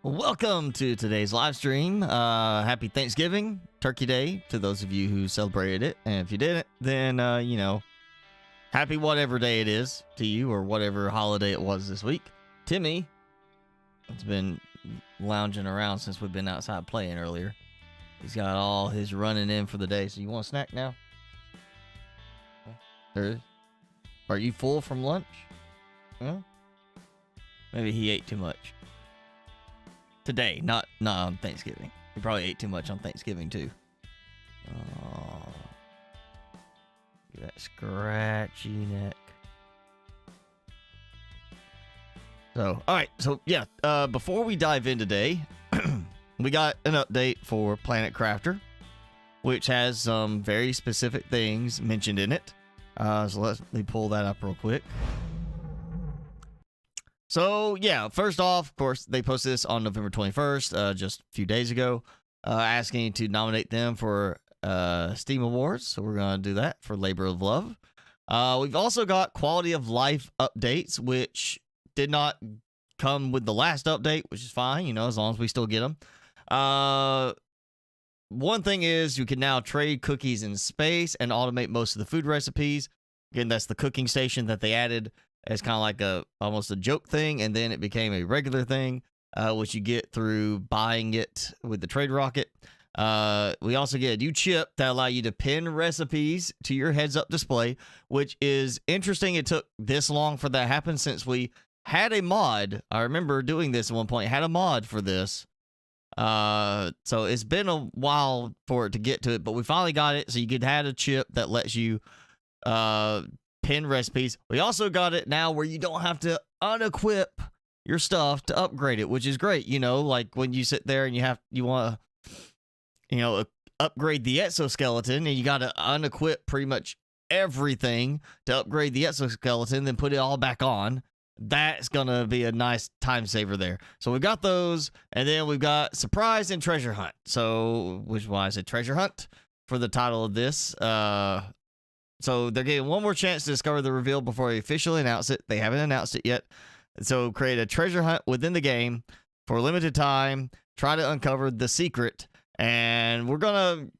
Welcome to today's live stream. Happy Thanksgiving, Turkey Day to those of you who celebrated it. And if you didn't, then, you know, happy whatever day it is to you or whatever holiday it was this week. Timmy has been lounging around since we've been outside playing earlier. He's got all his running in for the day. So you want a snack now? Are you full from lunch? Huh? Maybe he ate too much. Today, not on Thanksgiving. He probably ate too much on Thanksgiving too. Oh, that scratchy neck. So, all right. So yeah, before we dive in today, we got an update for Planet Crafter, which has some very specific things mentioned in it. So let me pull that up real quick. So, yeah, first off, of course, they posted this on November 21st, just a few days ago, asking to nominate them for Steam Awards. So we're going to do that for Labor of Love. We've also got quality of life updates, which did not come with the last update, which is fine, you know, as long as we still get them. One thing is you can now trade cookies in space and automate most of the food recipes. Again, that's the cooking station that they added. It's kind of like almost a joke thing, and then it became a regular thing, which you get through buying it with the trade rocket. We also get a new chip that allows you to pin recipes to your heads-up display, which is interesting. It took this long for that to happen since we had a mod. I remember doing this at one point. Had a mod for this. So it's been a while for it to get to it, but we finally got it. So you could have a chip that lets you pin recipes. We also got it now where you don't have to unequip your stuff to upgrade it, which is great. You know, like when you sit there and you want to, you know, upgrade the exoskeleton and you got to unequip pretty much everything to upgrade the exoskeleton, then put it all back on. That's going to be a nice time saver there. So we got those, and then we've got surprise and treasure hunt. So, which is why I said treasure hunt for the title of this. So they're getting one more chance to discover the reveal before they officially announce it. They haven't announced it yet. So create a treasure hunt within the game for a limited time. Try to uncover the secret. And we're going to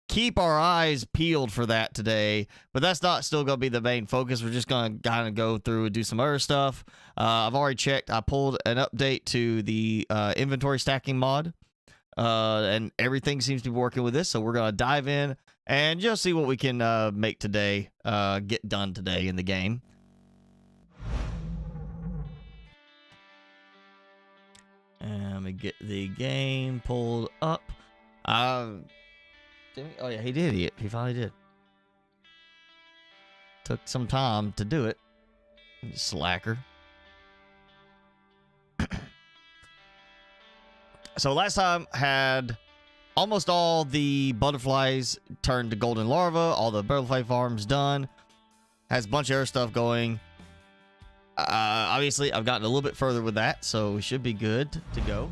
keep our eyes peeled for that today. But that's not still going to be the main focus. We're just going to kind of go through and do some other stuff. I've already checked. I pulled an update to the inventory stacking mod. And everything seems to be working with this. So we're going to dive in and just see what we can make today, get done today in the game. And let me get the game pulled up. Oh yeah, he did. He finally did. Took some time to do it. Slacker. So last time had almost all the butterflies turned to golden larvae. All the butterfly farms done. Has a bunch of other stuff going. Obviously, I've gotten a little bit further with that, so we should be good to go.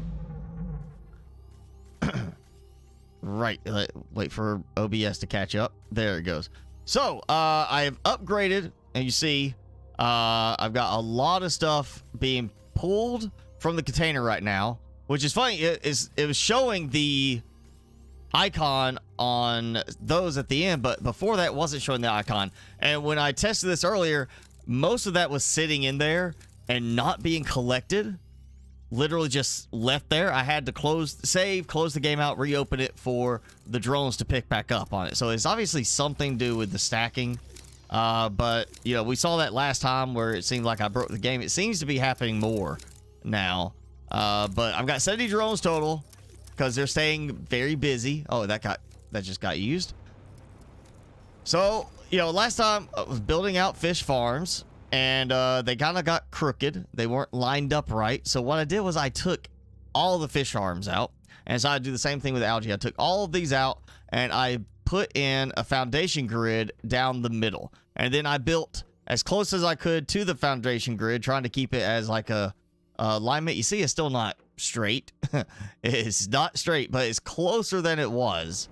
Right. Wait for OBS to catch up. There it goes. So, I have upgraded, and you see, I've got a lot of stuff being pulled from the container right now, which is funny. It was showing the icon on those at the end, but before that wasn't showing the icon. And when I tested this earlier, most of that was sitting in there and not being collected, literally just left there. I had to close the game out, reopen it for the drones to pick back up on it. So it's obviously something to do with the stacking. But you know, we saw that last time where it seemed like I broke the game. It seems to be happening more now. But I've got 70 drones total because they're staying very busy. Oh, that just got used. So, you know, last time I was building out fish farms and they kind of got crooked. They weren't lined up right. So what I did was I took all the fish farms out, and so I do the same thing with algae. I took all of these out and I put in a foundation grid down the middle, and then I built as close as I could to the foundation grid, trying to keep it as like a alignment. You see, it's still not straight. It's not straight, but it's closer than it was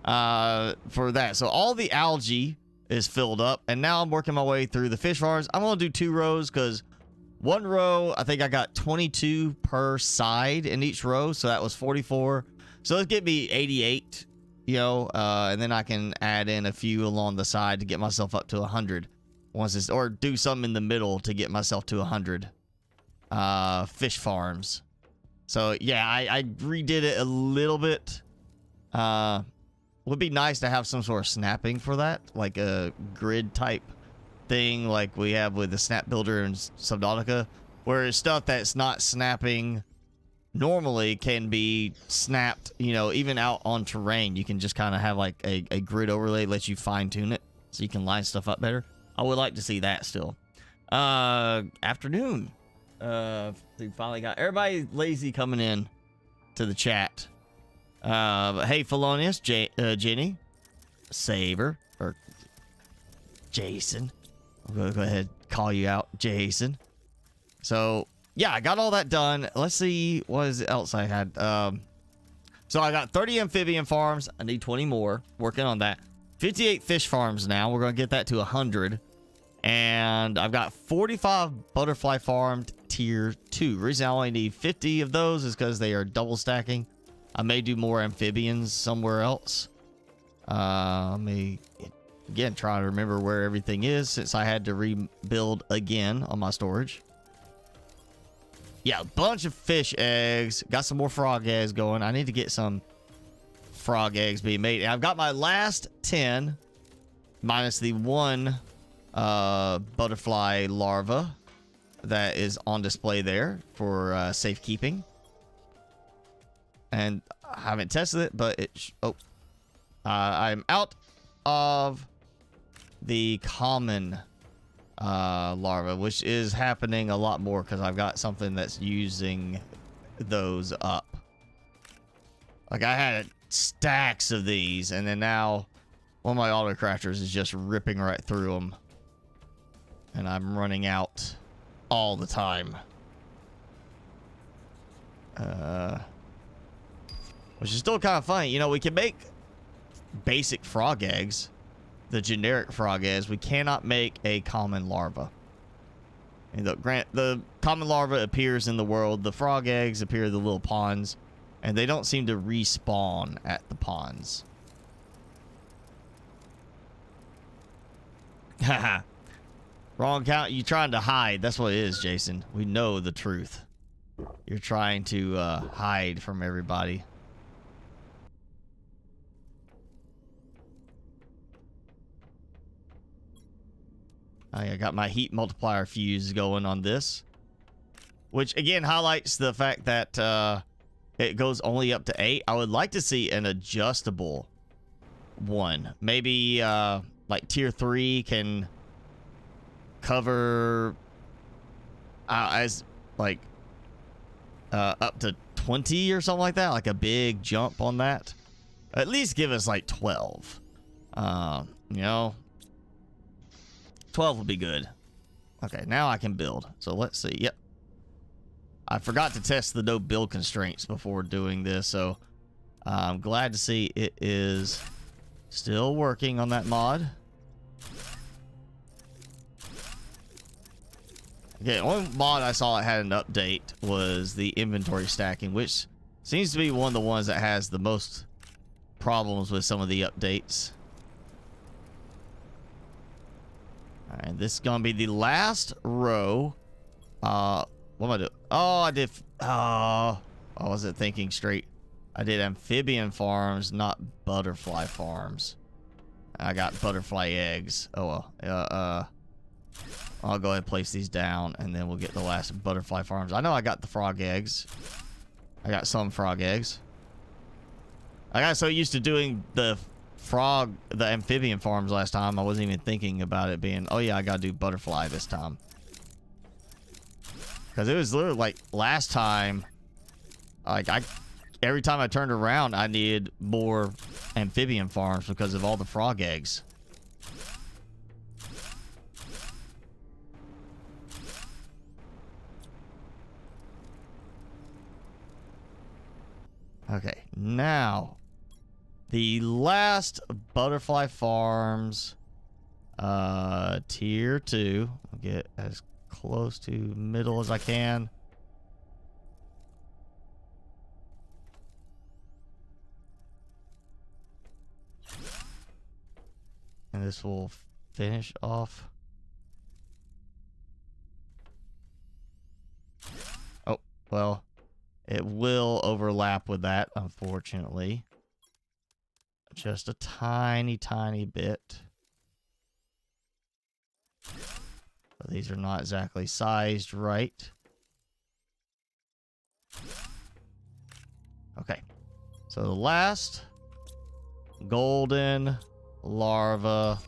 for that. So all the algae is filled up, and now I'm working my way through the fish farms. I'm gonna do 2 rows because one row, I think I got 22 per side in each row, so that was 44. So let's get me 88, you know, and then I can add in a few along the side to get myself up to 100 once it's, or do some in the middle to get myself to 100 fish farms. So yeah, I redid it a little bit. Would be nice to have some sort of snapping for that, like a grid type thing like we have with the snap builder and Subnautica, where stuff that's not snapping normally can be snapped, you know, even out on terrain. You can just kind of have like a grid overlay, lets you fine tune it so you can line stuff up better. I would like to see that still. Afternoon. We finally got everybody lazy coming in to the chat. But hey, Felonious, Jenny, Saber, or Jason. I'm gonna go ahead and call you out, Jason. So yeah, I got all that done. Let's see what else I had. So I got 30 amphibian farms. I need 20 more. Working on that. 58 fish farms now. We're gonna get that to 100. And I've got 45 butterfly farmed tier 2. The reason I only need 50 of those is because they are double stacking. I may do more amphibians somewhere else. Let me again try to remember where everything is since I had to rebuild again on my storage. Yeah, a bunch of fish eggs. Got some more frog eggs going. I need to get some frog eggs being made. And I've got my last 10 minus the one butterfly larva that is on display there for safekeeping. And I haven't tested it, but it I'm out of the common larva, which is happening a lot more because I've got something that's using those up. Like I had stacks of these, and then now one of my auto crafters is just ripping right through them, and I'm running out all the time. Which is still kind of funny. You know, we can make basic frog eggs, the generic frog eggs. We cannot make a common larva. And the common larva appears in the world. The frog eggs appear in the little ponds, and they don't seem to respawn at the ponds. Haha. Wrong count. You trying to hide. That's what it is, Jason. We know the truth. You're trying to hide from everybody. I got my heat multiplier fuse going on this, which again highlights the fact that it goes only up to 8. I would like to see an adjustable one. Maybe like tier 3 can cover as like up to 20 or something like that, like a big jump on that. At least give us like 12. You know, 12 would be good. Okay, now I can build. So let's see. Yep. I forgot to test the no build constraints before doing this, so I'm glad to see it is still working on that mod. Okay, the only mod I saw that had an update was the inventory stacking, which seems to be one of the ones that has the most problems with some of the updates. Alright, this is gonna be the last row. What am I doing? Oh, I did. Oh, I wasn't thinking straight. I did amphibian farms, not butterfly farms. I got butterfly eggs. Oh well. I'll go ahead and place these down, and then we'll get the last butterfly farms. I know I got the frog eggs. I got some frog eggs. I got so used to doing the amphibian farms last time, I wasn't even thinking about it being, oh yeah, I gotta do butterfly this time. Because it was literally like last time, like every time I turned around, I needed more amphibian farms because of all the frog eggs. Okay, now the last butterfly farms, tier 2. I'll get as close to middle as I can. And this will finish off. Oh, well, it will overlap with that, unfortunately. Just a tiny, tiny bit. But these are not exactly sized right. Okay. So the last golden larva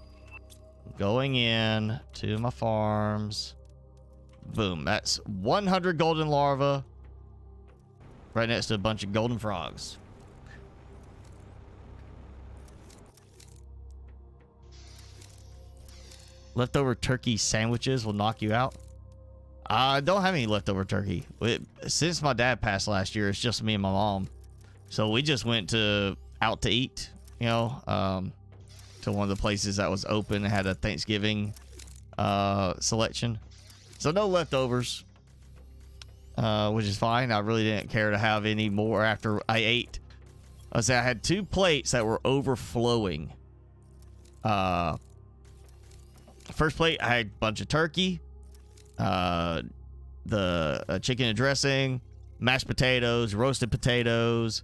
going in to my farms. Boom. That's 100 golden larva right next to a bunch of golden frogs. Leftover turkey sandwiches will knock you out. I don't have any leftover turkey. Since my dad passed last year, it's just me and my mom. So we just went out to eat, you know, to one of the places that was open and had a Thanksgiving selection. So no leftovers, which is fine. I really didn't care to have any more after I ate. I had 2 plates that were overflowing. First plate, I had a bunch of turkey, the chicken and dressing, mashed potatoes, roasted potatoes,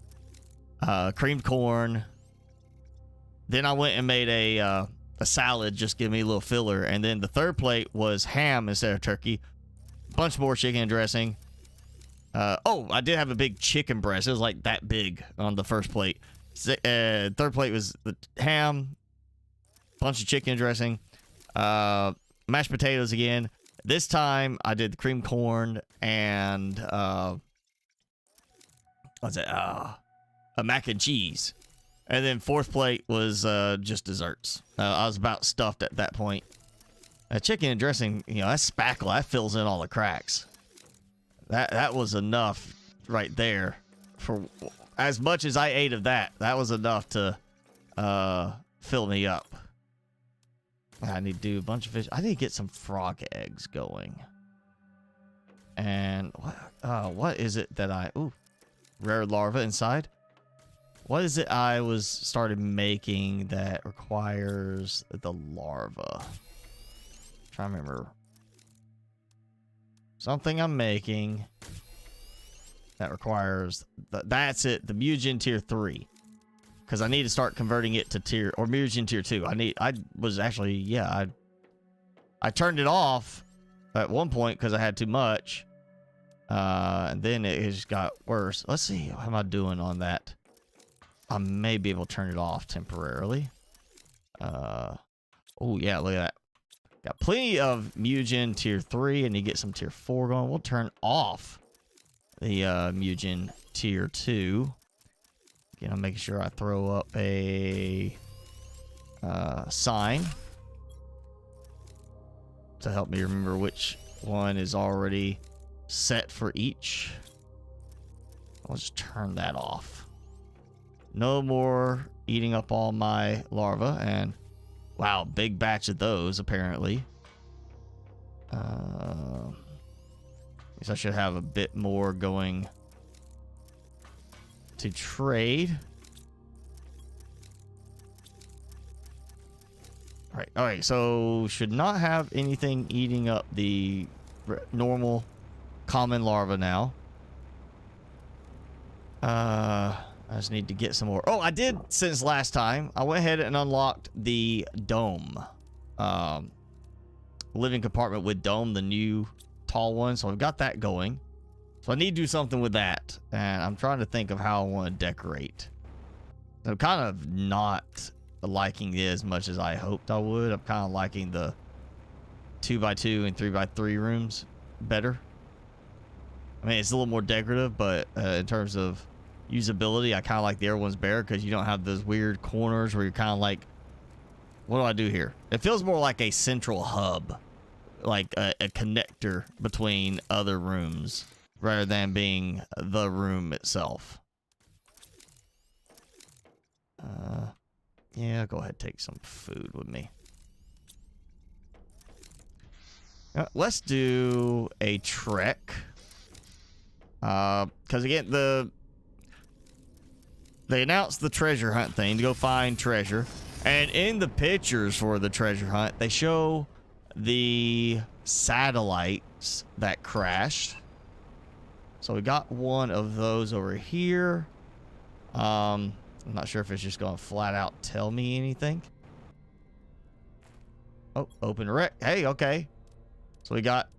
creamed corn. Then I went and made a salad, just give me a little filler. And then the third plate was ham instead of turkey. Bunch more chicken and dressing. Oh, I did have a big chicken breast. It was like that big on the first plate. Third plate was the ham, bunch of chicken and dressing. Mashed potatoes again. This time I did the cream corn and what's it? A mac and cheese. And then fourth plate was just desserts. I was about stuffed at that point. Chicken and dressing, you know, that spackle, that fills in all the cracks. That was enough right there. For as much as I ate of that, that was enough to fill me up. I need to do a bunch of fish. I need to get some frog eggs going. And what is it that ooh, rare larva inside. What is it I started making that requires the larva? Trying to remember. Something I'm making that requires that's it, the mutagen tier 3. Because I need to start converting it to mutagen tier 2. I turned it off at one point because I had too much. And then it just got worse. Let's see, how am I doing on that? I may be able to turn it off temporarily. Oh yeah, look at that. Got plenty of mutagen tier 3, and you get some tier 4 going. We'll turn off the mutagen tier 2. Again, I'm making sure I throw up a sign to help me remember which one is already set for each. I'll just turn that off. No more eating up all my larvae, and wow, big batch of those apparently. Guess I should have a bit more going to trade. All right, so should not have anything eating up the normal common larva now. I just need to get some more. Oh, I did since last time. I went ahead and unlocked the dome. Living compartment with dome, the new tall one. So I've got that going. So I need to do something with that. And I'm trying to think of how I want to decorate. I'm kind of not liking it as much as I hoped I would. I'm kind of liking the 2x2 and 3x3 rooms better. I mean, it's a little more decorative, but in terms of usability, I kind of like the other ones better because you don't have those weird corners where you're kind of like, what do I do here? It feels more like a central hub, like a connector between other rooms rather than being the room itself. Yeah, go ahead, take some food with me. Let's do a trek. Because again, they announced the treasure hunt thing to go find treasure. And in the pictures for the treasure hunt, they show the satellites that crashed. So we got one of those over here. I'm not sure if it's just going to flat out tell me anything. Oh, open rec. Hey, okay. So we got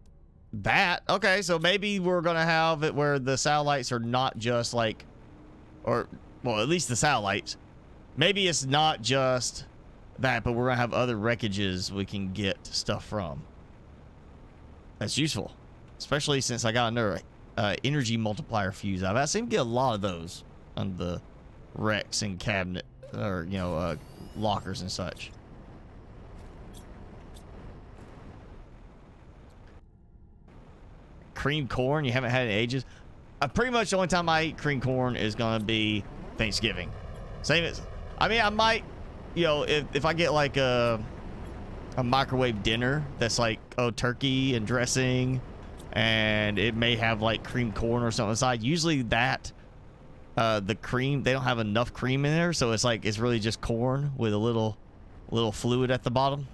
that. Okay, so maybe we're going to have it where the satellites are not just like, or, well, at least the satellites. Maybe it's not just that, but we're going to have other wreckages we can get stuff from. That's useful. Especially since I got another energy multiplier fuse. I've seen get a lot of those on the wrecks and cabinet, or, you know, lockers and such. Cream corn you haven't had in ages. Pretty much the only time I eat cream corn is gonna be Thanksgiving. Same as, I mean, I might, you know, if I get like a microwave dinner that's like, oh, turkey and dressing, and it may have like cream corn or something aside. Usually that the cream, they don't have enough cream in there, so it's like it's really just corn with a little fluid at the bottom,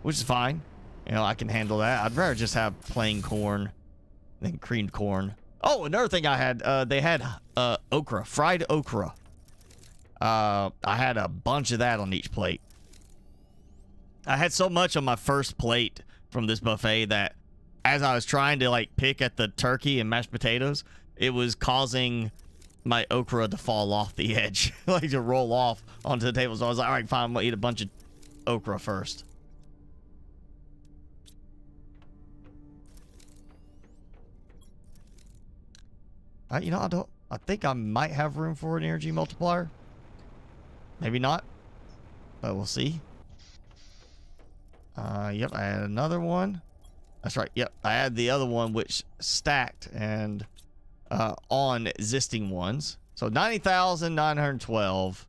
which is fine. You know, I can handle that. I'd rather just have plain corn than creamed corn. Oh, another thing I had, they had okra, fried okra. I had a bunch of that on each plate. I had so much on my first plate from this buffet that as I was trying to like pick at the turkey and mashed potatoes, it was causing my okra to fall off the edge, like to roll off onto the table. So I was like, all right, fine, I'm gonna eat a bunch of okra first. You know, I think I might have room for an energy multiplier. Maybe not, but we'll see. Yep, I had another one. That's right. Yep, I had the other one which stacked and on existing ones. So 90,912.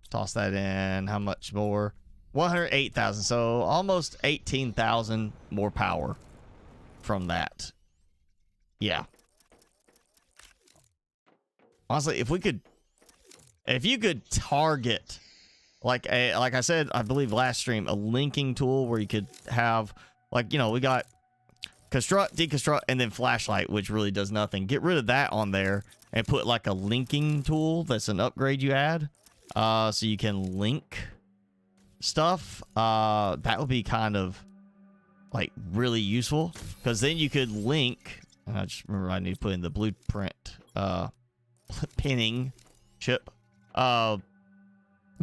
Toss that in. How much more? 108,000. So almost 18,000 more power from that. Yeah. Honestly, if you could target, like I said, I believe last stream, a linking tool where you could have, like, you know, we got construct, deconstruct, and then flashlight, which really does nothing. Get rid of that on there and put like a linking tool that's an upgrade you add, so you can link stuff. That would be kind of like really useful, because then you could link. I just remember I need to put in the blueprint pinning chip. You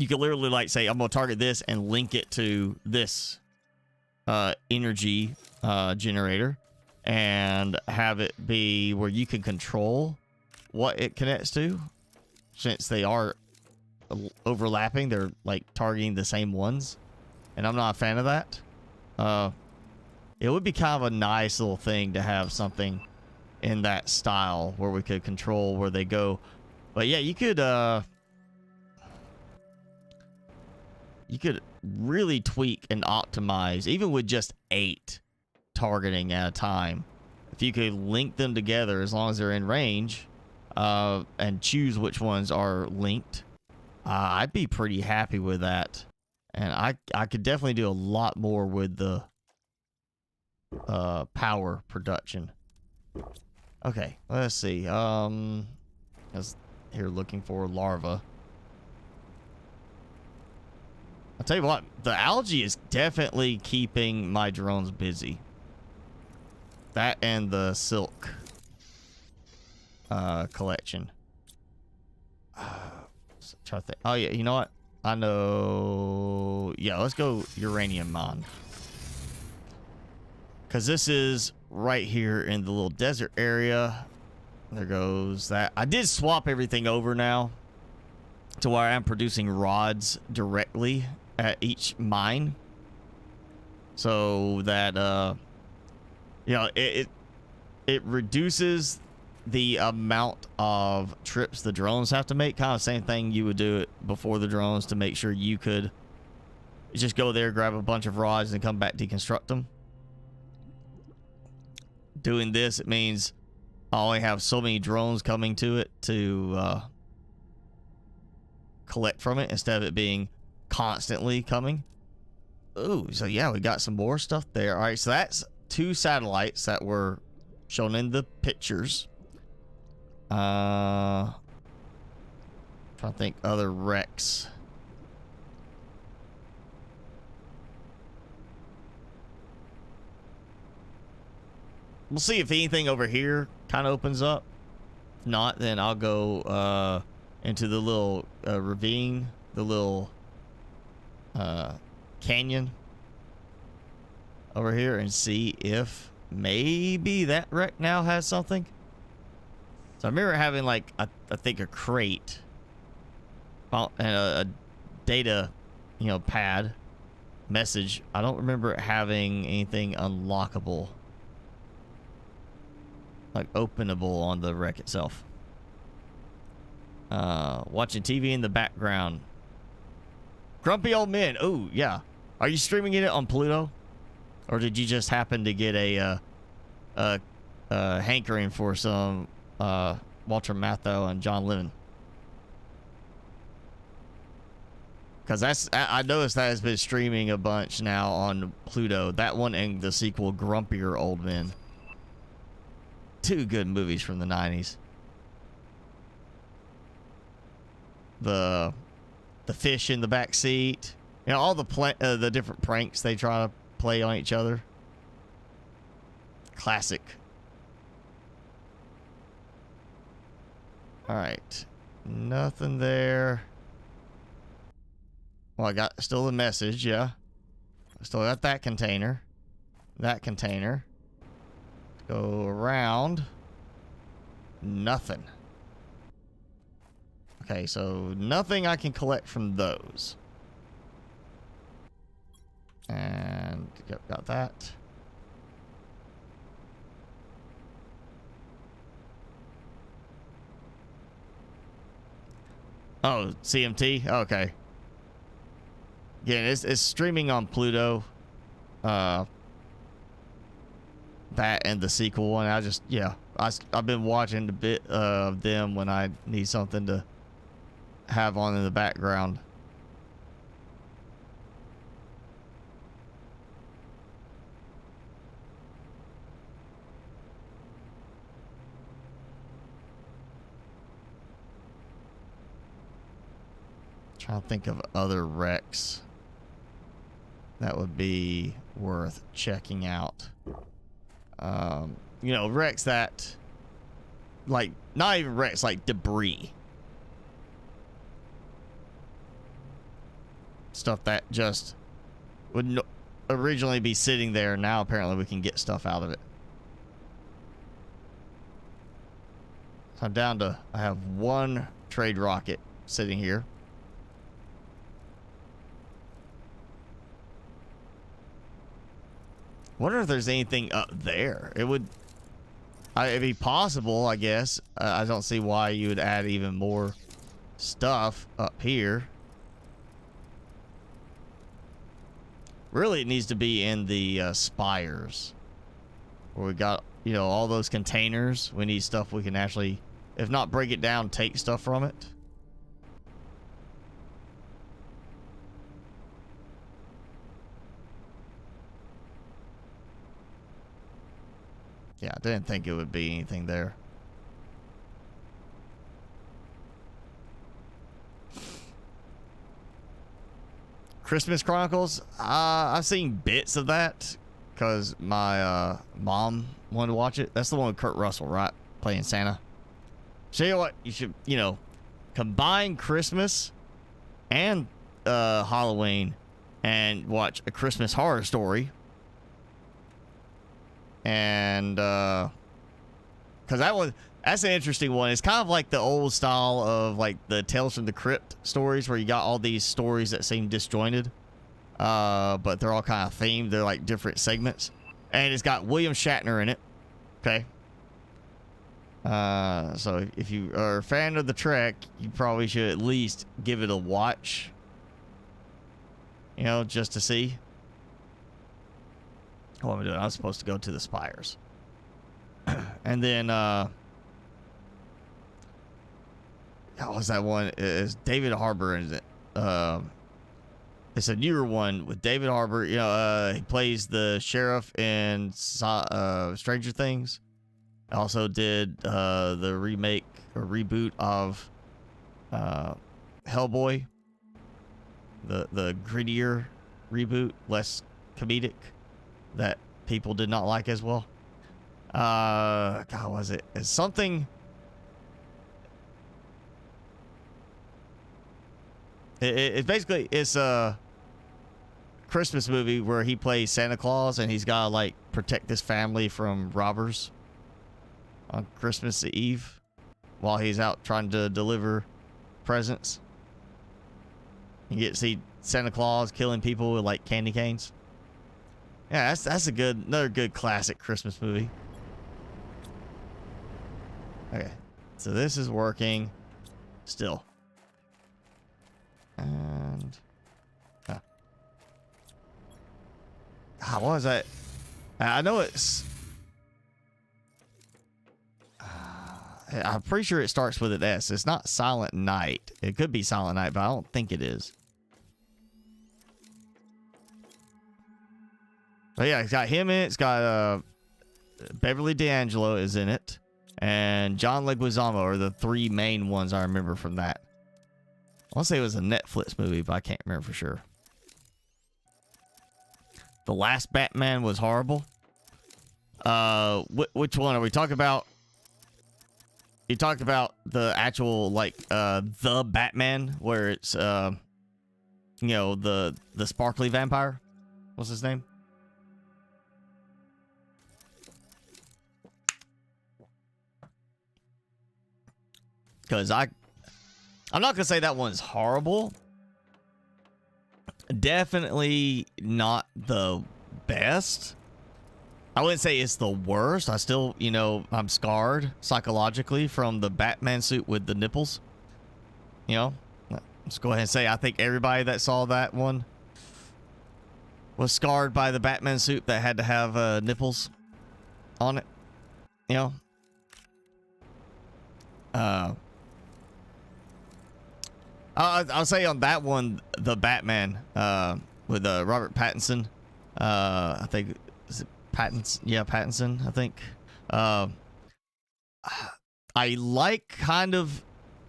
could literally like say, I'm gonna target this and link it to this energy generator, and have it be where you can control what it connects to, since they are overlapping. They're like targeting the same ones, and I'm not a fan of that. It would be kind of a nice little thing to have something in that style where we could control where they go. But yeah, you could really tweak and optimize, even with just 8 targeting at a time. If you could link them together as long as they're in range, and choose which ones are linked, I'd be pretty happy with that. And I could definitely do a lot more with the power production. Okay, let's see. I was here looking for larva. I'll tell you what, the algae is definitely keeping my drones busy. That and the silk collection. Try to think. Oh yeah, you know what? I know. Yeah, let's go uranium mine. Because this is right here in the little desert area. There goes that. I did swap everything over now to where I'm producing rods directly at each mine, so that you know, it reduces the amount of trips the drones have to make. Kind of same thing you would do it before the drones, to make sure you could just go there, grab a bunch of rods, and come back, deconstruct them. doing this, it means I only have so many drones coming to it to collect from it instead of it being constantly coming. Ooh, so yeah, we got some more stuff there. All right, so that's 2 satellites that were shown in the pictures. Trying to think other wrecks. We'll see if anything over here kind of opens up. If not, then I'll go into the little ravine, the little canyon over here, and see if maybe that wreck now has something. So I remember having like I think a crate and a data, you know, pad message. I don't remember it having anything unlockable, like openable on the wreck itself. Watching TV in the background. Grumpy old men. Oh yeah. Are you streaming it on Pluto, or did you just happen to get a hankering for some Walter Matthau and John Lennon? Because I noticed that has been streaming a bunch now on Pluto. That one and the sequel, Grumpier Old Men. 2 good movies from the 90s. The fish in the back seat. You know, all the different pranks they try to play on each other. Classic. All right. Nothing there. Well, I got still the message, yeah. Still got that container. That container. Go around. Nothing. Okay, so nothing I can collect from those. And yep, got that. Oh, CMT? Okay. Again, it's streaming on Pluto. That and the sequel one. I just, yeah. I've been watching a bit of them when I need something to have on in the background. Trying to think of other wrecks that would be worth checking out. You know, wrecks that, like, not even wrecks, like debris. Stuff that just would originally be sitting there. Now apparently we can get stuff out of it. So I'm down to, I have 1 trade rocket sitting here. Wonder if there's anything up there. It'd be possible, I guess. I don't see why you would add even more stuff up here. Really, it needs to be in the spires, where we got, you know, all those containers. We need stuff we can actually, if not break it down, take stuff from it. Yeah, I didn't think it would be anything there. Christmas Chronicles, I've seen bits of that because my mom wanted to watch it. That's the one with Kurt Russell, right? Playing Santa. So you know what? You should, you know, combine Christmas and Halloween and watch A Christmas Horror Story. And because that's an interesting one. It's kind of like the old style of like the Tales from the Crypt stories, where you got all these stories that seem disjointed, but they're all kind of themed. They're like different segments, and it's got William Shatner in it. Okay. So if you are a fan of the Trek, you probably should at least give it a watch, you know, just to see. What am I doing? I was supposed to go to the spires. And then what was that one? It's David Harbour, is it? It's a newer one with David Harbour. You know, he plays the sheriff in Stranger Things. Also did the remake or reboot of Hellboy. The grittier reboot, less comedic, that people did not like as well. God, was it? It's something. It basically it's a Christmas movie where he plays Santa Claus and he's gotta like protect his family from robbers on Christmas Eve while he's out trying to deliver presents. You get to see Santa Claus killing people with like candy canes. Yeah, that's another good classic Christmas movie. Okay, so this is working still. And what was that? I know it's I'm pretty sure it starts with an S. It's not Silent Night. It could be Silent Night, but I don't think it is. But yeah, it's got him in it. It's got Beverly D'Angelo is in it, and John Leguizamo are the three main ones I remember from that. I want to say it was a Netflix movie, but I can't remember for sure. The last Batman was horrible. Which one are we talking about? You talked about the actual, like, the Batman, where it's, you know, the sparkly vampire. What's his name? Because I'm not gonna say that one's horrible. Definitely not the best. I wouldn't say it's the worst. I still, you know, I'm scarred psychologically from the Batman suit with the nipples. You know, let's go ahead and say I think everybody that saw that one was scarred by the Batman suit that had to have nipples on it. You know, I'll say on that one, the Batman with Robert Pattinson. I think is it Pattinson? Yeah, Pattinson. I think. I like kind of.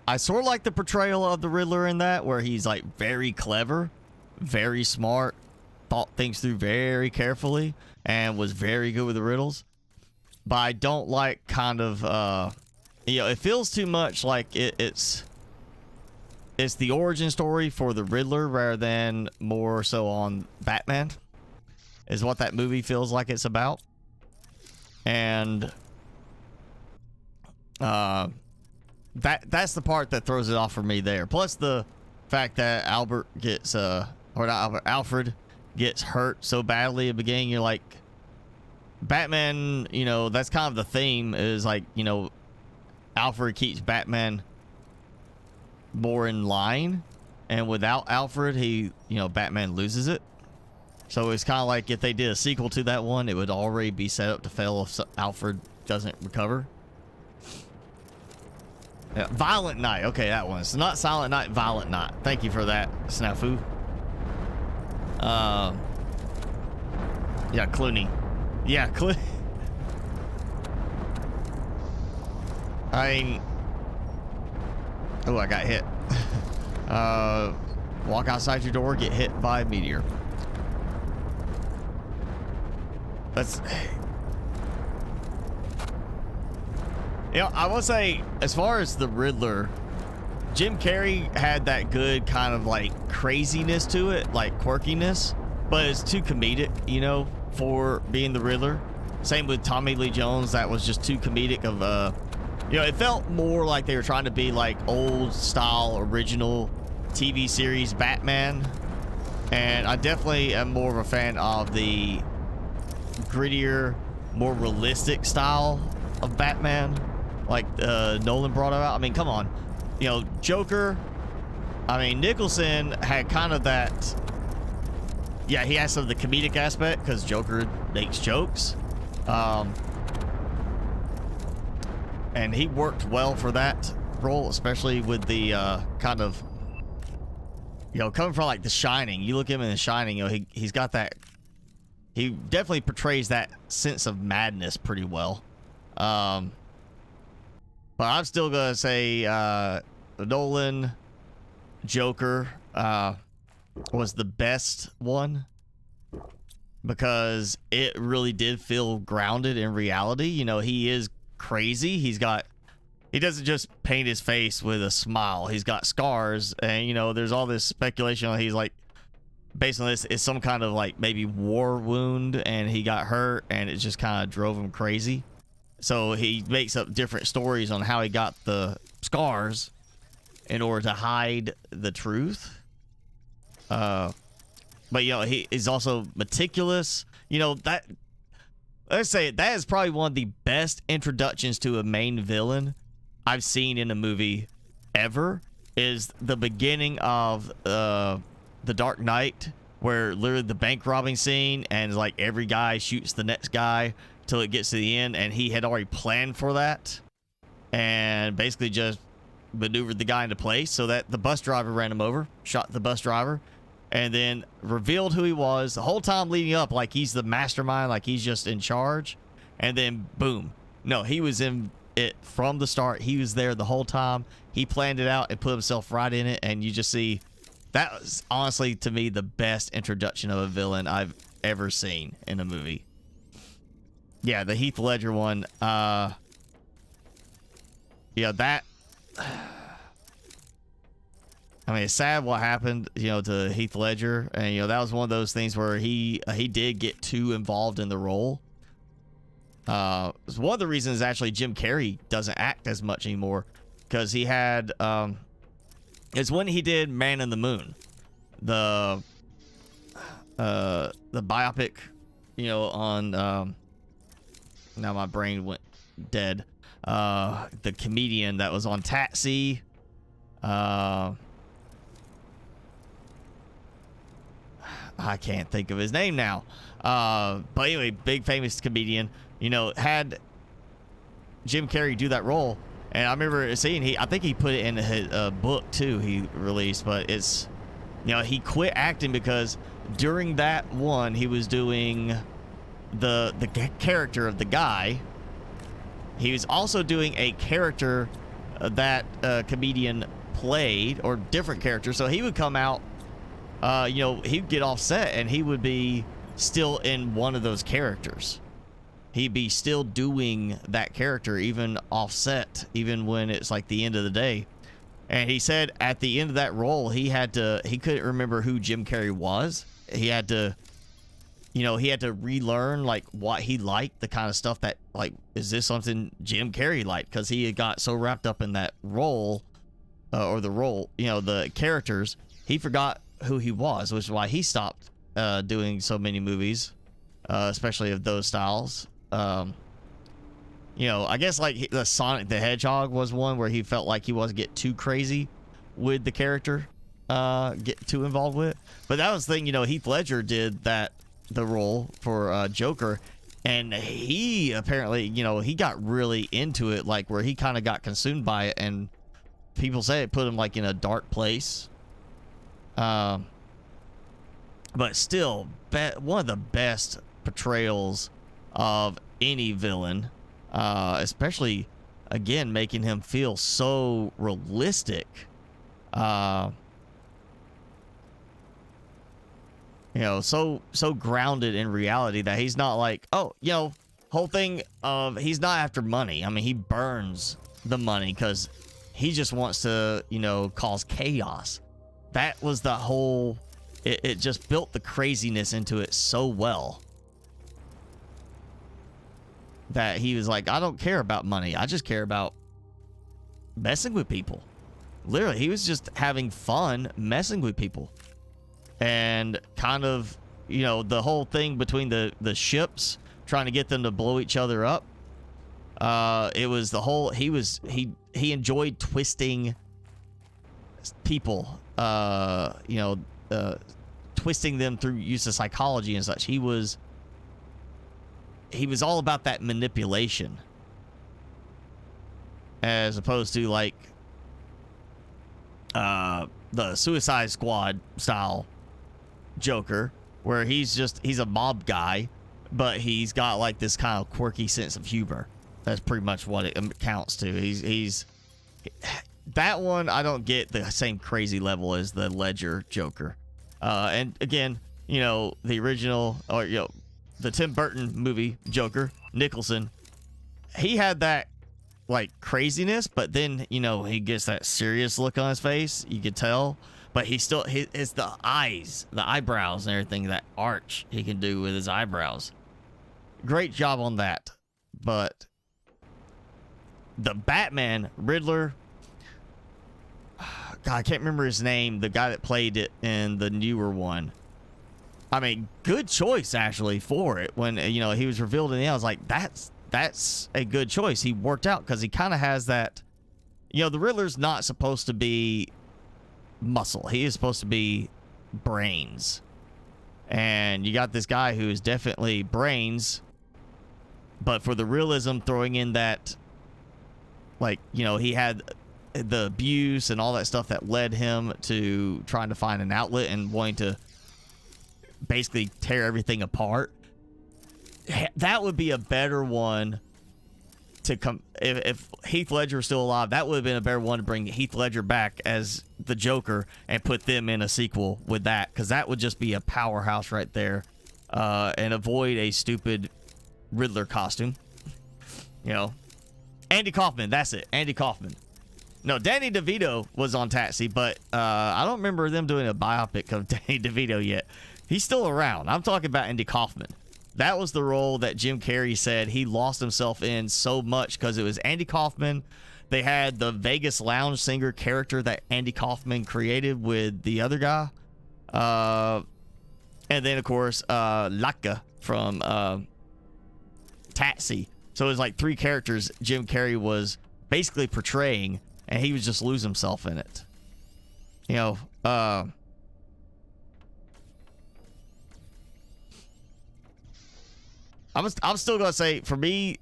I sort of like the portrayal of the Riddler in that, where he's like very clever, very smart, thought things through very carefully, and was very good with the riddles. But I don't like kind of. You know, it feels too much like it's the origin story for the Riddler rather than more so on Batman, is what that movie feels like it's about. And that's the part that throws it off for me there. Plus the fact that Alfred gets hurt so badly at the beginning. You're like, Batman, you know, that's kind of the theme, is like, you know, Alfred keeps Batman more in line, and without Alfred, he, you know, Batman loses it. So it's kind of like if they did a sequel to that one, it would already be set up to fail if Alfred doesn't recover. Yeah, Violent Night. Okay, that one. It's not Silent Night, Violent Night. Thank you for that, Snafu. Yeah, Clooney. Yeah, Clooney. I mean, oh, I got hit. Walk outside your door, get hit by a meteor. That's, you know, I will say, as far as the Riddler, Jim Carrey had that good kind of like craziness to it, like quirkiness, but it's too comedic, you know, for being the Riddler. Same with Tommy Lee Jones. That was just too comedic of you know, it felt more like they were trying to be like old style original TV series Batman. And I definitely am more of a fan of the grittier, more realistic style of Batman, like Nolan brought out. I mean, come on, you know, Joker. I mean, Nicholson had kind of that. Yeah, he has some of the comedic aspect because Joker makes jokes. And he worked well for that role, especially with the kind of, you know, coming from like The Shining. You look at him in The Shining, you know, he's got that. He definitely portrays that sense of madness pretty well. But I'm still gonna say Nolan Joker was the best one, because it really did feel grounded in reality. You know, he is crazy. He doesn't just paint his face with a smile. He's got scars, and you know, there's all this speculation on he's like, based on this, it's some kind of like maybe war wound, and he got hurt and it just kind of drove him crazy. So he makes up different stories on how he got the scars in order to hide the truth. But you know, he is also meticulous. You know, that, let's say that is probably one of the best introductions to a main villain I've seen in a movie ever, is the beginning of The Dark Knight, where literally the bank robbing scene, and like every guy shoots the next guy till it gets to the end, and he had already planned for that and basically just maneuvered the guy into place so that the bus driver ran him over, shot the bus driver, and then revealed who he was the whole time leading up, like he's the mastermind, like he's just in charge, and then boom. No, he was in it from the start. He was there the whole time. He planned it out and put himself right in it, and you just see that was honestly, to me, the best introduction of a villain I've ever seen in a movie. Yeah, the Heath Ledger one. Yeah, that. I mean, it's sad what happened, you know, to Heath Ledger, and you know, that was one of those things where he did get too involved in the role. One of the reasons actually Jim Carrey doesn't act as much anymore, because he had it's when he did Man in the Moon, the biopic, you know, on now my brain went dead, the comedian that was on Taxi, I can't think of his name now, but anyway, big famous comedian, you know, had Jim Carrey do that role. And I remember seeing, I think he put it in his book too, he released, but it's, you know, he quit acting because during that one, he was doing the character of the guy. He was also doing a character that comedian played, or different character. So he would come out, you know, he'd get off set and he would be still in one of those characters. He'd be still doing that character, even offset, even when it's like the end of the day. And he said at the end of that role, he couldn't remember who Jim Carrey was. He had to, you know, he had to relearn like what he liked, the kind of stuff that, like, is this something Jim Carrey liked? Because he had got so wrapped up in that role, or the role, you know, the characters, he forgot who he was, which is why he stopped doing so many movies, especially of those styles. You know, I guess like the Sonic the Hedgehog was one where he felt like he wasn't get too crazy with the character, get too involved with it. But that was the thing, you know, Heath Ledger did the role for Joker, and he apparently, you know, he got really into it, like where he kind of got consumed by it, and people say it put him like in a dark place. But still, one of the best portrayals of any villain, especially again making him feel so realistic, you know, so grounded in reality that he's not like, oh, you know, whole thing of he's not after money. I mean, he burns the money because he just wants to, you know, cause chaos. That was the whole, it just built the craziness into it so well that he was like, I don't care about money. I just care about messing with people. Literally, he was just having fun messing with people. And kind of, you know, the whole thing between the ships, trying to get them to blow each other up. It was the whole, he enjoyed twisting people, you know, twisting them through use of psychology and such. He was all about that manipulation. as opposed to like the Suicide Squad style Joker, where he's a mob guy, but he's got like this kind of quirky sense of humor. That's pretty much what it counts to. He's that one. I don't get the same crazy level as the Ledger Joker. And again, you know, the original, or you know, the Tim Burton movie Joker, Nicholson, he had that like craziness, but then, you know, he gets that serious look on his face. You could tell, but it's the eyes, the eyebrows and everything, that arch he can do with his eyebrows. Great job on that. But the Batman Riddler, God, I can't remember his name, the guy that played it in the newer one. I mean, good choice actually for it. When, you know, he was revealed in the end, I was like, that's a good choice. He worked out because he kind of has that, you know, the Riddler's not supposed to be muscle. He is supposed to be brains. And you got this guy who is definitely brains, but for the realism, throwing in that, like, you know, he had the abuse and all that stuff that led him to trying to find an outlet and wanting to basically tear everything apart. That would be a better one to come if Heath Ledger was still alive. That would have been a better one to bring Heath Ledger back as the Joker and put them in a sequel with that, because that would just be a powerhouse right there, and avoid a stupid Riddler costume. You know, Andy Kaufman. That's it, Andy Kaufman. No, Danny DeVito was on Taxi, but I don't remember them doing a biopic of Danny DeVito yet. He's still around. I'm talking about Andy Kaufman. That was the role that Jim Carrey said he lost himself in so much because it was Andy Kaufman. They had the Vegas lounge singer character that Andy Kaufman created with the other guy. And then, of course, Laka from Taxi. So it was like three characters Jim Carrey was basically portraying, and he would just lose himself in it. You know, I'm still gonna say, for me,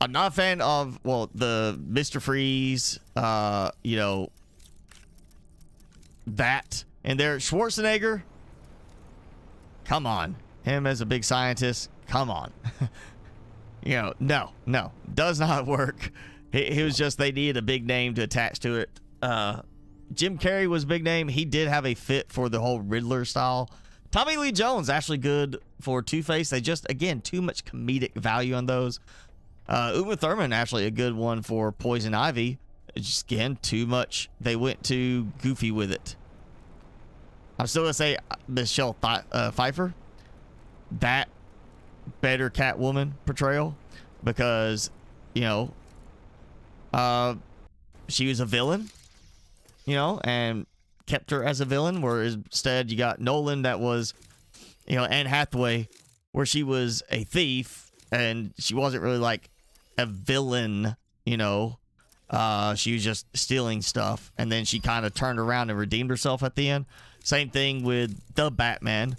I'm not a fan of, well, the Mr. Freeze, you know, that, and there, Schwarzenegger, come on, him as a big scientist, come on. You know, no, does not work. He was just, they needed a big name to attach to it. Jim Carrey was a big name. He did have a fit for the whole Riddler style. Tommy Lee Jones, actually good for Two-Face. They just, again, too much comedic value on those. Uma Thurman, actually a good one for Poison Ivy. Just, again, too much. They went too goofy with it. I'm still going to say Michelle Pfeiffer. That better Catwoman portrayal, because, you know, she was a villain, you know, and kept her as a villain, where instead you got Nolan that was, you know, Anne Hathaway, where she was a thief and she wasn't really like a villain, you know. She was just stealing stuff, and then she kind of turned around and redeemed herself at the end. Same thing with the Batman,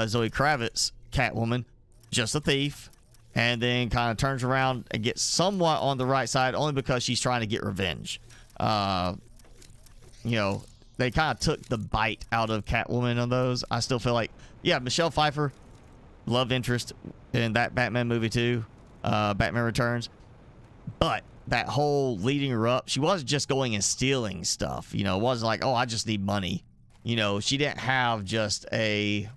Zoe Kravitz, Catwoman, just a thief, and then kind of turns around and gets somewhat on the right side only because she's trying to get revenge. You know, they kind of took the bite out of Catwoman on those. I still feel like, yeah, Michelle Pfeiffer, love interest in that Batman movie too, Batman Returns. But that whole leading her up, she wasn't just going and stealing stuff. You know, it wasn't like, oh, I just need money. You know, she didn't have just a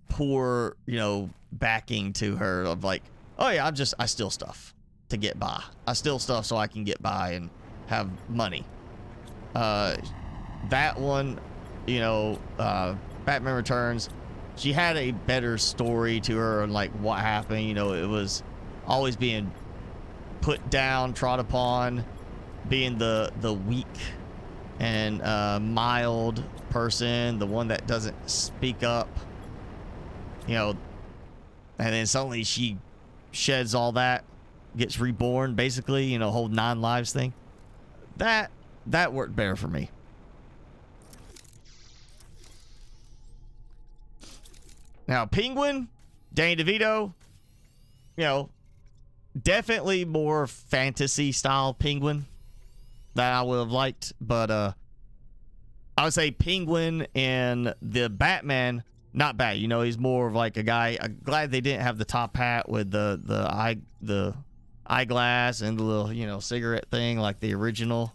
poor, you know, backing to her of like, oh yeah, I steal stuff to get by. I steal stuff so I can get by and have money. That one, you know, Batman Returns, she had a better story to her and like what happened. You know, it was always being put down, trod upon, being the weak and mild person, the one that doesn't speak up, you know, and then suddenly she sheds all that, gets reborn, basically, you know, whole 9 lives thing. That worked better for me. Now, Penguin, Danny DeVito, you know, definitely more fantasy style penguin that I would have liked, but I would say penguin and the Batman, not bad. You know, he's more of like a guy. I'm glad they didn't have the top hat with the eyeglass and the little, you know, cigarette thing like the original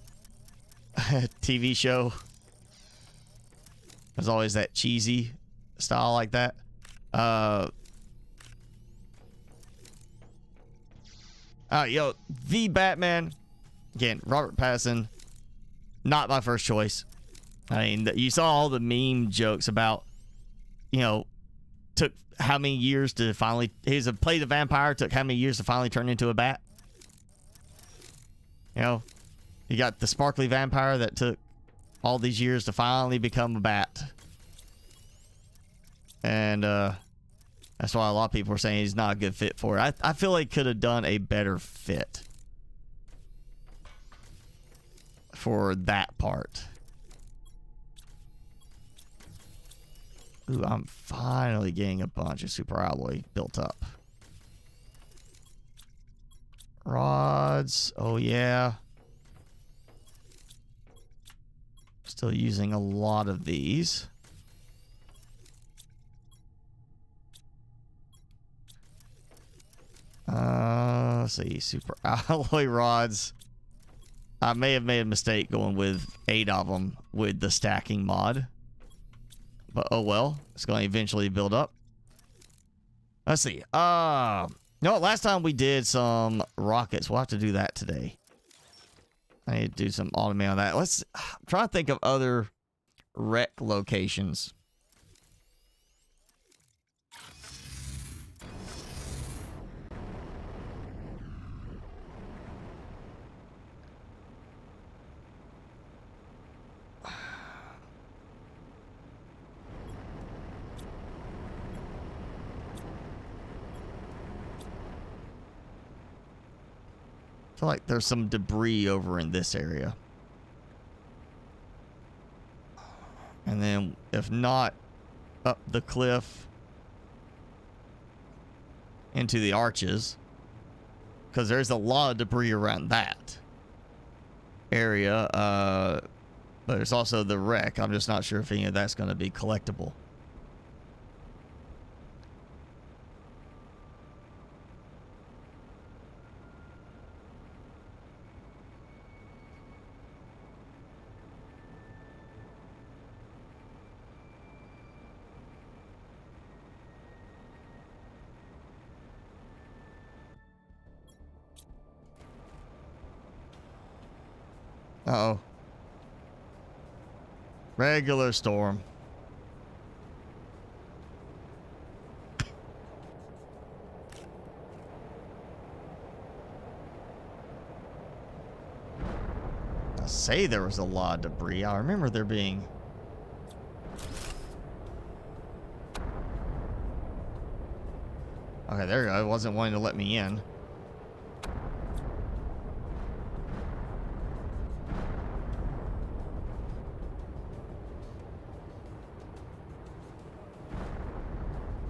TV show. There's always that cheesy style like that. Yo, the Batman, again, Robert Pattinson, not my first choice. I mean, you saw all the meme jokes about, you know, took how many years to finally, played a vampire, took how many years to finally turn into a bat. You know, you got the sparkly vampire that took all these years to finally become a bat. And that's why a lot of people are saying he's not a good fit for it. I feel like could have done a better fit for that part. Ooh, I'm finally getting a bunch of super alloy built up. Rods. Oh, yeah. Still using a lot of these. Let's see. Super alloy rods. I may have made a mistake going with 8 of them with the stacking mod. But oh well. It's going to eventually build up. Let's see. No, last time we did some rockets. We'll have to do that today. I need to do some automate on that. I'm trying to think of other wreck locations. I feel like there's some debris over in this area. And then, if not, up the cliff into the arches. Because there's a lot of debris around that area. But there's also the wreck. I'm just not sure if any of that's going to be collectible. Uh-oh. Regular storm. I say there was a lot of debris. I remember there being... Okay, there you go. It wasn't wanting to let me in.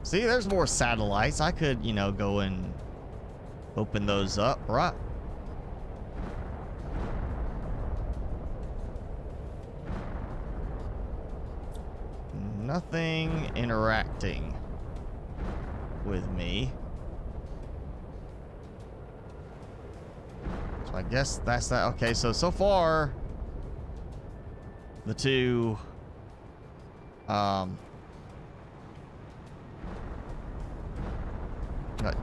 See, there's more satellites. I could, you know, go and open those up, right? Nothing interacting with me. So I guess that's that. Okay, so far, the two, got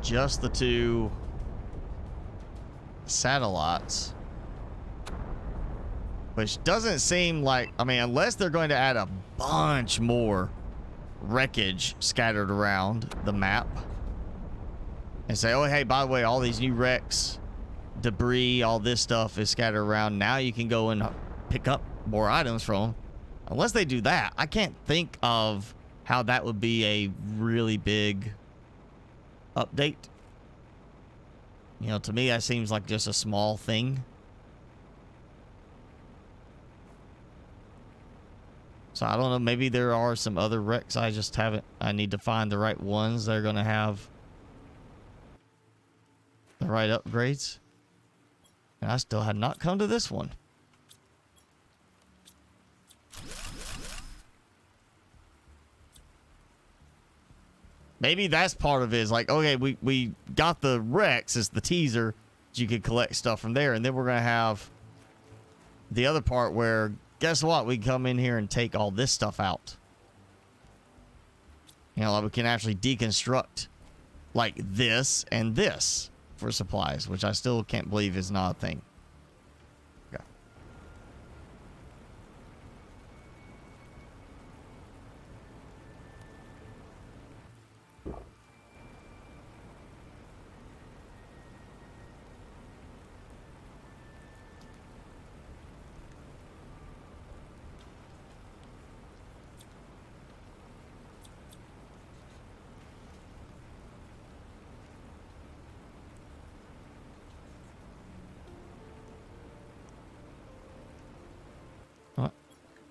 just the 2 satellites, which doesn't seem like, I mean, unless they're going to add a bunch more wreckage scattered around the map and say, oh, hey, by the way, all these new wrecks, debris, all this stuff is scattered around. Now you can go and pick up more items from them. Unless they do that, I can't think of how that would be a really big update. You know, to me that seems like just a small thing. So I don't know, maybe there are some other wrecks I just haven't, I need to find the right ones that are going to have right upgrades. And I still had not come to this one. Maybe that's part of it. Is like, okay, we got the Rex as the teaser. You could collect stuff from there. And then we're going to have the other part where, guess what? We can come in here and take all this stuff out. You know, like we can actually deconstruct like this and this for supplies, which I still can't believe is not a thing. Okay.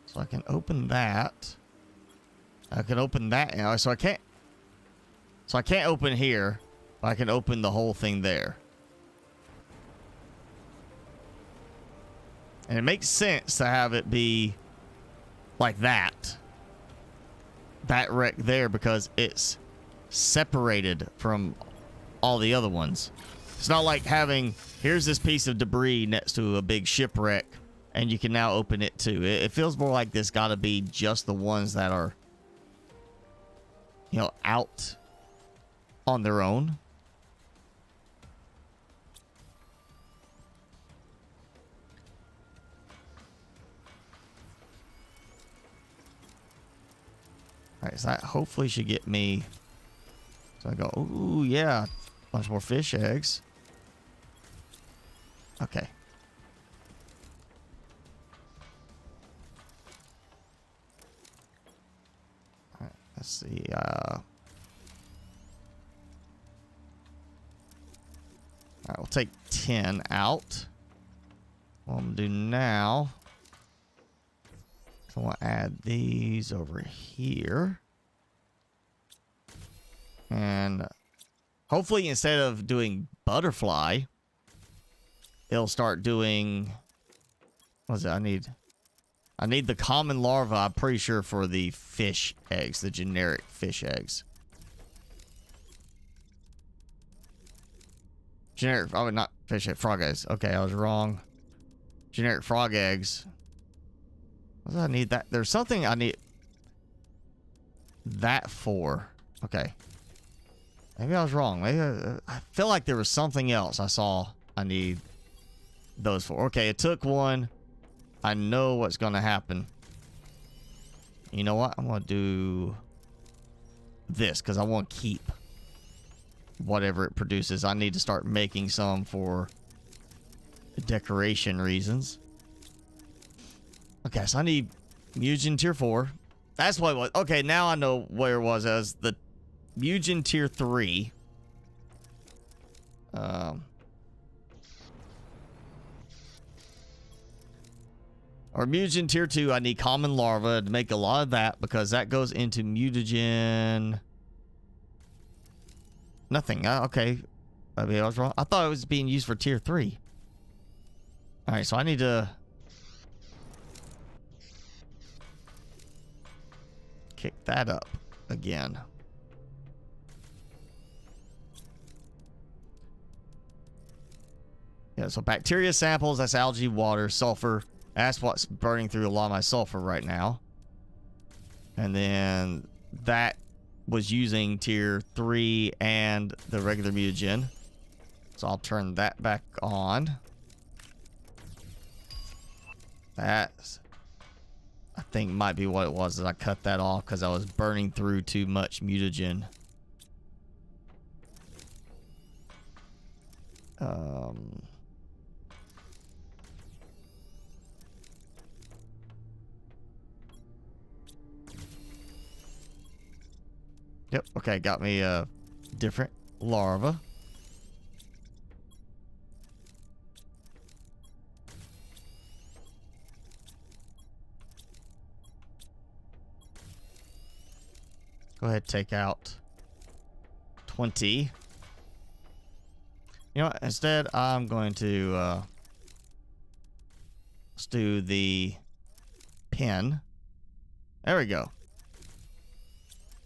So I can open that. I can open that now. So I can't open here, but I can open the whole thing there. And it makes sense to have it be like that. That wreck there, because it's separated from all the other ones. It's not like having, here's this piece of debris next to a big shipwreck, and you can now open it too. It feels more like this gotta be just the ones that are, you know, out on their own. Alright, so that hopefully should get me. So I go, ooh, yeah, bunch more fish eggs. Okay. Alright, let's see. Alright, we'll take 10 out. What I'm gonna do now, I want to add these over here. And hopefully instead of doing butterfly, it'll start doing, what is it? I need the common larva, I'm pretty sure, for the fish eggs, the generic fish eggs. Generic, oh, not fish egg, frog eggs. Okay, I was wrong. Generic frog eggs. What do I need that? There's something I need that for. Okay. Maybe I was wrong. Maybe I feel like there was something else I saw I need those for. Okay, it took one. I know what's going to happen. You know what? I'm going to do this because I want to keep whatever it produces. I need to start making some for decoration reasons. Okay, so I need mutagen tier 4. That's what it was. Okay, now I know where it was as the mutagen tier 3. Or mutagen tier 2, I need common larva to make a lot of that because that goes into mutagen. Nothing. Okay. Maybe I was wrong. I thought it was being used for tier 3. Alright, so I need to kick that up again. Yeah, so bacteria samples, that's algae, water, sulfur. That's what's burning through a lot of my sulfur right now. And then that was using tier 3 and the regular mutagen. So I'll turn that back on. That's, I think, might be what it was, that I cut that off because I was burning through too much mutagen. Yep, okay, got me a different larva. Go ahead, take out 20. You know what? Instead, I'm going to let's do the pen. There we go.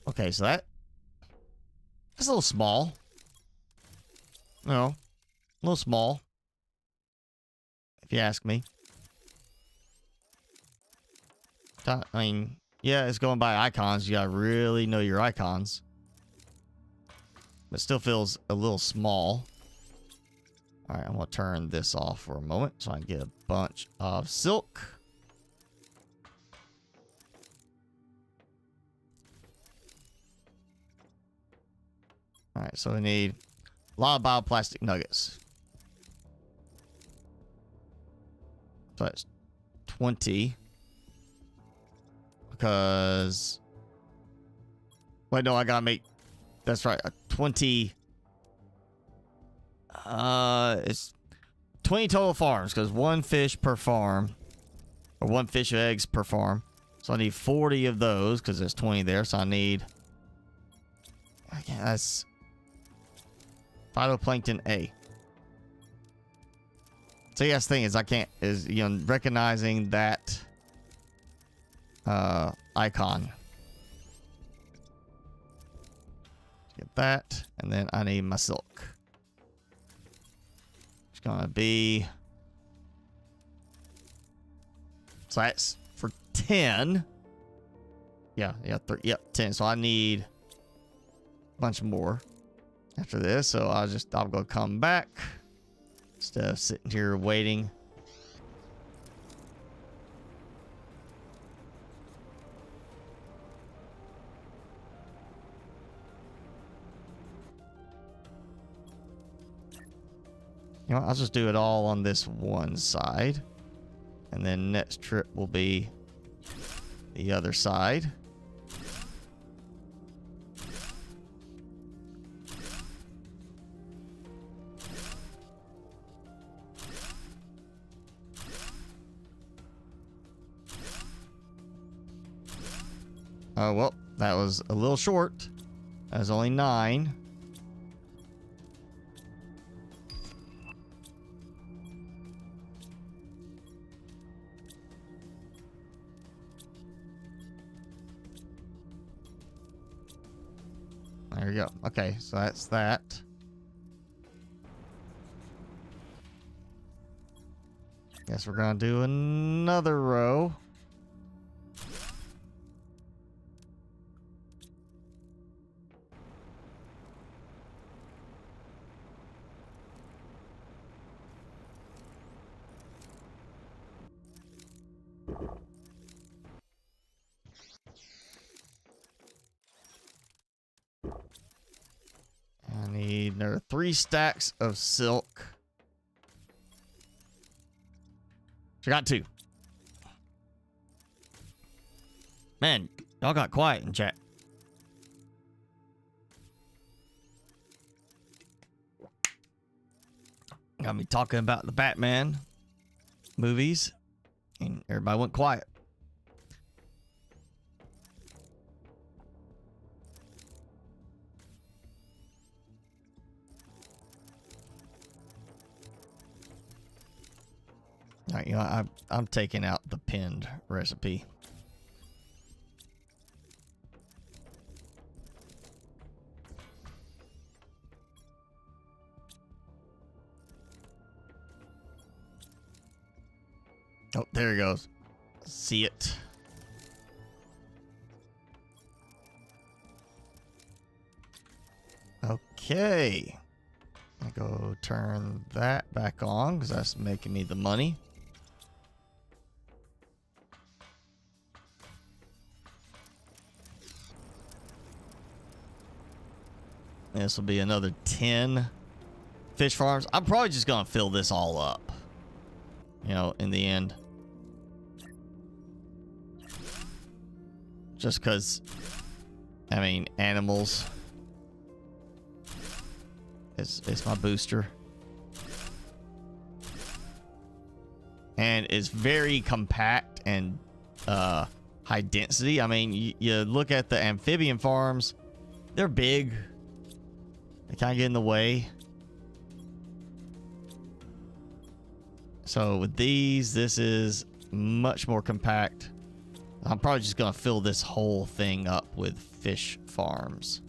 Okay, so that's a little small. No, a little small, if you ask me. I mean, yeah, it's going by icons. You gotta really know your icons. But it still feels a little small. All right, I'm gonna turn this off for a moment so I can get a bunch of silk. All right, so we need a lot of bioplastic nuggets. So that's 20. Because... Wait, no, I gotta make... That's right, 20... it's 20 total farms, because one fish per farm. Or one fish of eggs per farm. So I need 40 of those, because there's 20 there, so I need... I guess... Phytoplankton A. So yes, thing is, I can't... Is, you know, recognizing that... icon. Get that, and then I need my silk. It's gonna be... So that's for 10. Yeah, 10. So I need a bunch more after this. So I'll go come back instead of sitting here waiting. You know what, I'll just do it all on this one side. And then next trip will be the other side. Oh, well, that was a little short. That was only 9. There you go. Okay, so that's that. Guess we're gonna do another row. I need another 3 stacks of silk. I got 2. Man, y'all got quiet in chat. Got me talking about the Batman movies, and everybody went quiet. All right, you know, I'm taking out the pinned recipe. Oh, there he goes. See it. Okay. I go turn that back on because that's making me the money. This will be another 10 fish farms. I'm probably just gonna fill this all up, you know, in the end. Just because, I mean, animals is my booster. And it's very compact and high density. I mean, you look at the amphibian farms, they're big. They kind of get in the way. So with these, this is much more compact. I'm probably just gonna fill this whole thing up with fish farms.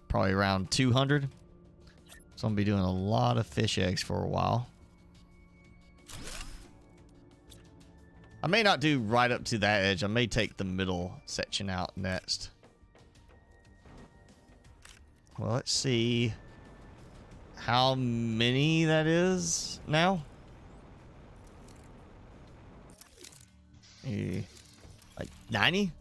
Probably around 200. So I'm gonna be doing a lot of fish eggs for a while. I may not do right up to that edge. I may take the middle section out next. Well, let's see how many that is now. Like 90?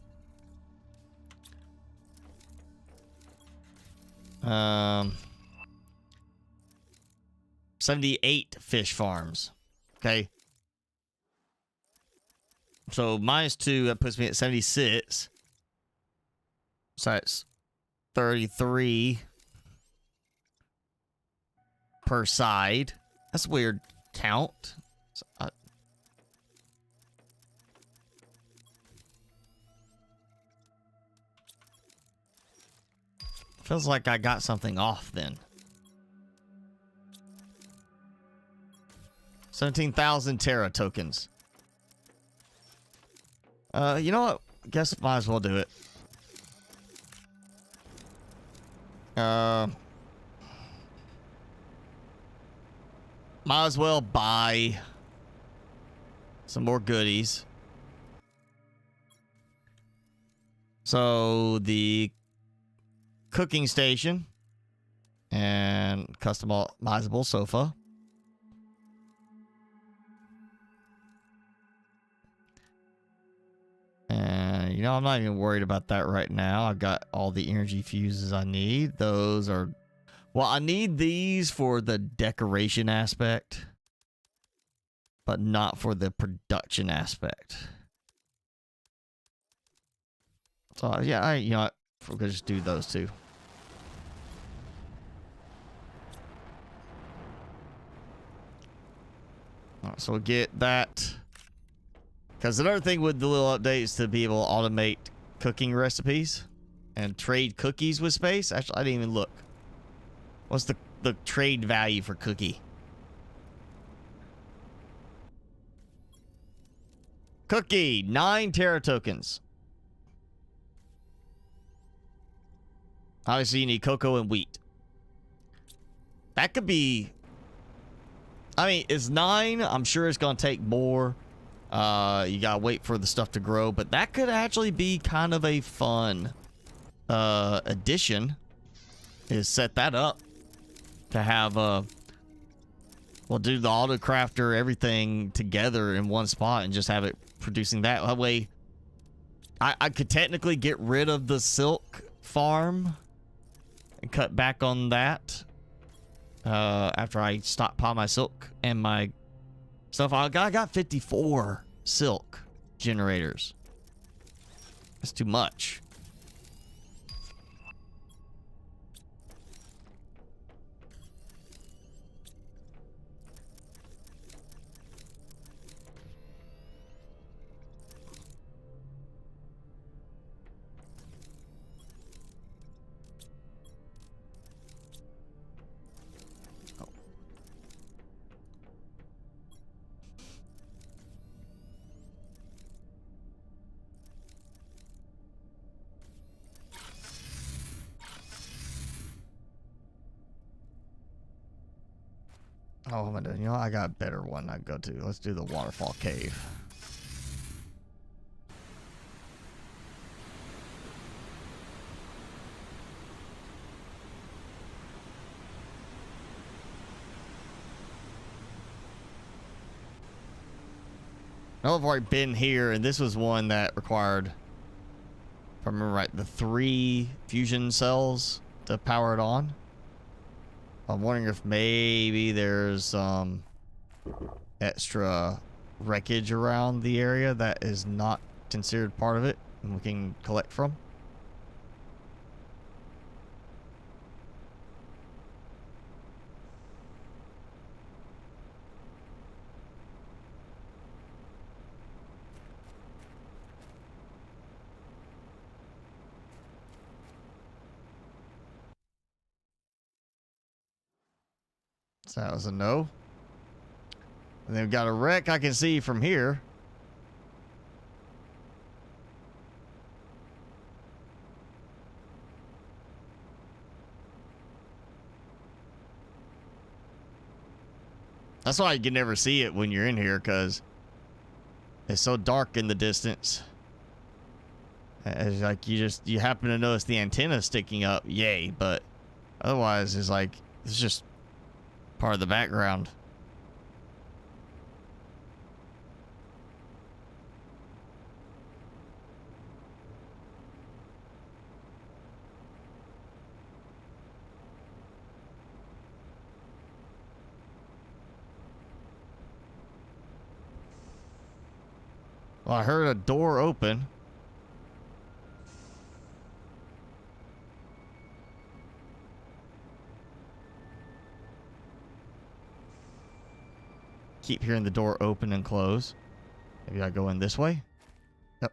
78 fish farms. Okay. So -2, that puts me at 76. So that's 33 per side. That's a weird count. So feels like I got something off then. 17,000 Terra tokens. You know what? Guess might as well do it. Might as well buy some more goodies. So the cooking station and customizable sofa. And, you know, I'm not even worried about that right now. I've got all the energy fuses I need. Those are... Well, I need these for the decoration aspect, but not for the production aspect. So, yeah, you know what? We're going to just do those two. All right, so we'll get that. Because another thing with the little updates to be able to automate cooking recipes and trade cookies with space. Actually, I didn't even look. What's the trade value for cookie? Cookie, 9 Terra tokens. Obviously, you need cocoa and wheat. That could be... I mean, it's 9. I'm sure it's going to take more. You gotta wait for the stuff to grow, but that could actually be kind of a fun addition. Is set that up to have we'll do the auto crafter, everything together in one spot and just have it producing that. That way, I could technically get rid of the silk farm and cut back on that after I stockpile my silk and my stuff. I got 54 silk generators. That's too much. Oh, am I doing? You know, I got a better one I go to. Let's do the waterfall cave. I know I've already been here, and this was one that required, if I remember right, the 3 fusion cells to power it on. I'm wondering if maybe there's extra wreckage around the area that is not considered part of it and we can collect from. So that was a no. And then we've got a wreck I can see from here. That's why you can never see it when you're in here, because it's so dark in the distance. It's like you happen to notice the antenna sticking up, yay, but otherwise it's like it's just part of the background. Well, I heard a door open. Keep hearing the door open and close. Maybe I go in this way? Yep.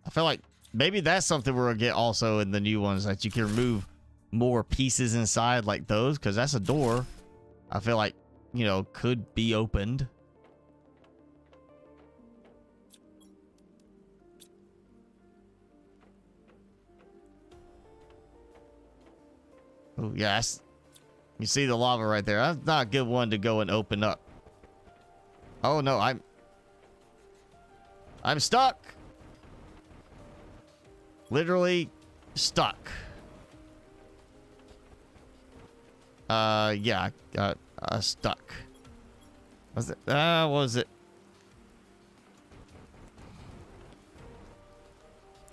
I feel like maybe that's something we're gonna get also in the new ones, that you can remove more pieces inside like those, because that's a door I feel like, you know, could be opened. Oh, yes. You see the lava right there. That's not a good one to go and open up. Oh, no, I'm stuck. Literally stuck. Yeah, I got stuck. Was it? What was it?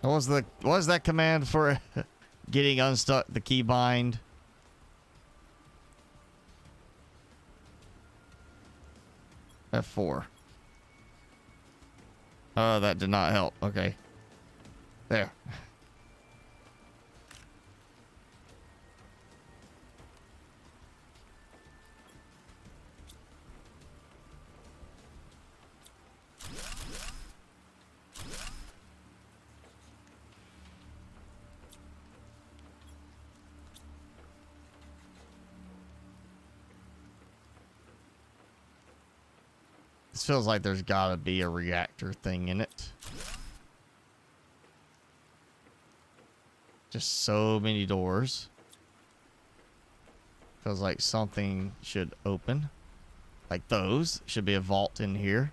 What was that command for getting unstuck? The keybind. F4. Oh, that did not help. Okay. There. This feels like there's gotta be a reactor thing in it. Just so many doors. Feels like something should open. Like those. Should be a vault in here.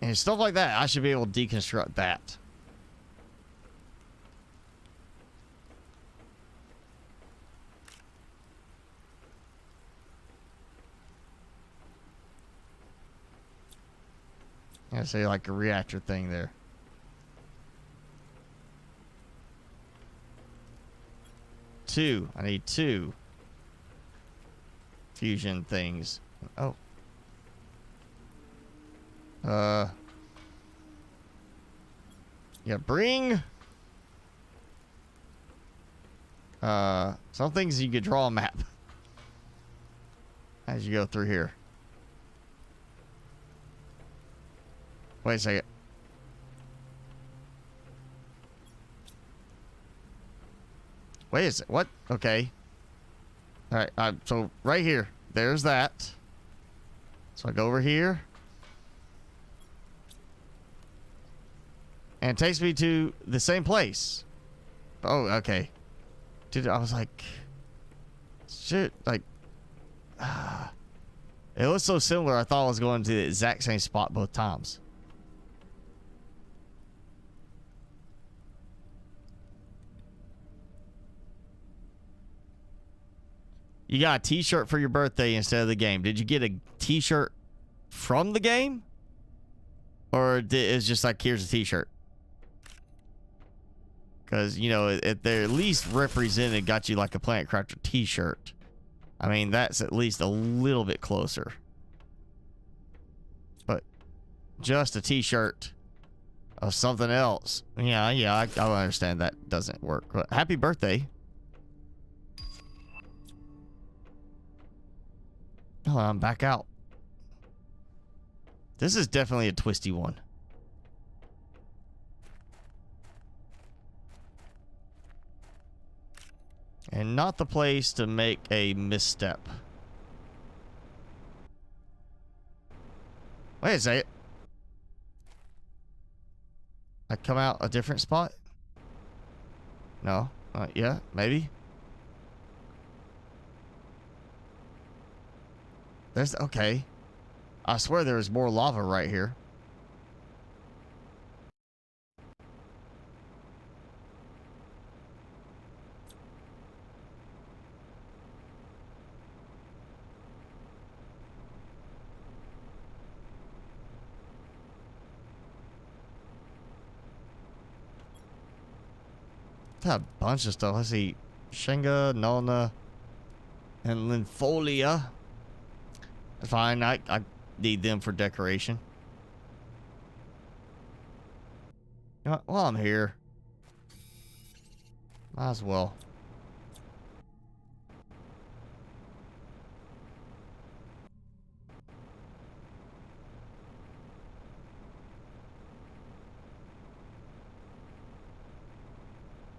And stuff like that, I should be able to deconstruct that. I say like a reactor thing there. Two. I need two fusion things. Oh. Yeah, bring some things you could draw a map as you go through here. Wait a second. Wait a second. What? Okay. All right. So right here, there's that. So I go over here. And it takes me to the same place. Oh, okay. Dude, I was like, shit, like, it was so similar. I thought I was going to the exact same spot both times. You got a t-shirt for your birthday instead of the game. Did you get a t-shirt from the game? Or it's just like, here's a t-shirt? Because, you know, if they're at least represented, got you like a Planet Crafter t-shirt. I mean, that's at least a little bit closer. But just a t-shirt of something else. Yeah, I understand that doesn't work. But happy birthday. Oh, I'm back out. This is definitely a twisty one. And not the place to make a misstep. Wait a second. I come out a different spot? No. Yeah, maybe. There's... Okay. I swear there's more lava right here. A bunch of stuff. Let's see. Shenga, Nona, and Lympholia. Fine, I need them for decoration. You know what? While I'm here, might as well.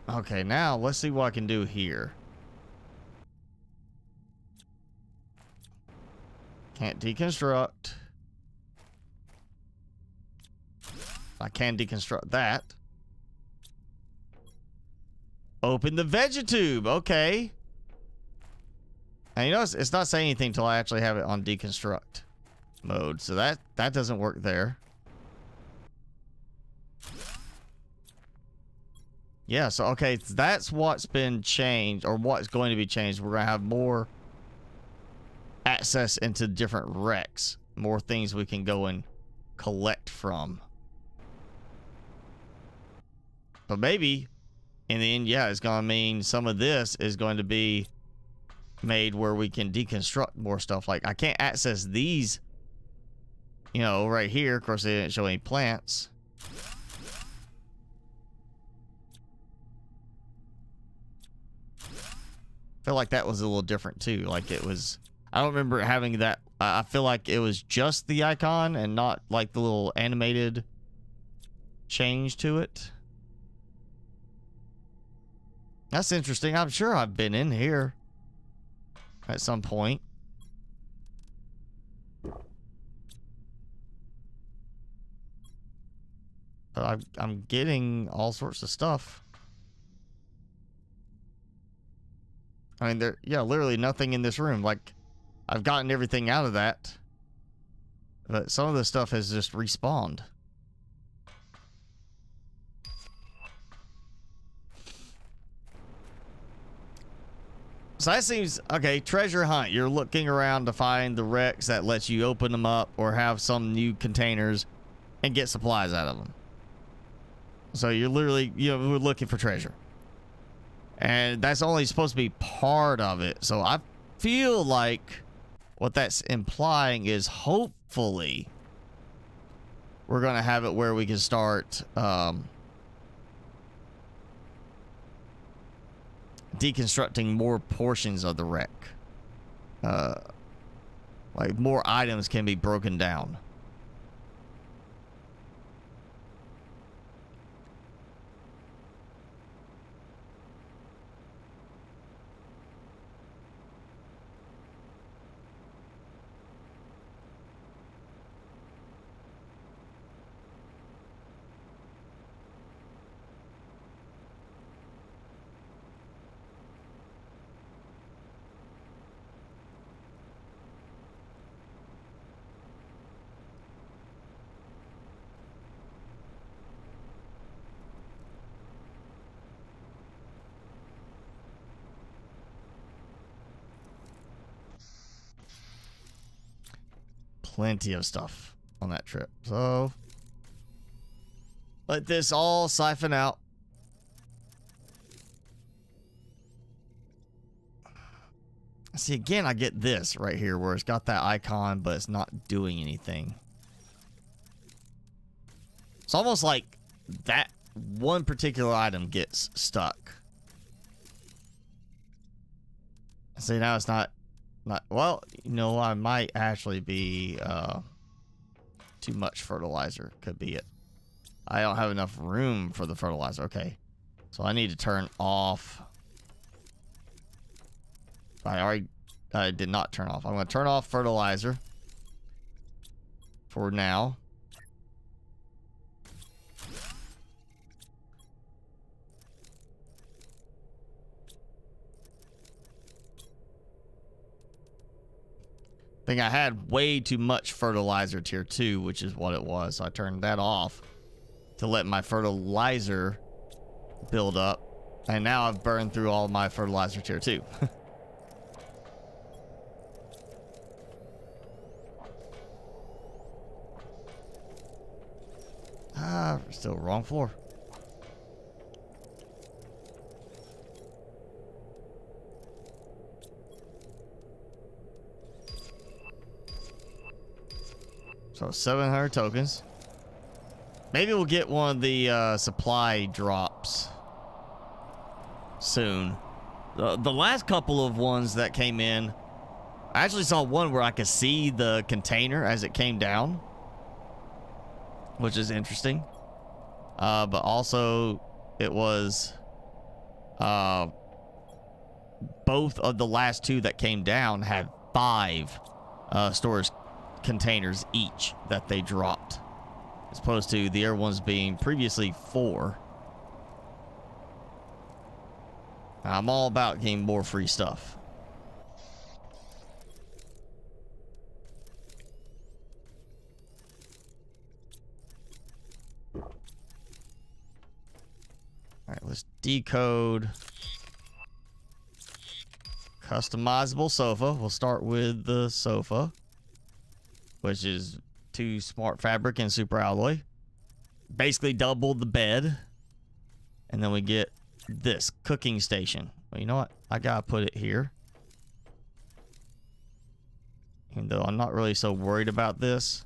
Okay, now let's see what I can do here. Can't deconstruct. I can deconstruct that. Open the Vegetube. Okay. And you notice it's not saying anything until I actually have it on deconstruct mode. So that doesn't work there. Yeah, so okay, that's what's been changed, or what's going to be changed. We're going to have more access into different wrecks. More things we can go and collect from. But maybe, in the end, yeah, it's going to mean some of this is going to be made where we can deconstruct more stuff. Like, I can't access these, you know, right here. Of course, they didn't show any plants. I feel like that was a little different too. Like it was, I don't remember having that. I feel like it was just the icon and not like the little animated change to it. That's interesting. I'm sure I've been in here at some point. But I'm getting all sorts of stuff. I mean, yeah, literally nothing in this room. Like, I've gotten everything out of that. But some of the stuff has just respawned. So that seems... Okay, treasure hunt. You're looking around to find the wrecks that lets you open them up or have some new containers and get supplies out of them. So you're literally, you know, we're looking for treasure. And that's only supposed to be part of it. So I feel like what that's implying is hopefully we're going to have it where we can start deconstructing more portions of the wreck. Like more items can be broken down. Plenty of stuff on that trip. So let this all siphon out. See, again, I get this right here where it's got that icon, but it's not doing anything. It's almost like that one particular item gets stuck. See, now it's not, well, you know, I might actually be too much fertilizer. Could be it. I don't have enough room for the fertilizer. Okay. So I need to turn off I did not turn off. I'm going to turn off fertilizer for now. I think I had way too much fertilizer tier 2, which is what it was. So I turned that off to let my fertilizer build up. And now I've burned through all my fertilizer tier 2. Still wrong floor. So 700 tokens. Maybe we'll get one of the supply drops soon. The last couple of ones that came in, I actually saw one where I could see the container as it came down, which is interesting. But also it was both of the last two that came down had 5 storage containers each that they dropped, as opposed to the other ones being previously 4. I'm all about getting more free stuff. All right, let's decode customizable sofa. We'll start with the sofa, which is 2 smart fabric and super alloy. Basically double the bed. And then we get this cooking station. Well, you know what? I gotta put it here. Even though I'm not really so worried about this.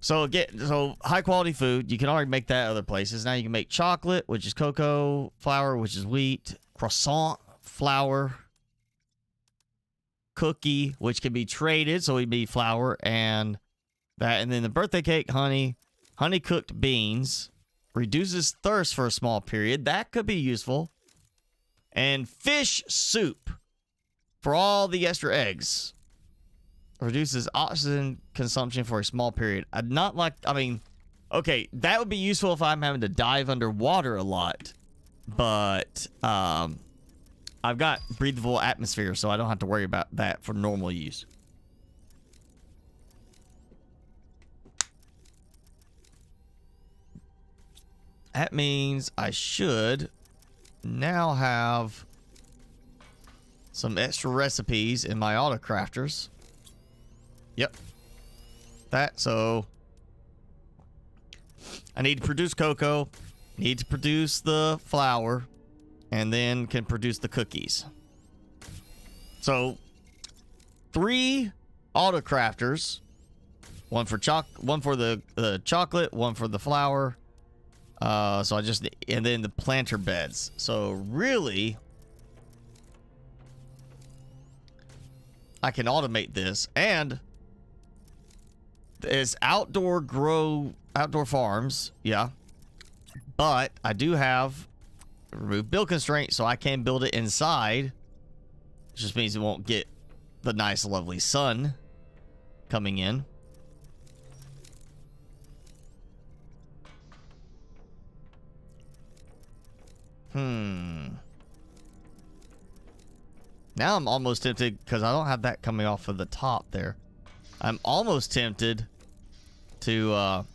So high quality food, you can already make that other places. Now you can make chocolate, which is cocoa, flour, which is wheat, croissant, flour, cookie, which can be traded, so it'd be flour and that, and then the birthday cake, honey cooked beans, reduces thirst for a small period. That could be useful. And fish soup for all the extra eggs. Reduces oxygen consumption for a small period. I'd not like, I mean, okay, that would be useful if I'm having to dive underwater a lot. But I've got breathable atmosphere, so I don't have to worry about that for normal use. That means I should now have some extra recipes in my auto crafters. Yep. So I need to produce cocoa, need to produce the flour, and then can produce the cookies. So 3 auto crafters, one for the chocolate, one for the flour. So I just, and then the planter beds. So really, I can automate this, and it's outdoor farms, yeah. But I do have remove build constraint, so I can build it inside. Which just means it won't get the nice, lovely sun coming in. Now I'm almost tempted, because I don't have that coming off of the top there. I'm almost tempted to, well,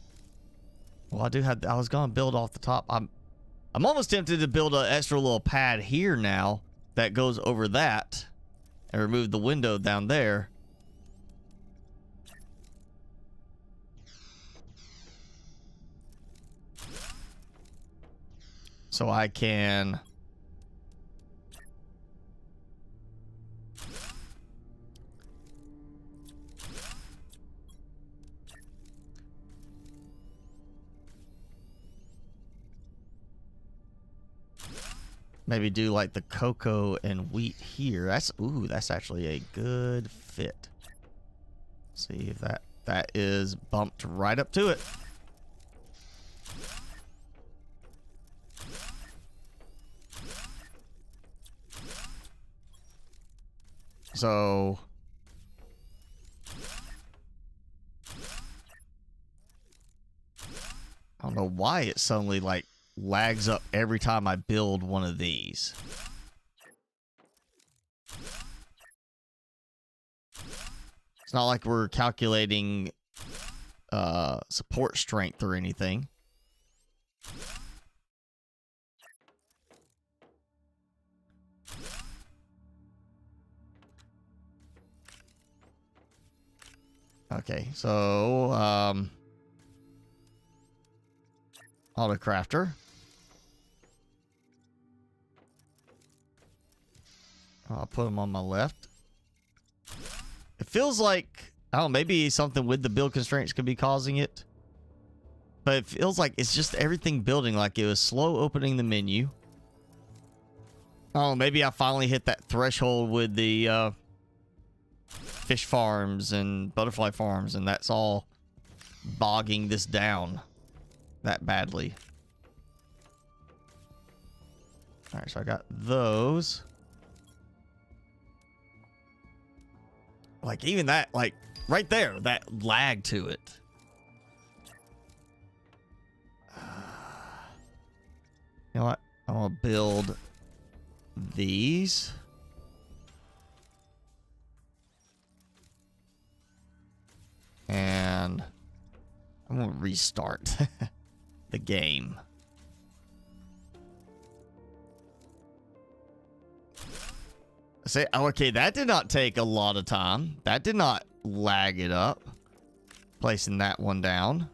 I was going to build off the top. I'm almost tempted to build an extra little pad here now that goes over that and remove the window down there. So I can maybe do like the cocoa and wheat here. That's actually a good fit. See if that is bumped right up to it. so I don't know why it suddenly like lags up every time I build one of these. It's not like we're calculating support strength or anything. Okay, so auto crafter. I'll put them on my left. It feels like, I don't know, maybe something with the build constraints could be causing it. But it feels like it's just everything building like it was slow opening the menu. Oh, maybe I finally hit that threshold with the fish farms and butterfly farms, and that's all bogging this down that badly. All right, so I got those. Like even that, like right there, that lag to it. You know what? I'm gonna build these. And I'm gonna restart the game. Say, okay, that did not take a lot of time. That did not lag it up. Placing that one down.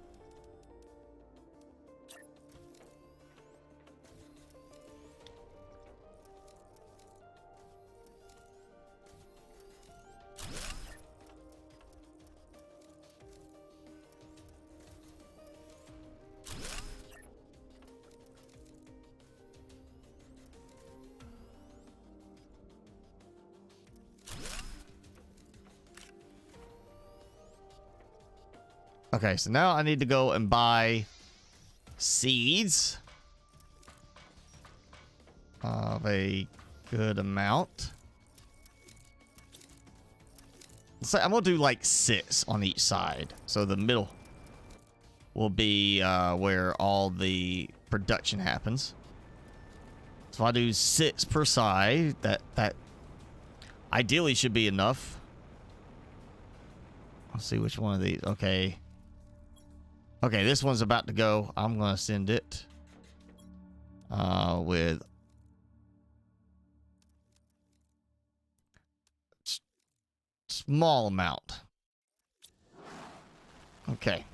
Okay, so now I need to go and buy seeds of a good amount. So I'm gonna do like 6 on each side. So the middle will be where all the production happens. So if I do 6 per side, that ideally should be enough. Let's see which one of these. Okay. Okay, this one's about to go. I'm gonna send it with small amount. Okay.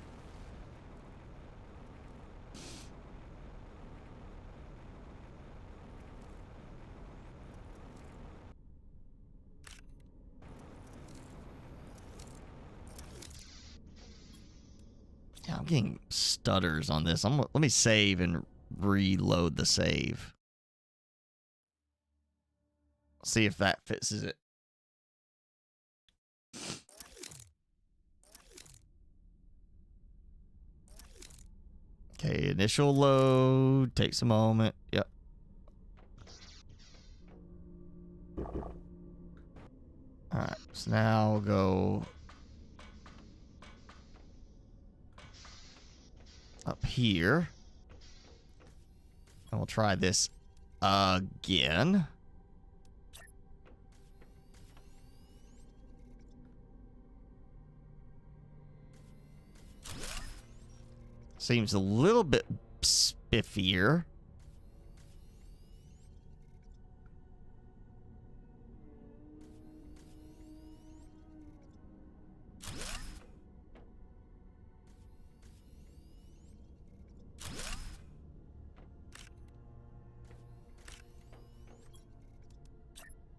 Yeah, I'm getting stutters on this. Let me save and reload the save. See if that fixes it. Okay, initial load takes a moment. Yep. Alright, so now we'll go up here. And we'll try this again. Seems a little bit spiffier.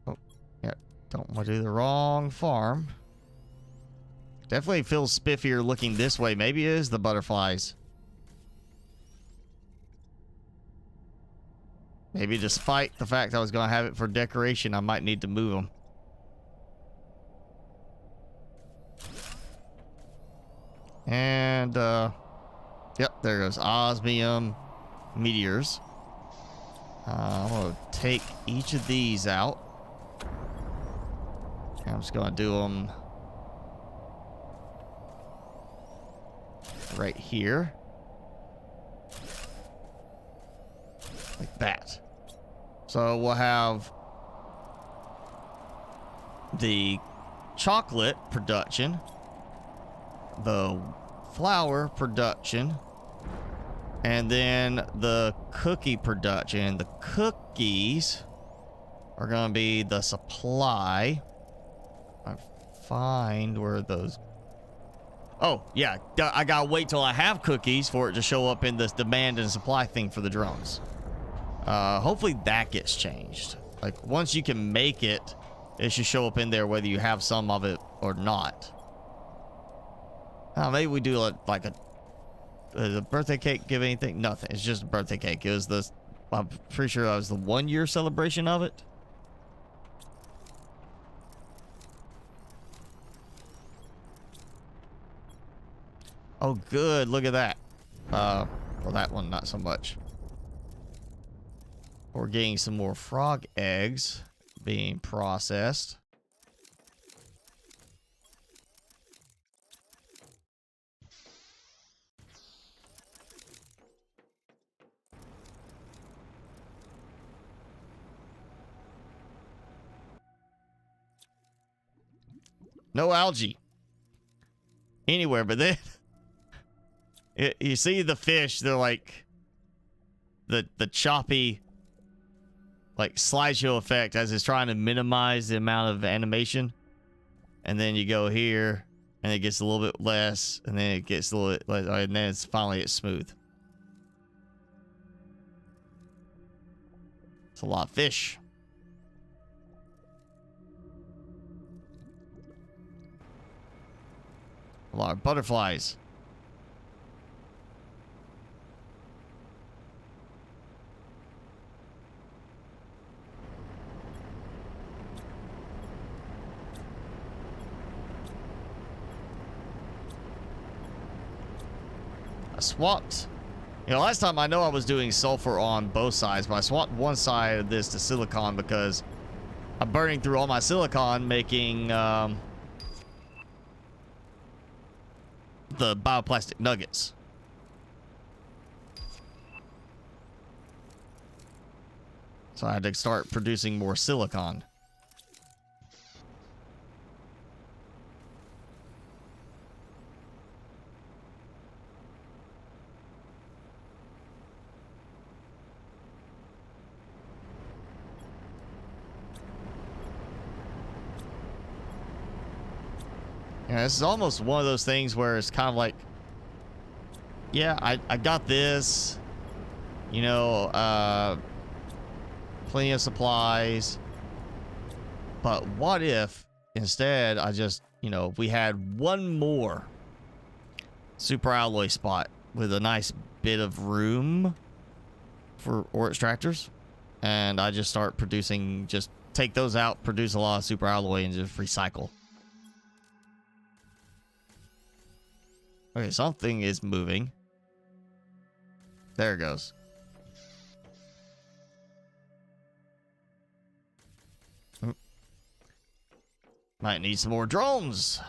Oh, yeah. Don't want to do the wrong farm. Definitely feels spiffier looking this way. Maybe it is the butterflies. Maybe despite the fact I was going to have it for decoration, I might need to move them. And, yep, there goes osmium meteors. I'm going to take each of these out. And I'm just gonna do them right here. Like that. So we'll have the chocolate production, the flour production, and then the cookie production. The cookies are going to be the supply. I find where those... Oh, yeah. I got to wait till I have cookies for it to show up in this demand and supply thing for the drones. Hopefully that gets changed. Like, once you can make it, it should show up in there whether you have some of it or not. Maybe we do like a birthday cake give anything? Nothing. It's just a birthday cake. It was the... I'm pretty sure it was the 1-year celebration of it. Oh, good. Look at that. Well, that one, not so much. We're getting some more frog eggs being processed. No algae anywhere, but then you see the fish, they're like the choppy like slideshow effect as it's trying to minimize the amount of animation. And then you go here and it gets a little bit less, and then it gets a little bit less, and then it's smooth. It's a lot of fish. A lot of butterflies. I swapped. You know, last time I know I was doing sulfur on both sides, but I swapped one side of this to silicon because I'm burning through all my silicon making the bioplastic nuggets. So I had to start producing more silicon. Yeah, this is almost one of those things where it's kind of like, yeah, I got this, you know, plenty of supplies, but what if instead I just, you know, we had one more super alloy spot with a nice bit of room for ore extractors, and I just start producing, just take those out, produce a lot of super alloy, and just recycle. Okay, something is moving. There it goes. Might need some more drones.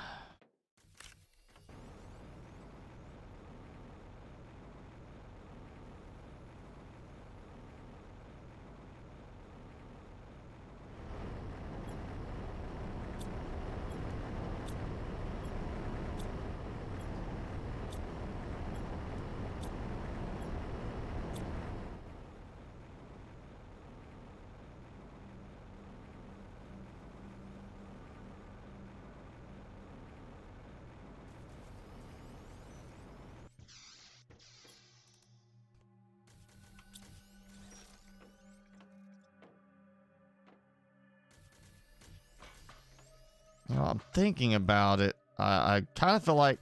Well, I'm thinking about it. I kind of feel like,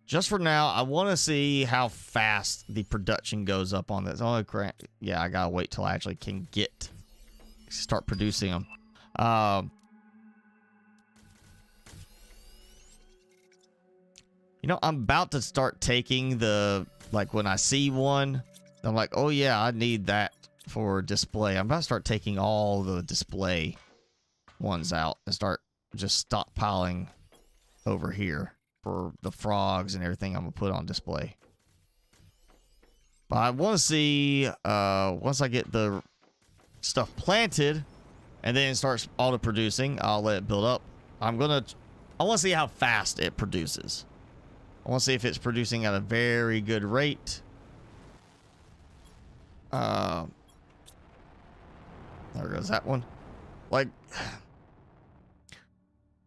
just for now, I want to see how fast the production goes up on this. Oh, yeah, I gotta wait till I actually can start producing them. You know, I'm about to start taking the, like, when I see one, I'm like, oh yeah, I need that for display. I'm about to start taking all the display ones out and start just stockpiling over here for the frogs and everything I'm gonna put on display. But I want to see once I get the stuff planted and then it starts auto producing, I'll let it build up. I want to see how fast it produces. I want to see if it's producing at a very good rate. There goes that one. Like,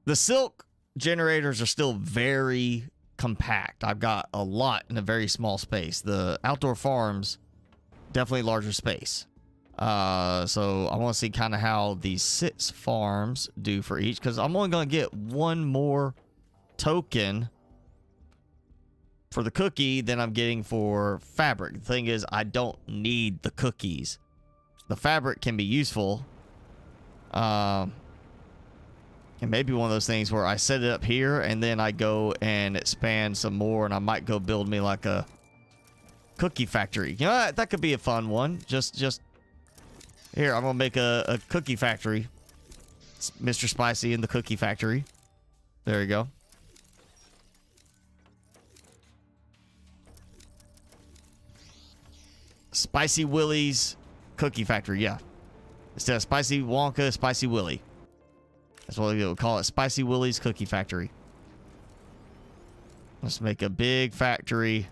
the silk generators are still very compact. I've got a lot in a very small space. The outdoor farms, definitely larger space. So I want to see kind of how these 6 farms do for each, because I'm only going to get one more token for the cookie than I'm getting for fabric. The thing is, I don't need the cookies. The fabric can be useful. And maybe one of those things where I set it up here and then I go and expand some more, and I might go build me like a cookie factory. You know, that could be a fun one. Just here, I'm gonna make a cookie factory. It's Mr. Spicy in the cookie factory. There you go. Spicy Willie's cookie factory, yeah. Instead of Spicy Wonka, Spicy Willie. That's what we'll call it, Spicy Willie's cookie factory. Let's make a big factory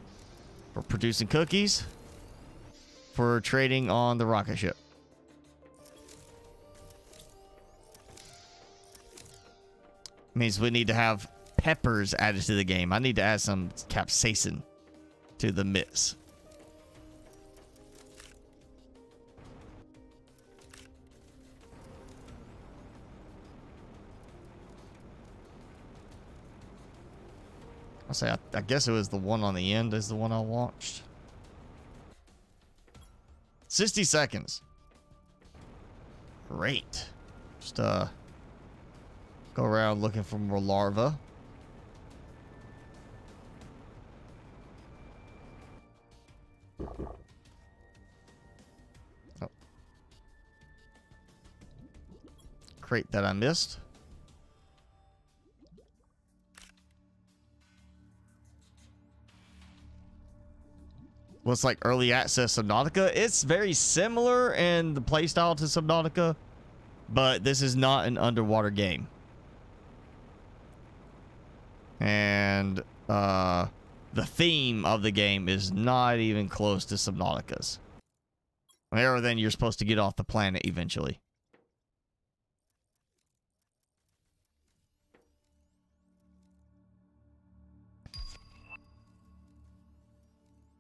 for producing cookies for trading on the rocket ship. Means we need to have peppers added to the game. I need to add some capsaicin to the mix. I'll say, I guess it was the one on the end is the one I watched. 60 seconds. Great. Just go around looking for more larvae. Oh. Crate that I missed. What's like early access Subnautica? It's very similar in the playstyle to Subnautica, but this is not an underwater game. And the theme of the game is not even close to Subnautica's. Other than you're supposed to get off the planet eventually.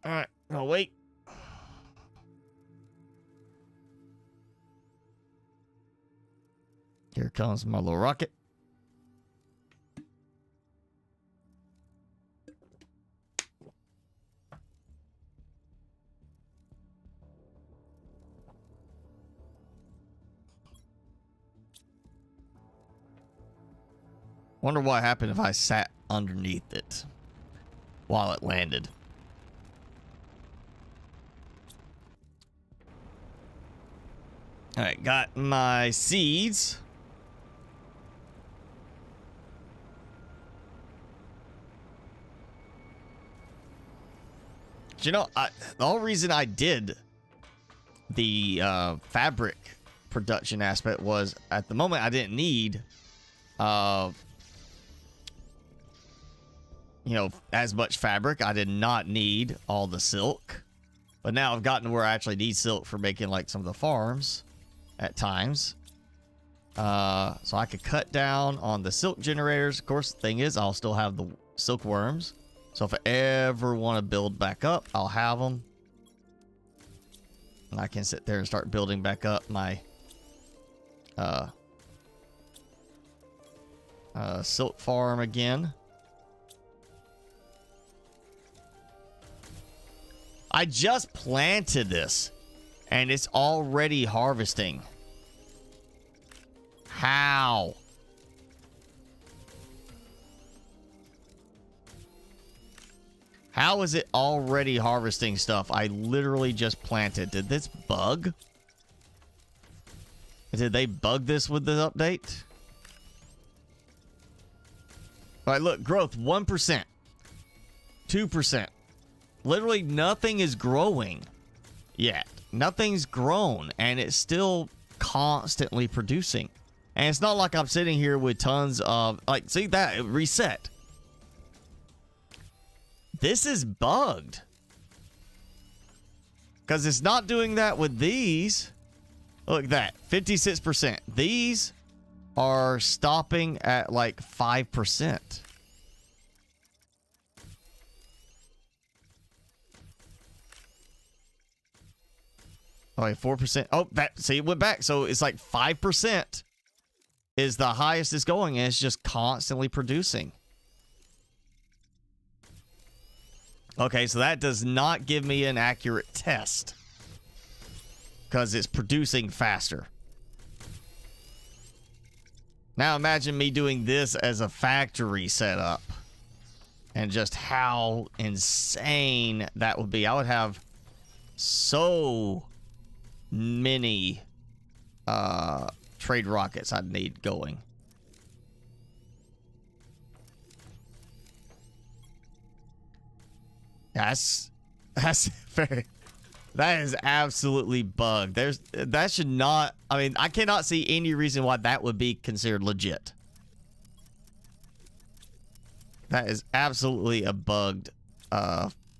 Alright, I'll wait. Here comes my little rocket. Wonder what happened if I sat underneath it while it landed. All right, got my seeds. You know, the whole reason I did the fabric production aspect was at the moment I didn't need, you know, as much fabric. I did not need all the silk, but now I've gotten where I actually need silk for making like some of the farms at times. So I could cut down on the silk generators. Of course, the thing is, I'll still have the silkworms. So if I ever want to build back up, I'll have them. And I can sit there and start building back up my silk farm again. I just planted this and it's already harvesting. How? How is it already harvesting stuff I literally just planted? Did this bug? Did they bug this with the update? All right, look, growth 1%, 2%. Literally nothing is growing yet. Nothing's grown, and it's still constantly producing. And it's not like I'm sitting here with tons of, like, see that, it reset. This is bugged. Because it's not doing that with these. Look at that, 56%. These are stopping at like 5%. Oh, wait, 4%. Oh, that, see, it went back. So it's like 5% is the highest it's going, and it's just constantly producing. Okay, so that does not give me an accurate test because it's producing faster. Now imagine me doing this as a factory setup and just how insane that would be. I would have so many trade rockets I'd need going. That's very, that is absolutely bugged. That should not, I mean, I cannot see any reason why that would be considered legit. That is absolutely a bugged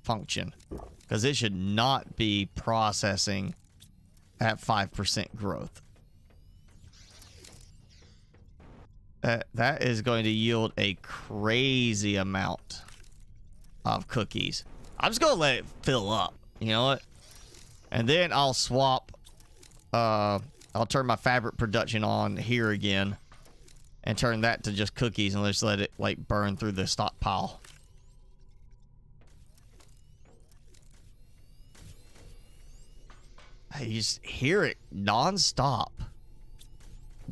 function, because it should not be processing at 5% growth. That is going to yield a crazy amount of cookies. I'm just gonna let it fill up. You know what? And then I'll swap. I'll turn my fabric production on here again, and turn that to just cookies, and just let it like burn through the stockpile. You just hear it non-stop.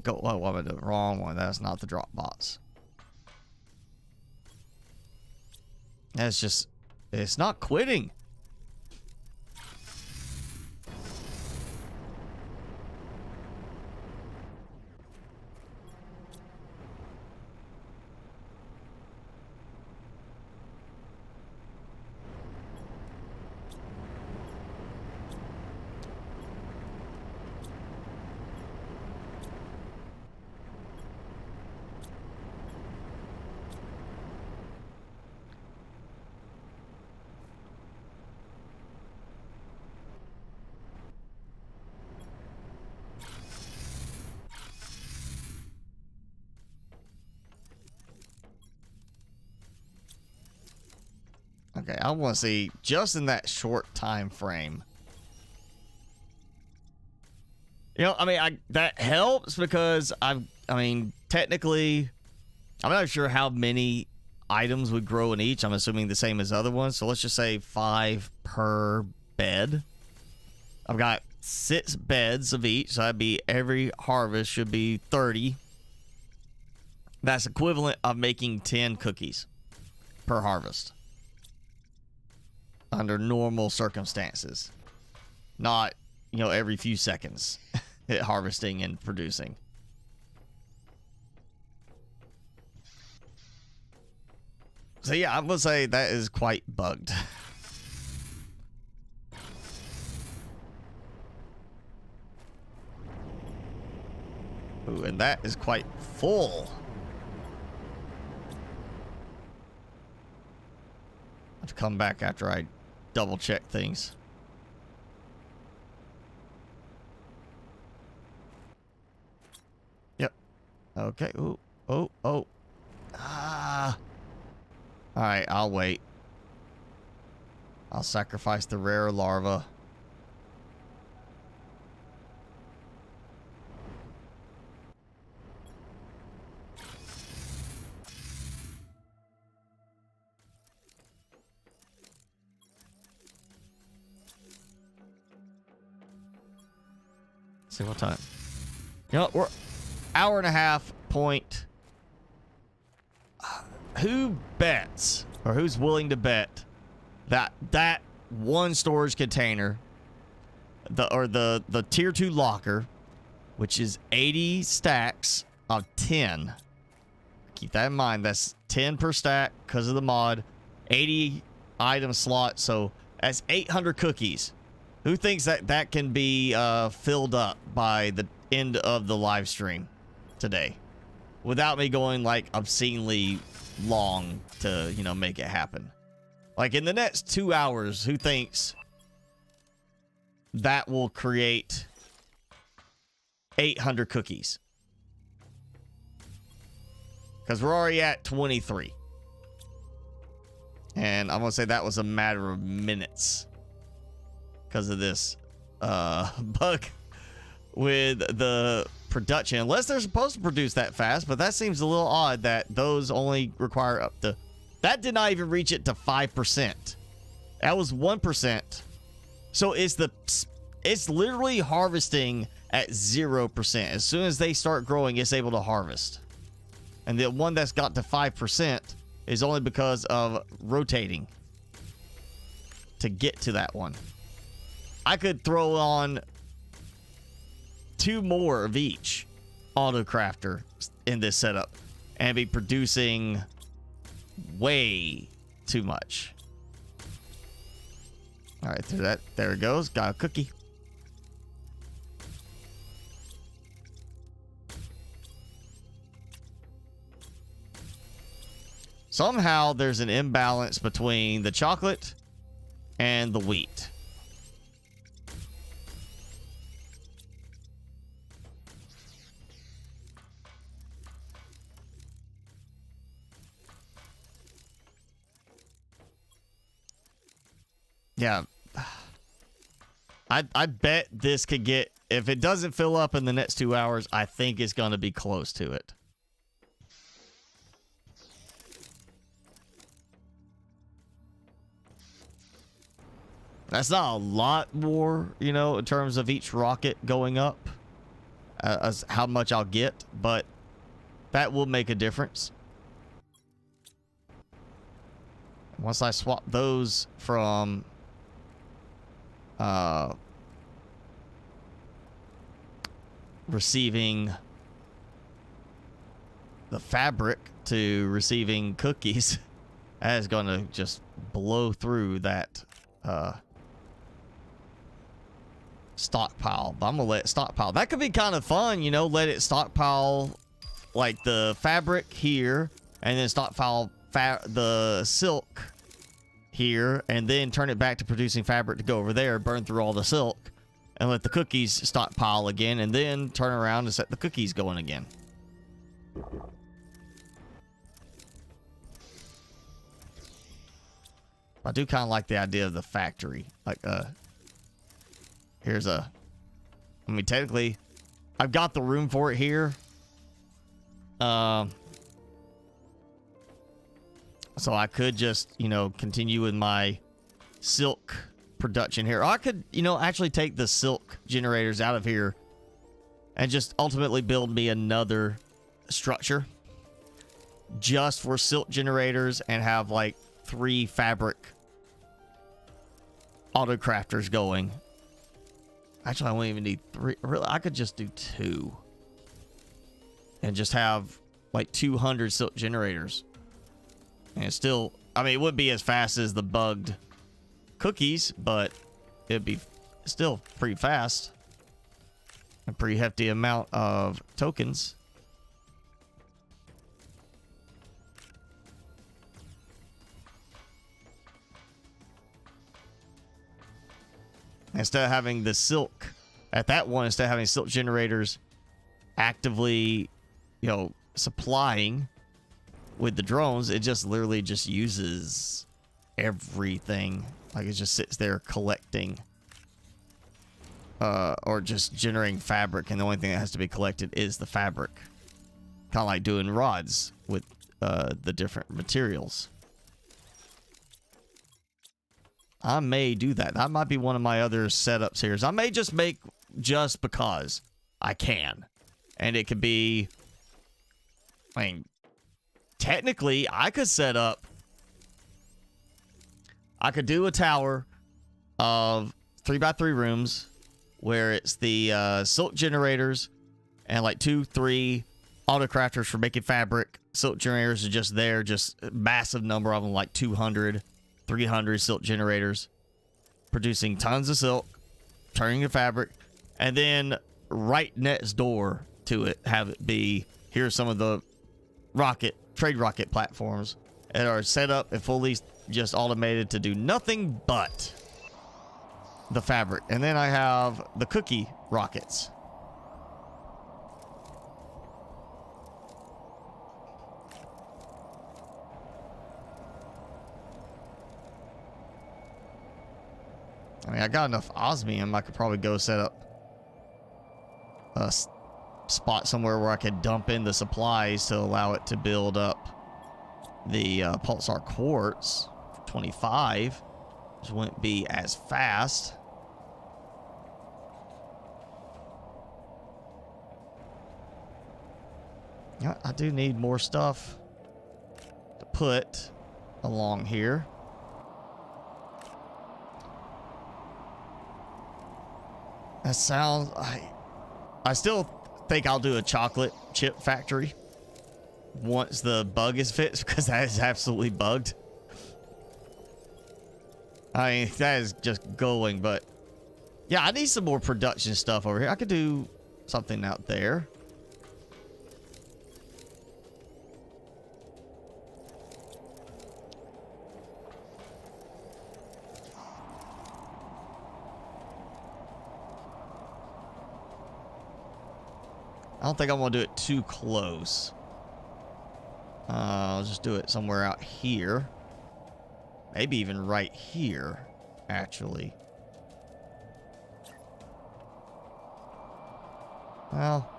Go. Oh, I'm the wrong one. That's not the drop bots. That's just, it's not quitting. Okay, I want to see just in that short time frame. You know, I mean, that helps because I mean, technically, I'm not sure how many items would grow in each. I'm assuming the same as other ones. So let's just say 5 per bed. I've got 6 beds of each. So that'd be every harvest should be 30. That's equivalent of making 10 cookies per harvest. Under normal circumstances, not, you know, every few seconds harvesting and producing. So yeah, I would say that is quite bugged. Ooh, and that is quite full. I have to come back after I double check things. Yep. Okay. Ooh. Oh. Ah. All right. I'll wait. I'll sacrifice the rare larva. See what time. You know, we're hour and a half point. Who bets, or who's willing to bet that one storage container, the tier 2 locker which is 80 stacks of 10. Keep that in mind. That's 10 per stack because of the mod. 80 item slot, so that's 800 cookies. Who thinks that that can be filled up by the end of the live stream today without me going like obscenely long to, you know, make it happen? Like in the next 2 hours, who thinks that will create 800 cookies? Because we're already at 23. And I'm going to say that was a matter of minutes because of this bug with the production. Unless they're supposed to produce that fast, but that seems a little odd that those only require up to... That did not even reach it to 5%. That was 1%. So it's literally harvesting at 0%. As soon as they start growing, it's able to harvest. And the one that's got to 5% is only because of rotating to get to that one. I could throw on 2 more of each auto crafter in this setup and be producing way too much. All right, through that, there it goes. Got a cookie. Somehow there's an imbalance between the chocolate and the wheat. Yeah. I bet this could get, if it doesn't fill up in the next 2 hours, I think it's going to be close to it. That's not a lot more, you know, in terms of each rocket going up, as how much I'll get, but that will make a difference. Once I swap those from receiving the fabric to receiving cookies, that is going to just blow through that stockpile. But I'm gonna let it stockpile. That could be kind of fun, you know, let it stockpile like the fabric here and then stockpile the silk here and then turn it back to producing fabric to go over there, burn through all the silk and let the cookies stockpile again and then turn around and set the cookies going again. I do kind of like the idea of the factory. Like, here's a... I mean, technically, I've got the room for it here. So I could just, you know, continue with my silk production here. Or I could, you know, actually take the silk generators out of here and just ultimately build me another structure just for silk generators and have like 3 fabric auto crafters going. Actually, I won't even need 3. Really, I could just do 2 and just have like 200 silk generators. And it's still, I mean, it wouldn't be as fast as the bugged cookies, but it'd be still pretty fast. A pretty hefty amount of tokens. Instead of having the silk at that one, instead of having silk generators actively, you know, supplying with the drones, it just literally just uses everything. Like it just sits there collecting or just generating fabric, and the only thing that has to be collected is the fabric. Kind of like doing rods with the different materials. I may do that. That might be one of my other setups here. I may just make just because I can. And it could be... I mean, technically, I could set up... I could do a tower of 3x3 rooms where it's the silk generators and like 2, 3 auto crafters for making fabric. Silk generators are just there, just a massive number of them, like 200, 300 silk generators, producing tons of silk, turning to fabric, and then right next door to it, have it be, here's some of the trade rocket platforms that are set up and fully just automated to do nothing but the fabric. And then I have the cookie rockets. I mean, I got enough osmium. I could probably go set up a spot somewhere where I could dump in the supplies to allow it to build up the pulsar quartz. 25, which wouldn't be as fast. Yeah, I do need more stuff to put along here. That sounds... I still think I'll do a chocolate chip factory once the bug is fixed, because that is absolutely bugged. I mean, that is just going, but yeah, I need some more production stuff over here. I could do something out there. I don't think I want to do it too close. I'll just do it somewhere out here. Maybe even right here, actually. Well,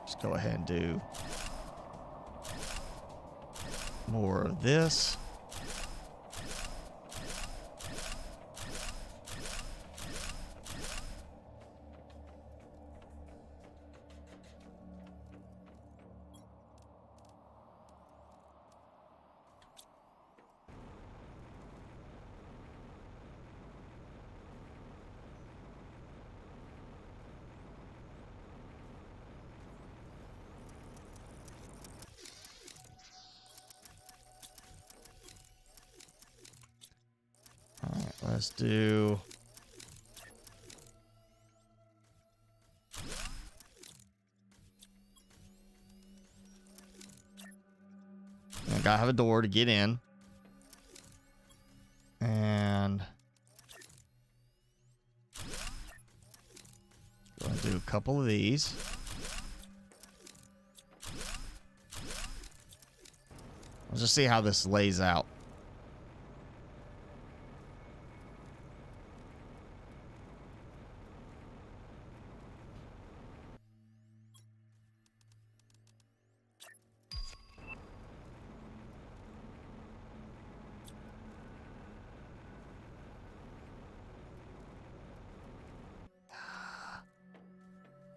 just go ahead and do more of this. Let's do... I gotta have a door to get in. And... gonna do a couple of these. Let's just see how this lays out.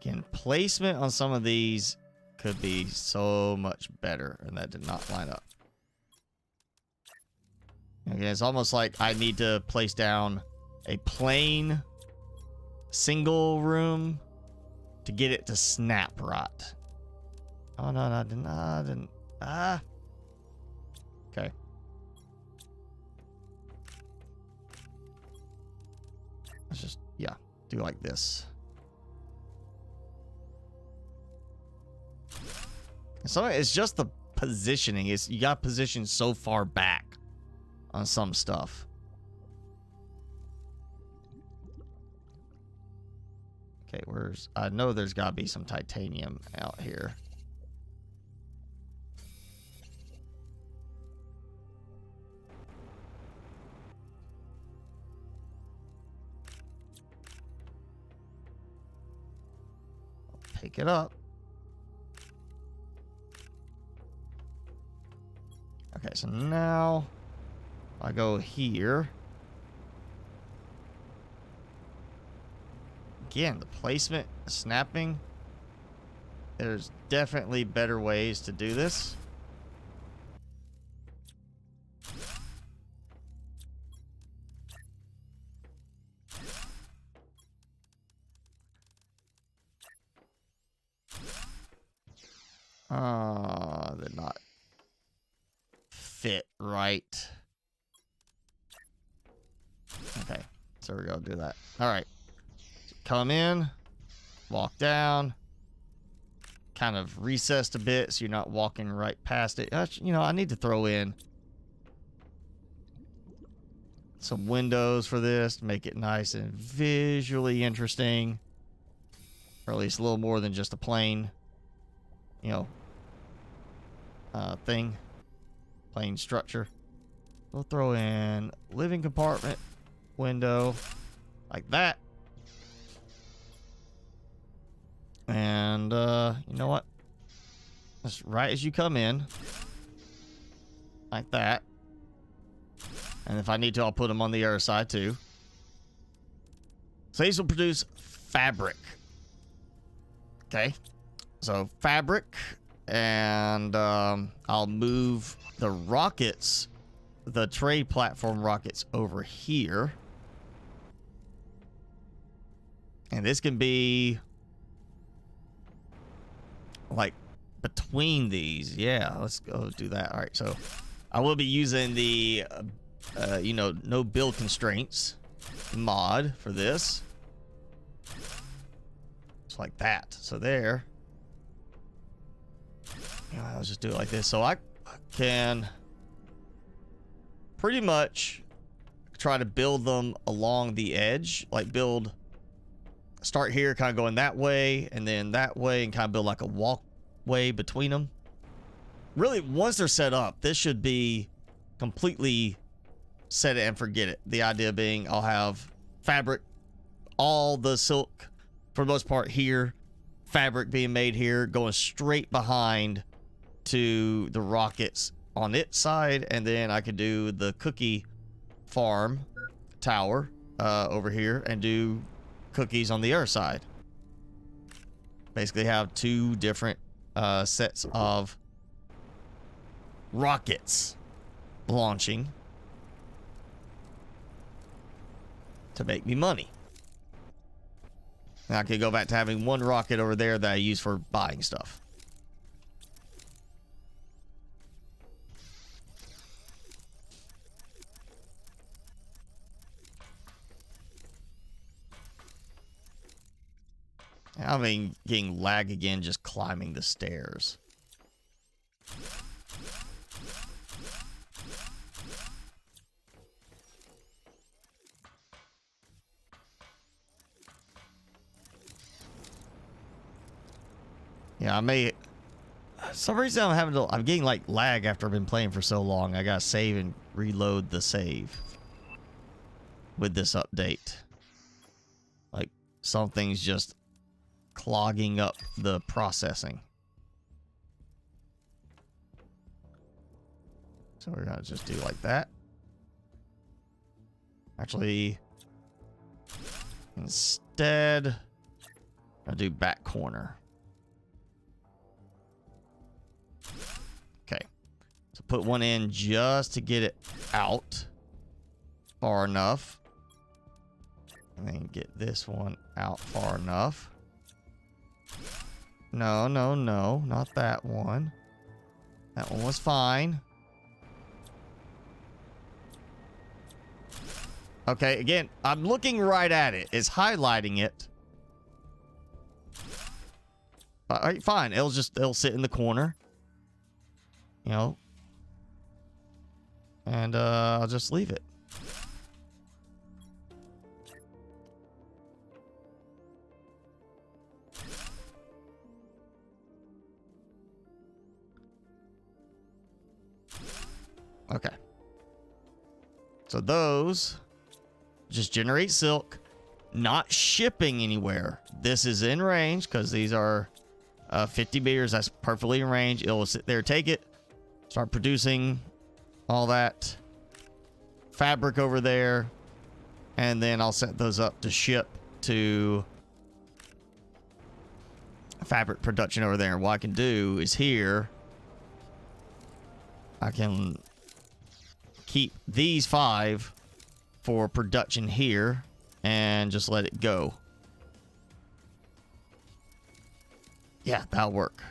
Again, placement on some of these could be so much better, and that did not line up. Again, it's almost like I need to place down a plain single room to get it to snap right. Oh, no, I didn't. Ah. Okay. Let's just, yeah, do like this. So it's just the positioning. You got positioned so far back on some stuff. Okay, I know there's got to be some titanium out here. I'll pick it up. Okay, so now I go here. Again, the placement, snapping. There's definitely better ways to do this. Did not fit right. Okay, so we're gonna do that. All right, come in, walk down, kind of recessed a bit so you're not walking right past it. You know, I need to throw in some windows for this to make it nice and visually interesting, or at least a little more than just a plain, you know, plain structure. We'll throw in living compartment window like that. And you know what? Just right as you come in, like that. And if I need to, I'll put them on the other side too. So these will produce fabric. Okay. So fabric, and I'll move the rockets, the trade platform rockets, over here. And this can be like between these. Yeah, let's go do that. All right, so I will be using the you know, no build constraints mod for this. Just like that. So there. Yeah, I'll just do it like this. So I can pretty much try to build them along the edge, like start here, kind of going that way and then that way, and kind of build like a walkway between them. Really, once they're set up, this should be completely set it and forget it. The idea being I'll have fabric, all the silk for the most part here, fabric being made here, going straight behind to the rockets on its side, and then I could do the cookie farm tower over here and do cookies on the other side. Basically have two different sets of rockets launching to make me money. And I could go back to having one rocket over there that I use for buying stuff. I'm getting lag again just climbing the stairs. Yeah, I may. Some reason I'm getting like lag after I've been playing for so long. I gotta save and reload the save with this update. Like something's just clogging up the processing. So we're gonna just do like that. Actually, instead, I'll do back corner. Okay, so put one in just to get it out far enough. And then get this one out far enough. No, not that one. That one was fine. Okay, again, I'm looking right at it. It's highlighting it. All right, fine. It'll sit in the corner. You know. And I'll just leave it. Okay. So those just generate silk, not shipping anywhere. This is in range because these are 50 meters. That's perfectly in range. It will sit there, take it, start producing all that fabric over there, and then I'll set those up to ship to fabric production over there. And what I can do is here, I can keep these 5 for production here and just let it go. Yeah, that'll work.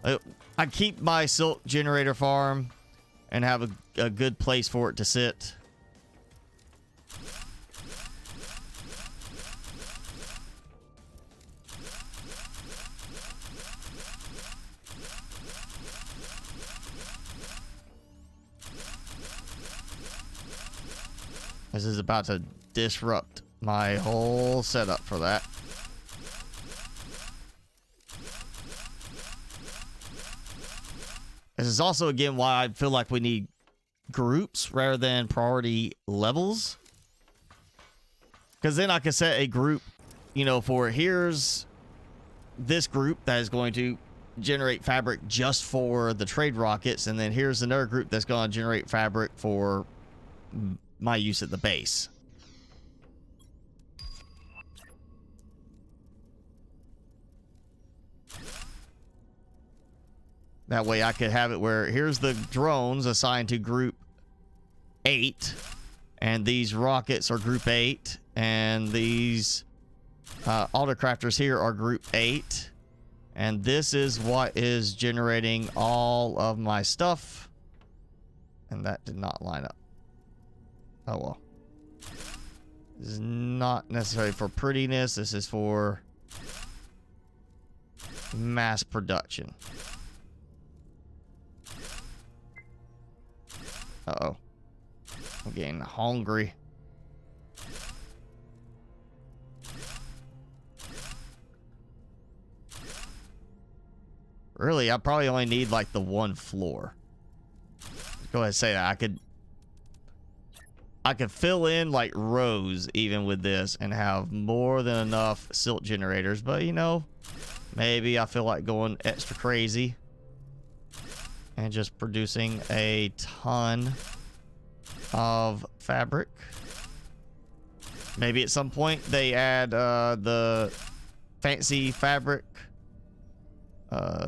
I keep my silk generator farm and have a good place for it to sit. This is about to disrupt my whole setup for that. This is also, again, why I feel like we need groups rather than priority levels. Because then I can set a group, you know, for here's this group that is going to generate fabric just for the trade rockets. And then here's another group that's going to generate fabric for my use at the base. That way I could have it where here's the drones assigned to group 8, and these rockets are group 8, and these autocrafters here are group 8, and this is what is generating all of my stuff. And that did not line up. Oh well. This is not necessarily for prettiness. This is for mass production. Uh-oh. I'm getting hungry. Really, I probably only need like the one floor. Go ahead and say that. I could fill in like rows even with this and have more than enough silt generators, but you know, maybe I feel like going extra crazy and just producing a ton of fabric. Maybe at some point they add the fancy fabric,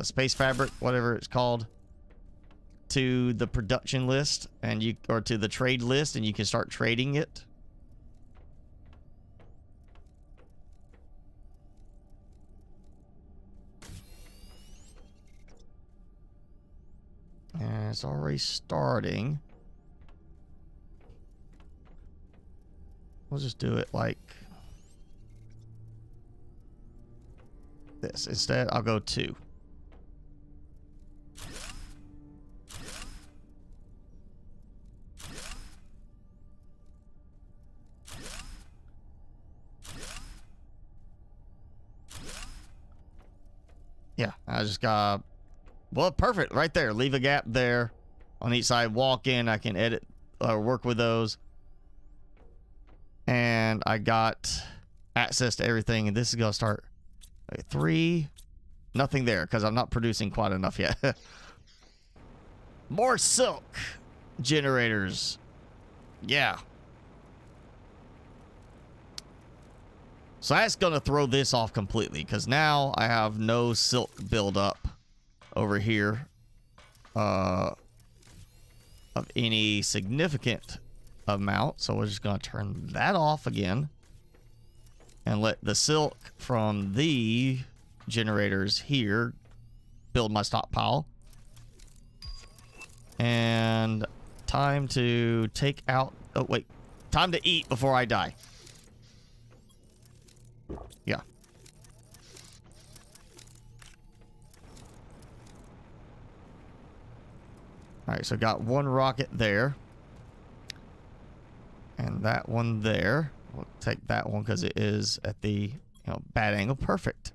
space fabric, whatever it's called, to the production list, and you, or to the trade list, and you can start trading it. And it's already starting. We'll just do it like this. Instead, I'll go 2. Yeah, I just got, well, perfect right there. Leave a gap there on each side. Walk in, I can edit or work with those. And I got access to everything. And this is going to start like 3. Nothing there because I'm not producing quite enough yet. More silk generators. Yeah. So that's going to throw this off completely because now I have no silk buildup over here of any significant amount. So we're just going to turn that off again and let the silk from the generators here build my stockpile. And time to take out, oh wait, time to eat before I die. Yeah. All right, so got one rocket there. And that one there. We'll take that one because it is at the bad angle. Perfect.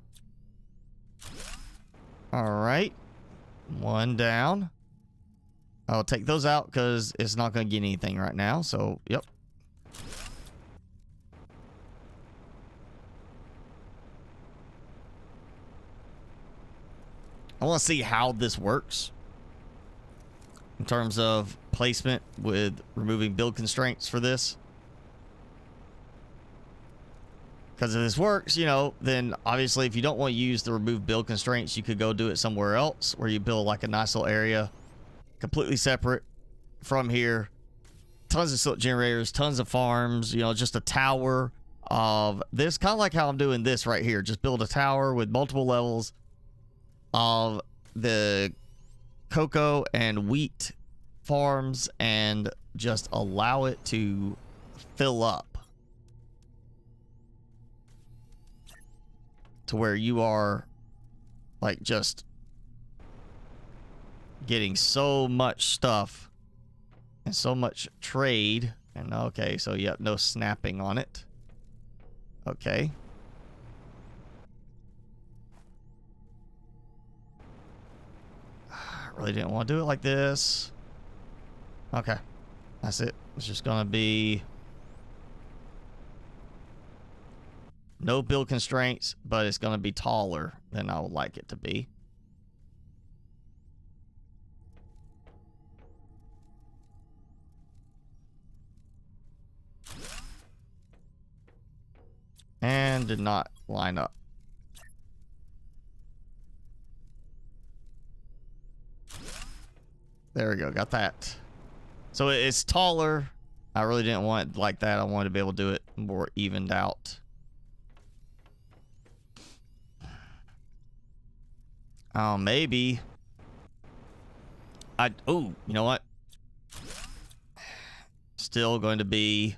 All right. One down. I'll take those out because it's not going to get anything right now. So, yep. I want to see how this works in terms of placement with removing build constraints for this. Because if this works, then obviously if you don't want to use the remove build constraints, you could go do it somewhere else where you build like a nice little area completely separate from here. Tons of silk generators, tons of farms, just a tower of this, kind of like how I'm doing this right here. Just build a tower with multiple levels of the cocoa and wheat farms and just allow it to fill up to where you are like just getting so much stuff and so much trade. And okay, so yep, no snapping on it. Okay. I really didn't want to do it like this. Okay. That's it. It's just gonna be no build constraints, but it's gonna be taller than I would like it to be. And did not line up. There we go, got that. So it's taller. I really didn't want it like that. I wanted to be able to do it more evened out. Maybe. Oh, you know what? Still going to be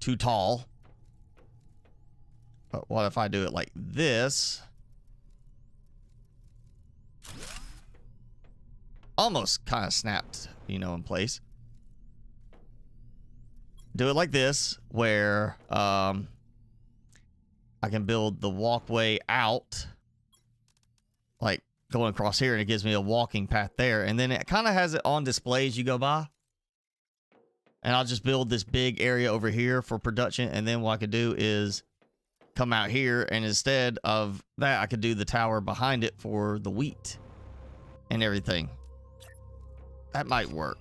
too tall. But what if I do it like this? Almost kind of snapped, you know, in place. Do it like this, where I can build the walkway out, like going across here, and it gives me a walking path there. And then it kind of has it on display as you go by. And I'll just build this big area over here for production. And then what I could do is come out here, and instead of that, I could do the tower behind it for the wheat and everything. That might work.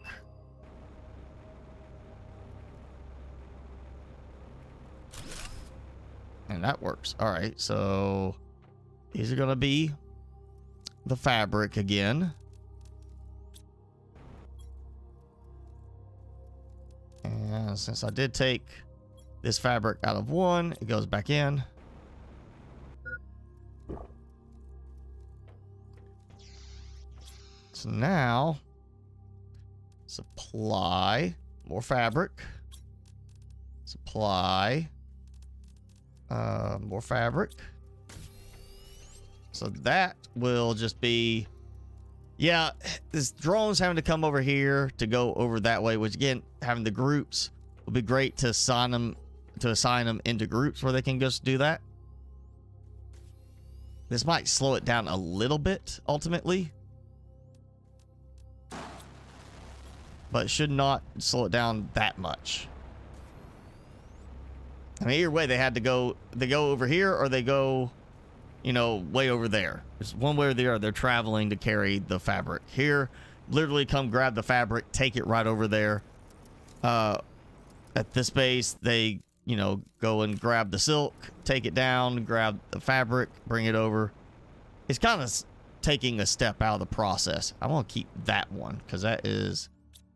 And that works. All right, so these are going to be the fabric again. And since I did take this fabric out of one, it goes back in. So now, supply more fabric. Supply more fabric. So that will just be, yeah, this drone's having to come over here to go over that way, which again, having the groups would be great to assign them into groups where they can just do that. This might slow it down a little bit ultimately, but it should not slow it down that much. I mean, either way, they go over here, or they go, you know, way over there. It's one way or the other. They're traveling to carry the fabric. Here, literally come grab the fabric, take it right over there. At this base, they, you know, go and grab the silk, take it down, grab the fabric, bring it over. It's kind of taking a step out of the process. I want to keep that one because that is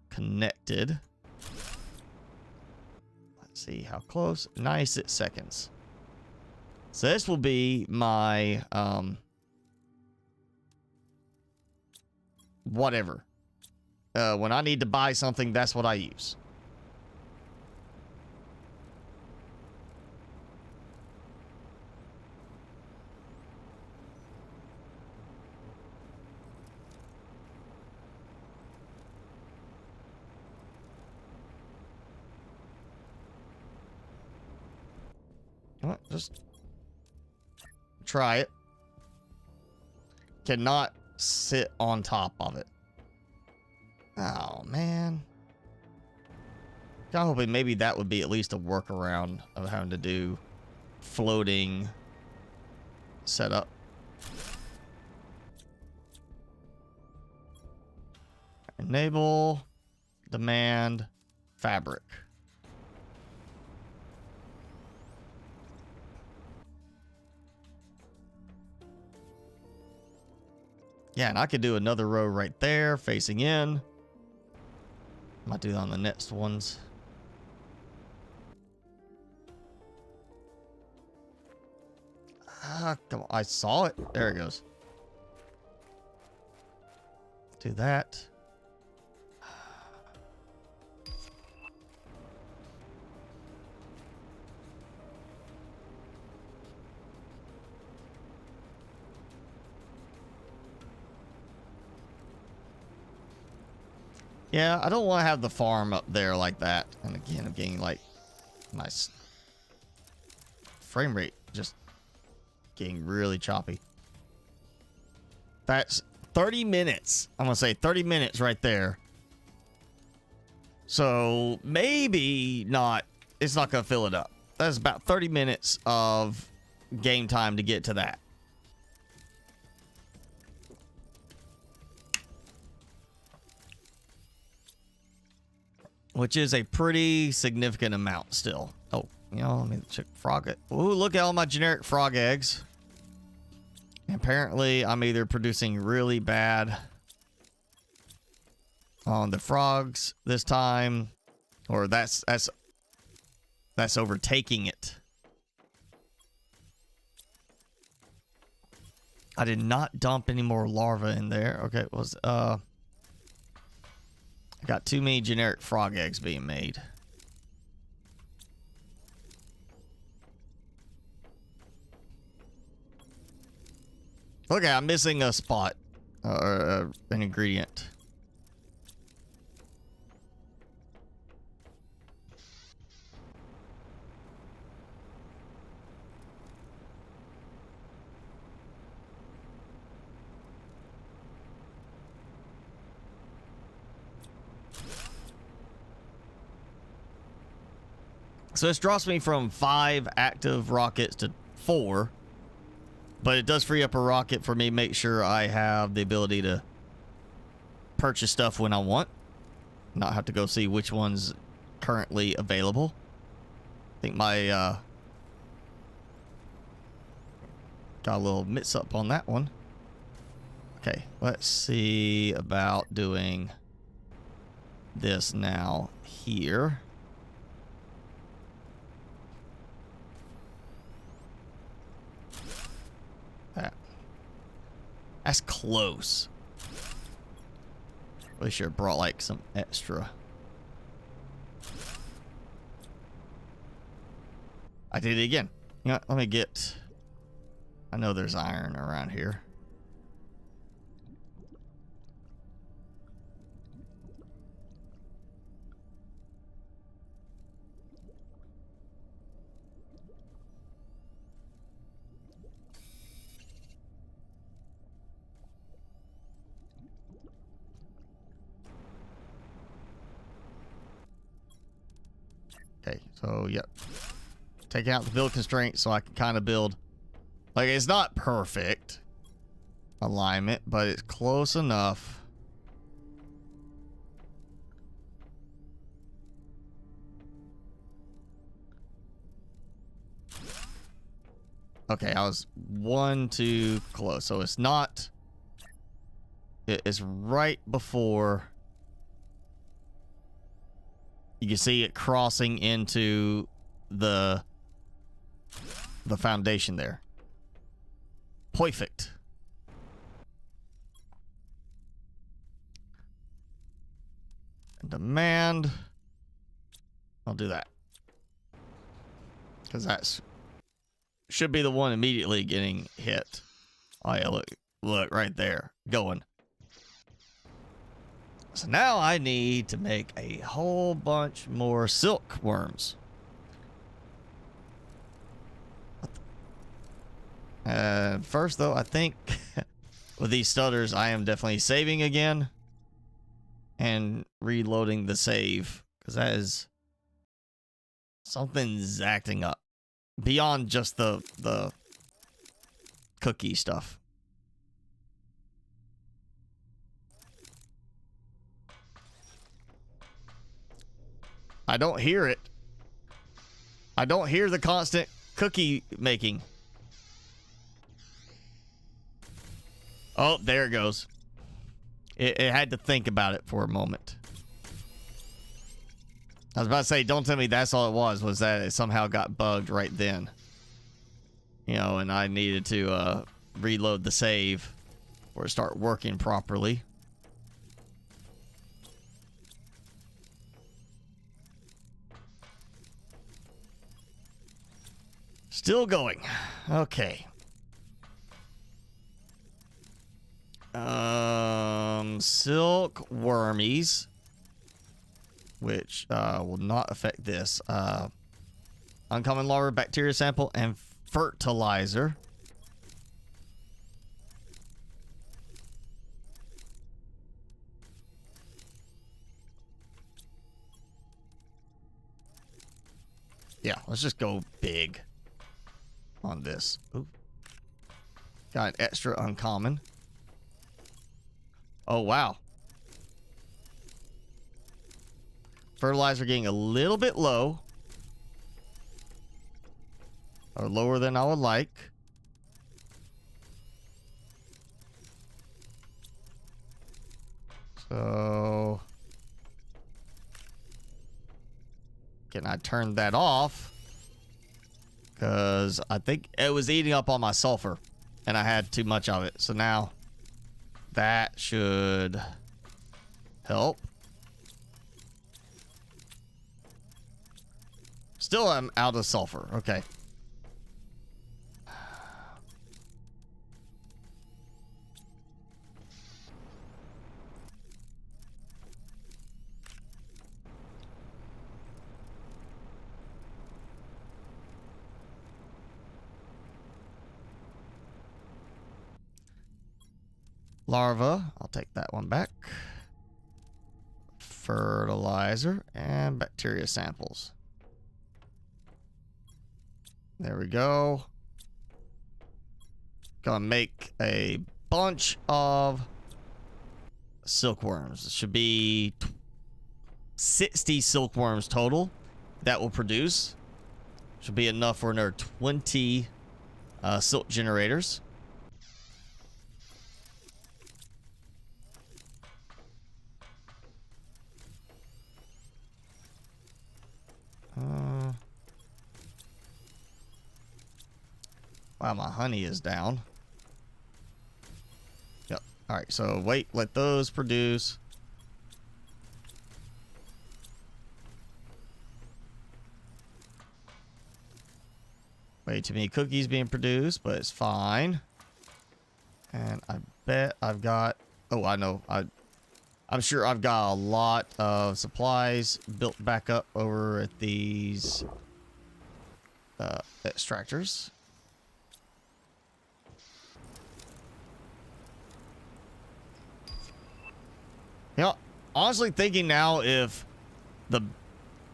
connected. Let's see how close. 96 seconds. So this will be my whatever. When I need to buy something, that's what I use. What? Just try it. Cannot sit on top of it. Oh, man. I'm hoping maybe that would be at least a workaround of having to do floating setup. Enable, demand, fabric. Yeah, and I could do another row right there facing in. Might do that on the next ones. Ah, come on. I saw it. There it goes. Do that. Yeah, I don't want to have the farm up there like that. And again, I'm getting like my frame rate just getting really choppy. That's 30 minutes. I'm going to say 30 minutes right there. So maybe not. It's not going to fill it up. That's about 30 minutes of game time to get to that. Which is a pretty significant amount still. Oh, you know, let me check frog. Ooh, look at all my generic frog eggs. Apparently, I'm either producing really bad on the frogs this time, or that's overtaking it. I did not dump any more larvae in there. Okay, it was I got too many generic frog eggs being made. Okay, I'm missing a spot or an ingredient. So this drops me from 5 active rockets to 4. But it does free up a rocket for me to make sure I have the ability to purchase stuff when I want. Not have to go see which one's currently available. I think my got a little mix up on that one. Okay, let's see about doing this now here. That's close. Really should have brought like some extra. I did it again. You know, let me get. I know there's iron around here. Okay, so yep. Taking out the build constraint so I can kind of build. Like, it's not perfect alignment, but it's close enough. Okay, I was 1 too close, so it's not. It is right before. You can see it crossing into the foundation there. Perfect. Demand. I'll do that. Because that's should be the one immediately getting hit. Oh yeah, look right there. Going. So now I need to make a whole bunch more silkworms. First, though, I think with these stutters, I am definitely saving again and reloading the save, because that is something's acting up beyond just the cookie stuff. I don't hear it. I don't hear the constant cookie making. Oh, there it goes. It had to think about it for a moment. I was about to say, don't tell me that's all it was that it somehow got bugged right then. You know, and I needed to reload the save or start working properly. Still going. Okay. Silk wormies, which will not affect this. Uncommon larva, bacteria sample, and fertilizer. Yeah, let's just go big on this. Ooh. Got an extra uncommon. Oh, wow. Fertilizer getting a little bit low. Or lower than I would like. So... can I turn that off? Because I think it was eating up all my sulfur. And I had too much of it. So now... that should help. Still, I'm out of sulfur. Okay. Larva, I'll take that one back. Fertilizer and bacteria samples. There we go. Gonna make a bunch of silkworms. It should be 60 silkworms total that will produce. Should be enough for another 20 silk generators. Wow, my honey is down. Yep. All right, so wait, let those produce. Way too many cookies being produced, but it's fine. And I bet I've got... oh, I know. I'm sure I've got a lot of supplies built back up over at these extractors. You know, honestly thinking now if the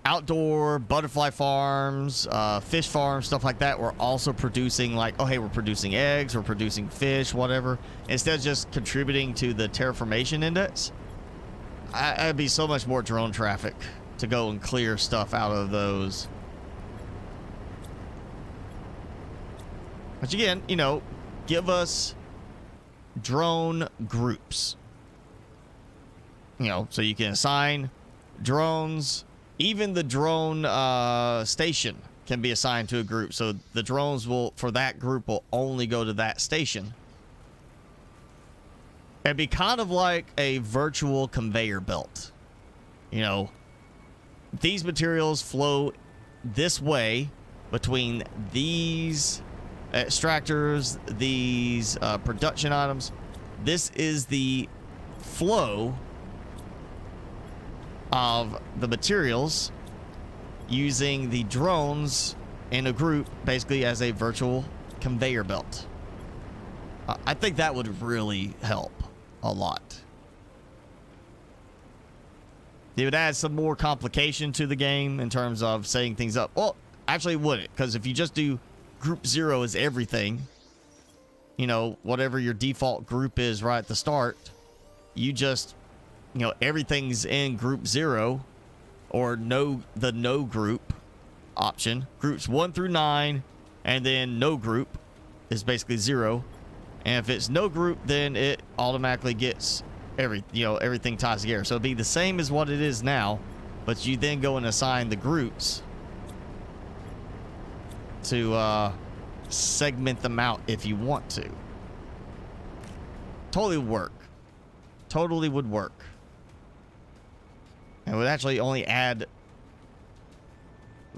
outdoor butterfly farms, fish farms, stuff like that were also producing like, oh, hey, we're producing eggs, we're producing fish, whatever, instead of just contributing to the terraformation index, I'd be so much more drone traffic to go and clear stuff out of those. Which again, you know, give us drone groups. You know, so you can assign drones. Even the drone station can be assigned to a group. So the drones will, for that group, will only go to that station. It'd be kind of like a virtual conveyor belt. You know, these materials flow this way between these extractors, these production items. This is the flow of the materials using the drones in a group, basically as a virtual conveyor belt. I think that would really help a lot. It would add some more complication to the game in terms of setting things up. Well, actually it wouldn't, because if you just do group 0 is everything, you know, whatever your default group is right at the start, you just, you know, everything's in group 0 or the no group option. Groups 1 through 9, and then no group is basically 0. And if it's no group, then it automatically gets everything ties together. So it'd be the same as what it is now, but you then go and assign the groups to segment them out if you want to. Totally would work. Totally would work. And would actually only add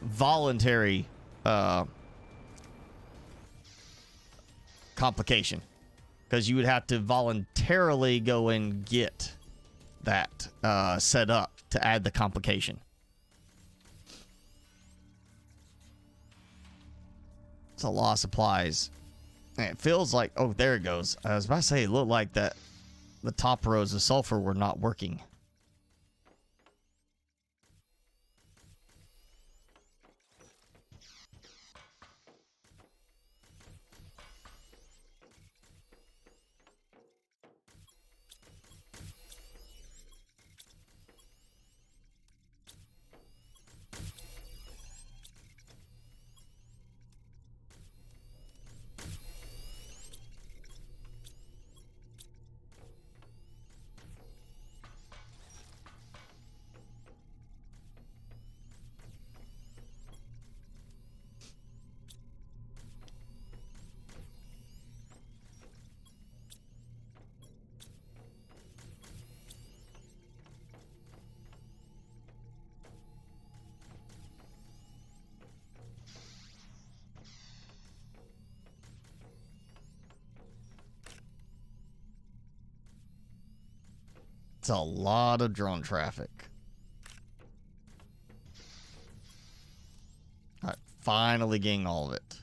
voluntary complication. Because you would have to voluntarily go and get that set up to add the complication. It's a lot of supplies. And it feels like, oh, there it goes. I was about to say, it looked like that the top rows of sulfur were not working. It's a lot of drone traffic. All right, finally getting all of it.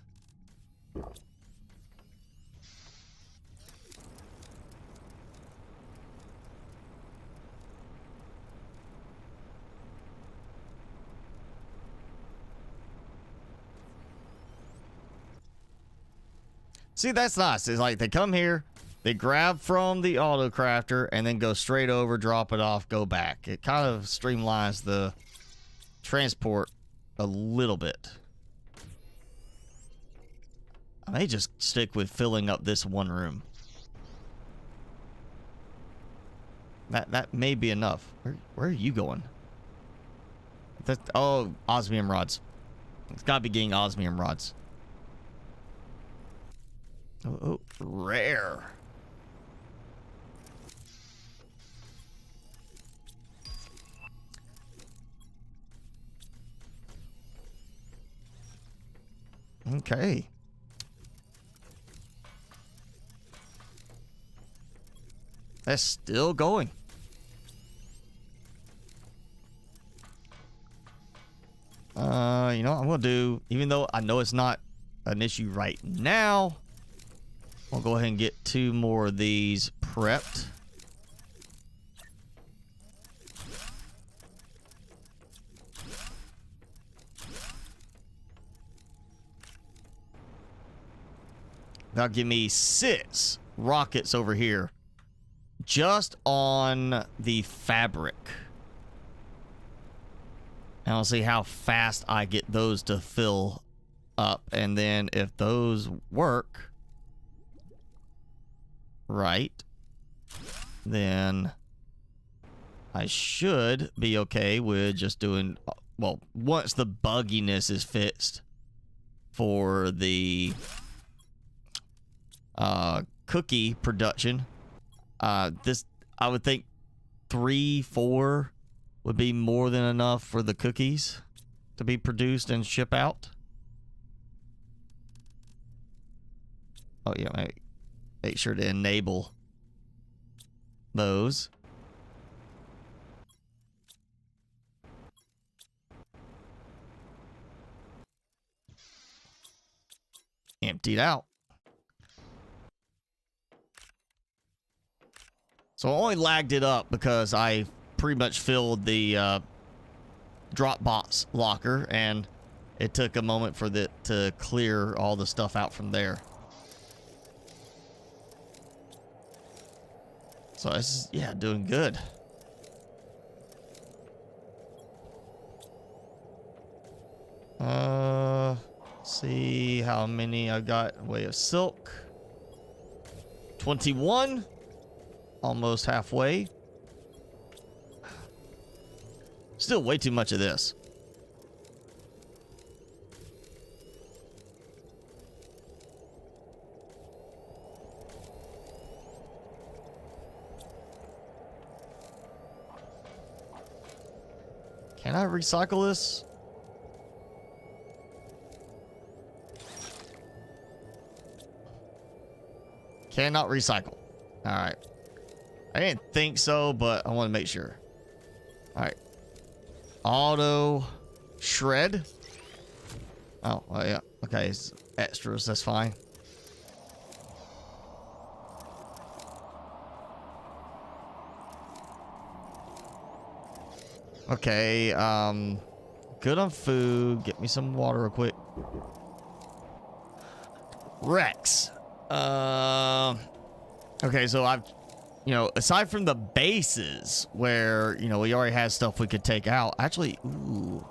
See, that's nice. It's like they come here, they grab from the auto crafter, and then go straight over, drop it off, go back. It kind of streamlines the transport a little bit. I may just stick with filling up this one room. That may be enough. Where are you going? Oh, osmium rods. It's got to be getting osmium rods. Oh, rare. Okay. That's still going. You know what I'm gonna do, even though I know it's not an issue right now, I'll go ahead and get 2 more of these prepped. That'll give me 6 rockets over here just on the fabric. And I'll see how fast I get those to fill up. And then if those work right, then I should be okay with just doing, well, once the bugginess is fixed for the cookie production, this, I would think 3, 4 would be more than enough for the cookies to be produced and ship out. Oh yeah, make sure to enable those. Emptied out. So I only lagged it up because I pretty much filled the Dropbox locker, and it took a moment for it to clear all the stuff out from there. So this is, yeah, doing good. See how many I got in way of silk. 21. Almost halfway. Still way too much of this. Can I recycle this? Cannot recycle. All right. I didn't think so, but I want to make sure. All right. Auto shred. Oh, well, yeah. Okay, it's extras. That's fine. Okay, good on food. Get me some water real quick. Rex. Okay, so I've, aside from the bases where, we already had stuff we could take out. Actually, ooh,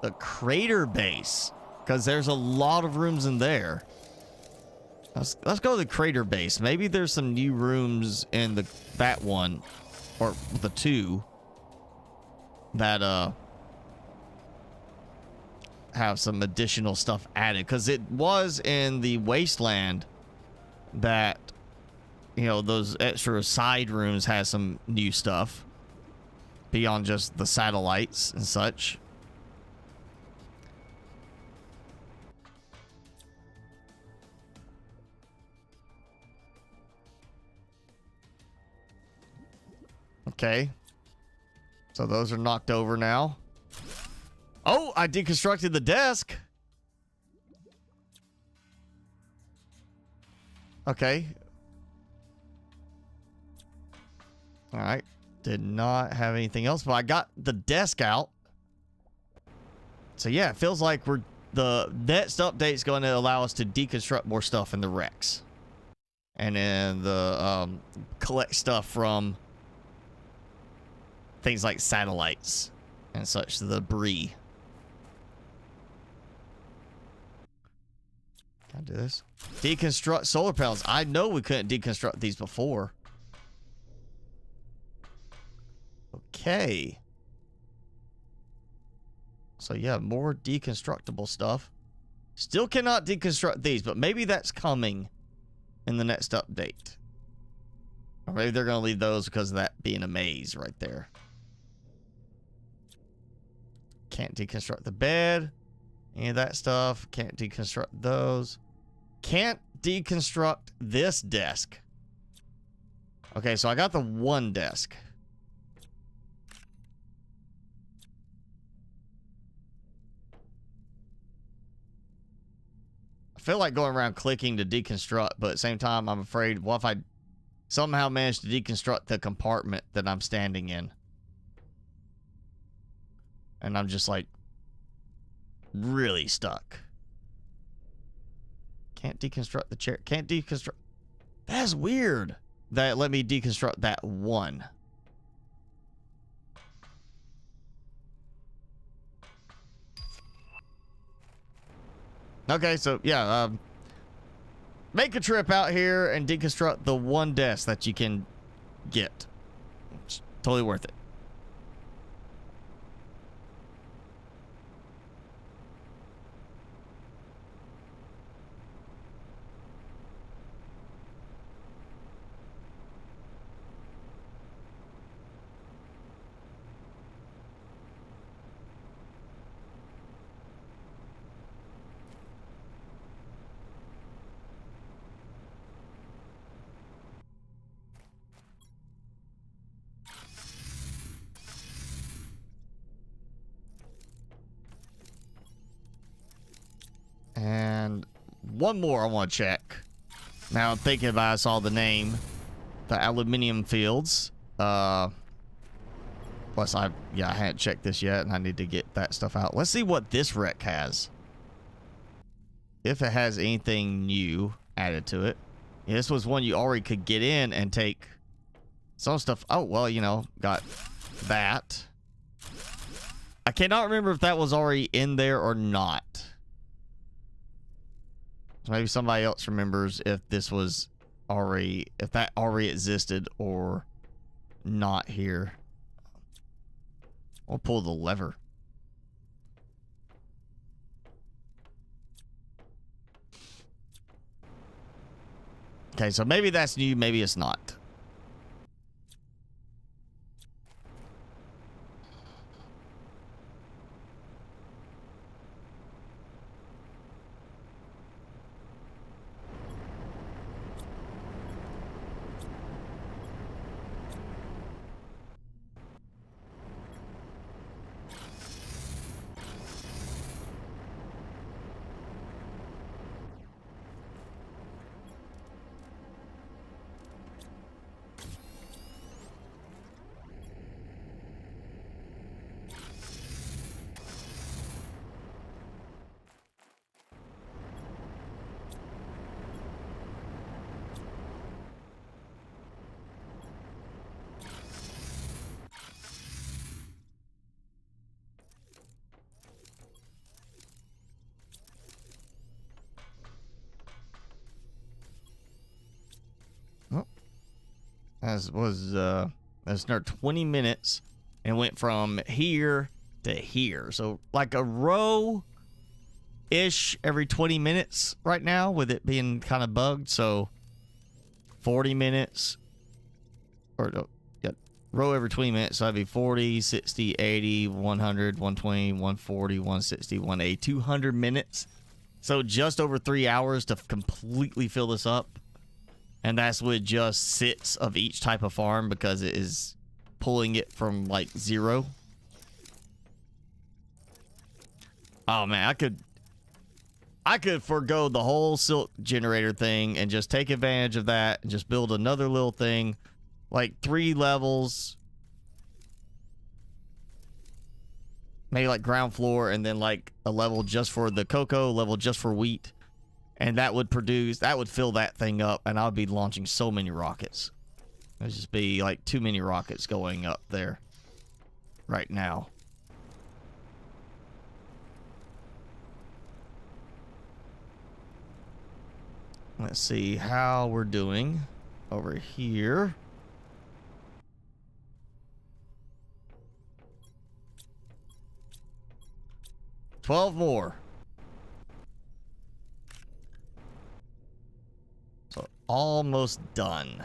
the crater base, because there's a lot of rooms in there. Let's go to the crater base. Maybe there's some new rooms in that one, or the two, that have some additional stuff added, because it was in the wasteland that those extra side rooms has some new stuff beyond just the satellites and such. Okay, so those are knocked over now. Oh, I deconstructed the desk. Okay. All right. Did not have anything else, but I got the desk out. So yeah, it feels like the next update is going to allow us to deconstruct more stuff in the Rex. And then collect stuff from things like satellites and such, the debris. Can I do this? Deconstruct solar panels. I know we couldn't deconstruct these before. Okay. So yeah, more deconstructible stuff. Still cannot deconstruct these, but maybe that's coming in the next update. Or maybe they're going to leave those because of that being a maze right there. Can't deconstruct the bed. Any of that stuff. Can't deconstruct those. Can't deconstruct this desk. Okay, so I got the one desk. I feel like going around clicking to deconstruct, but at the same time, I'm afraid, what if I somehow manage to deconstruct the compartment that I'm standing in? And I'm just like really stuck. Can't deconstruct the chair. Can't deconstruct. That's weird that it let me deconstruct that one. Okay, so yeah, make a trip out here and deconstruct the one desk that you can get. It's totally worth it. And one more I want to check. Now I'm thinking about, I saw the name, the aluminium fields. Plus I hadn't checked this yet, and I need to get that stuff out. Let's see what this wreck has. If it has anything new added to it. Yeah, this was one you already could get in and take some stuff. Oh, well, got that. I cannot remember if that was already in there or not. Maybe somebody else remembers if this was already, if that already existed or not here. I'll pull the lever. Okay, so maybe that's new, maybe it's not. That's another 20 minutes, and went from here to here. So like a row ish every 20 minutes right now, with it being kind of bugged. So 40 minutes, or no, yeah, row every 20 minutes. So that'd be 40, 60, 80, 100, 120, 140, 160, 180, 200 minutes. So just over 3 hours to completely fill this up. And that's with just sits of each type of farm, because it is pulling it from like 0. Oh man, I could forgo the whole silk generator thing and just take advantage of that and just build another little thing, like 3 levels, maybe like ground floor, and then like a level just for the cocoa, level just for wheat. And that would fill that thing up, and I would be launching so many rockets. There'd just be like too many rockets going up there right now. Let's see how we're doing over here. $12 more. So almost done.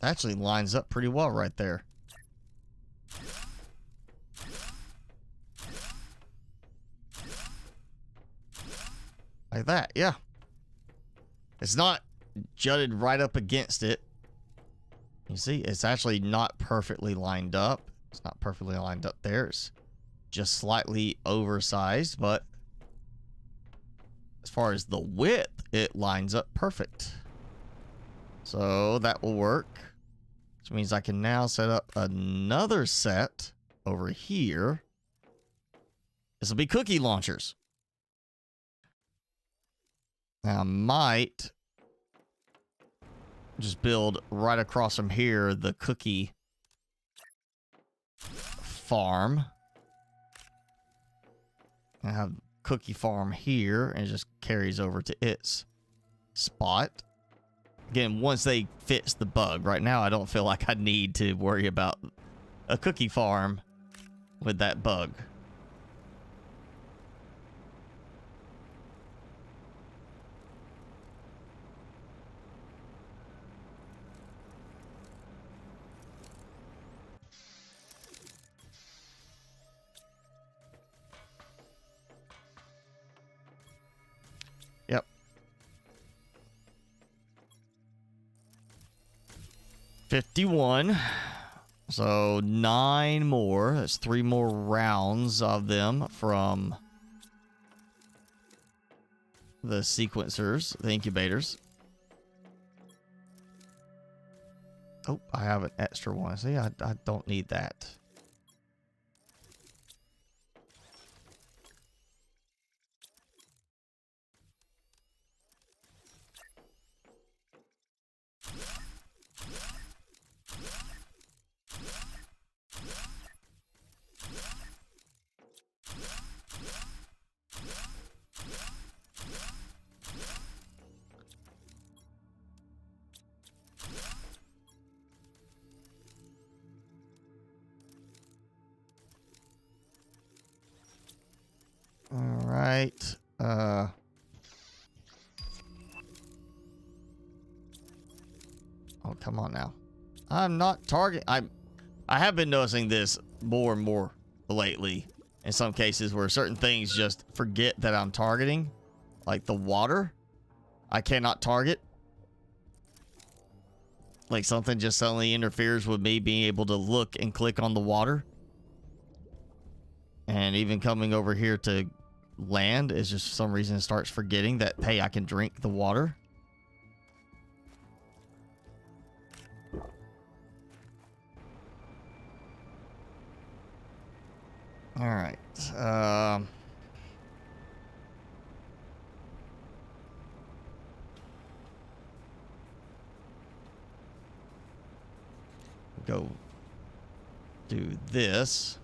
Actually lines up pretty well right there. Like that, yeah. It's not jutted right up against it. You see, it's actually not perfectly lined up. It's not perfectly lined up there. It's just slightly oversized, but as far as the width, it lines up perfect. So that will work. Which means I can now set up another set over here. This will be cookie launchers. Now I might just build right across from here the cookie farm. I have cookie farm here, and it just carries over to its spot. Again, once they fix the bug. Right now, I don't feel like I need to worry about a cookie farm with that bug. Yep. 51. So 9 more. That's 3 more rounds of them from the sequencers, the incubators. Oh, I have an extra one. See, I don't need that. All right. Oh, come on now. I'm not targeting. I have been noticing this more and more lately. In some cases where certain things just forget that I'm targeting. Like the water. I cannot target. Like something just suddenly interferes with me being able to look and click on the water. And even coming over here to land is just for some reason it starts forgetting that, hey, I can drink the water. All right. Go do this.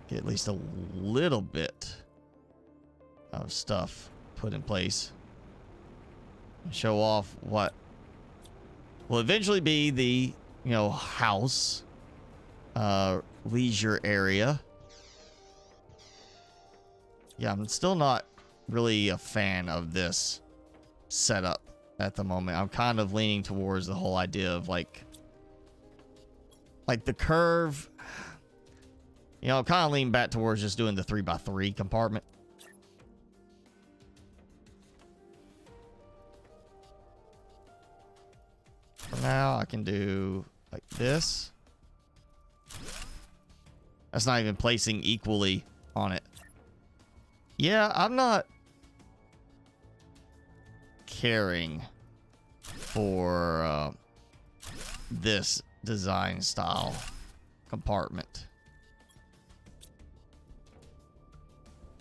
Get at least a little bit of stuff put in place. Show off what will eventually be the, you know, house, leisure area. Yeah, I'm still not really a fan of this setup at the moment. I'm kind of leaning towards the whole idea of like the curve. You know, I'm kind of leaning back towards just doing the 3x3 compartment. For now, I can do like this. That's not even placing equally on it. Yeah, I'm not caring for this design style compartment.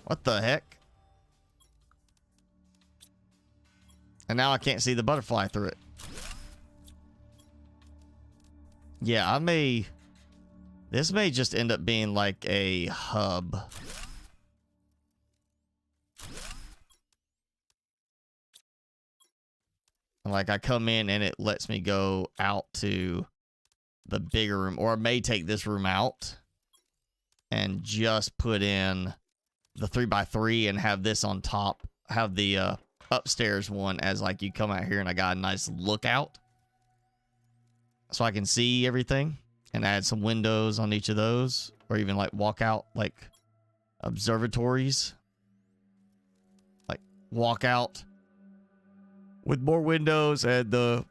What the heck? And now I can't see the butterfly through it. Yeah, this may just end up being like a hub. Like I come in and it lets me go out to the bigger room, or I may take this room out and just put in the 3x3 and have this on top, have the upstairs one as like you come out here and I got a nice lookout so I can see everything, and add some windows on each of those, or even like walk out like observatories, like walk out with more windows and the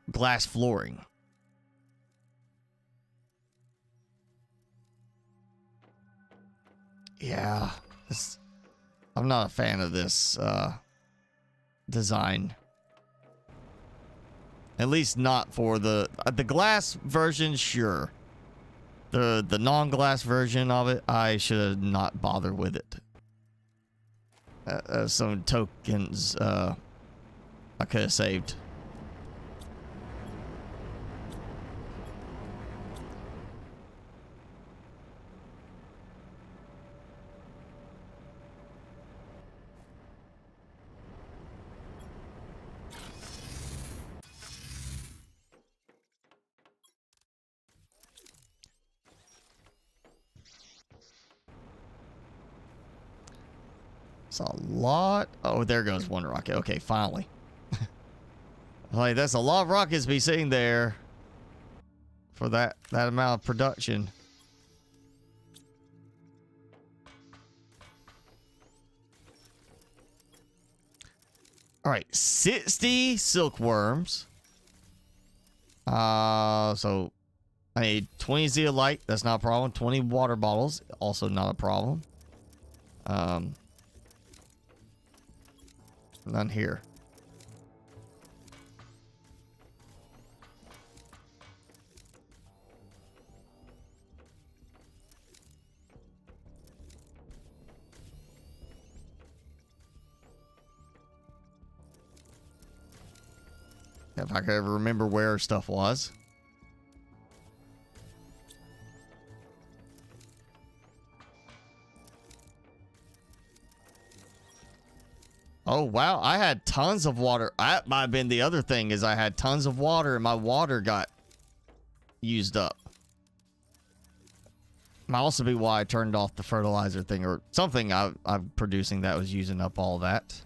glass flooring. Yeah, I'm not a fan of this design. At least not for the glass version, sure. The non-glass version of it, I should not bother with it. Some tokens I could have saved. It's a lot. Oh, there goes one rocket. Okay, finally. Like, that's a lot of rockets to be sitting there for that amount of production. All right, 60 silkworms. So I need 20 zeolite. That's not a problem. 20 water bottles. Also not a problem. None here. If I could ever remember where stuff was. Oh, wow. I had tons of water. That might have been the other thing, is I had tons of water and my water got used up. Might also be why I turned off the fertilizer thing, or something I'm producing that was using up all that.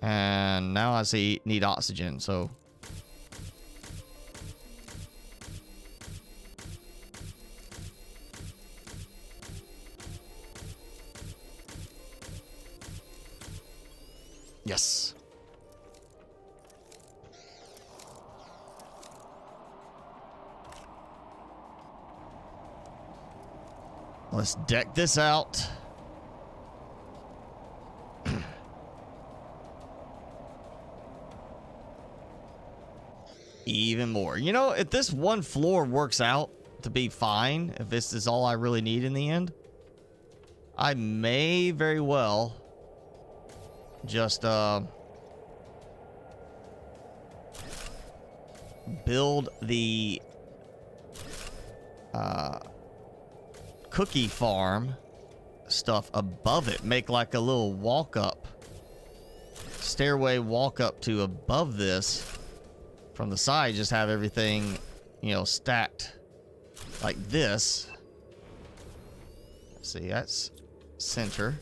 And now I see need oxygen, so. Yes. Let's deck this out. Even more. You know, if this one floor works out to be fine, if this is all I really need in the end, I may very well just build the cookie farm stuff above it. Make like a little walk up, stairway walk up to above this. From the side, just have everything, you know, stacked like this. Let's see, that's center.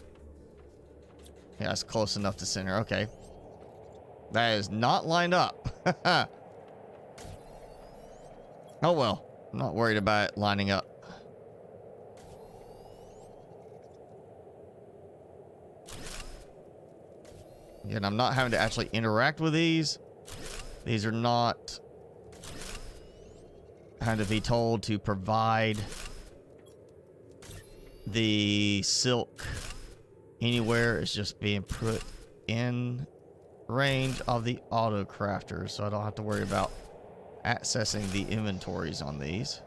Yeah, that's close enough to center. Okay. That is not lined up. Oh well. I'm not worried about it lining up. And I'm not having to actually interact with these. These are not having to be told to provide the silk anywhere. It's just being put in range of the auto crafters, so I don't have to worry about accessing the inventories on these.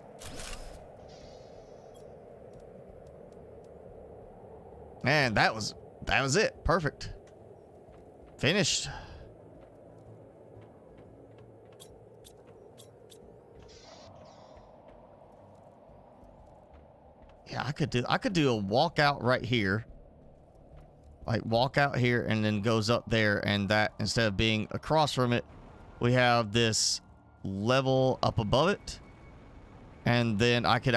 And that was it. Perfect. Finished. Yeah, I could do a walkout right here. Like walk out here and then goes up there, and that instead of being across from it, we have this level up above it. And then I could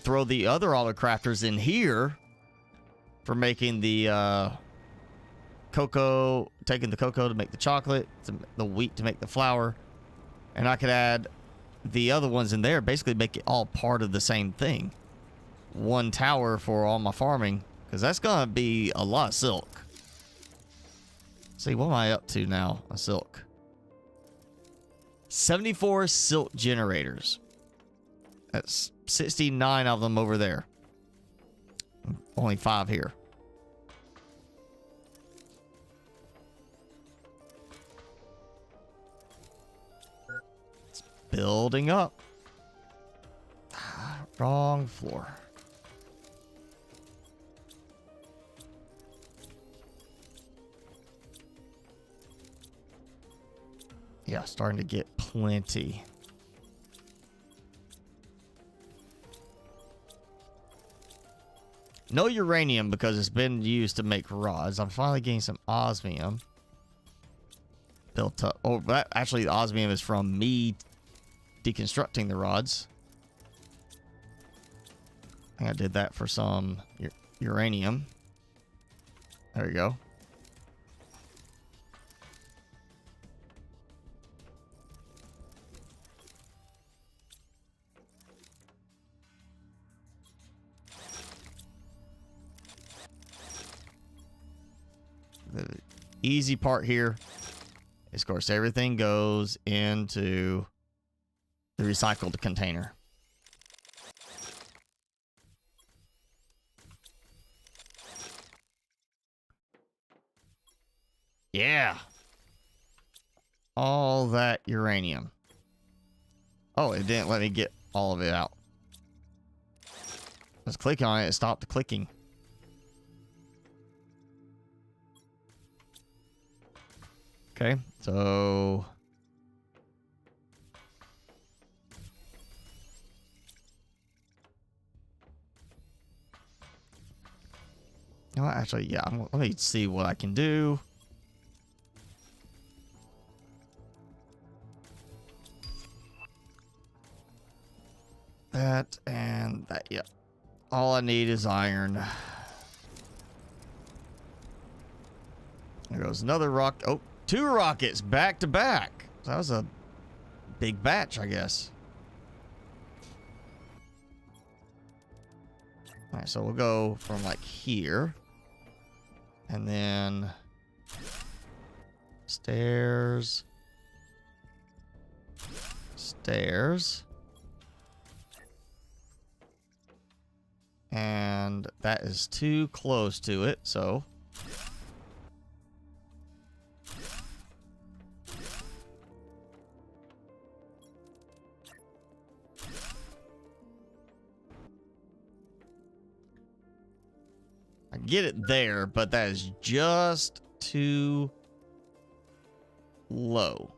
throw the other auto crafters in here for making the cocoa, taking the cocoa to make the chocolate, the wheat to make the flour, and I could add the other ones in there, basically make it all part of the same thing. One tower for all my farming, because that's gonna be a lot of silk. See, what am I up to now? A silk. 74 silk generators. That's 69 of them over there. Only 5 here. It's building up. Wrong floor. Yeah, starting to get plenty. No uranium because it's been used to make rods. I'm finally getting some osmium built up. Oh, that actually, the osmium is from me deconstructing the rods. I think I did that for some uranium. There you go. The easy part here is, of course, everything goes into the recycled container. Yeah. All that uranium. Oh, it didn't let me get all of it out. Let's click on it. It stopped clicking. Okay, so no, actually, yeah. Let me see what I can do. That and that, yeah. All I need is iron. There goes another rock. Oh, 2 rockets back to back. So that was a big batch, I guess. All right, so we'll go from like here. And then stairs. Stairs. And that is too close to it, so I get it there, but that is just too low.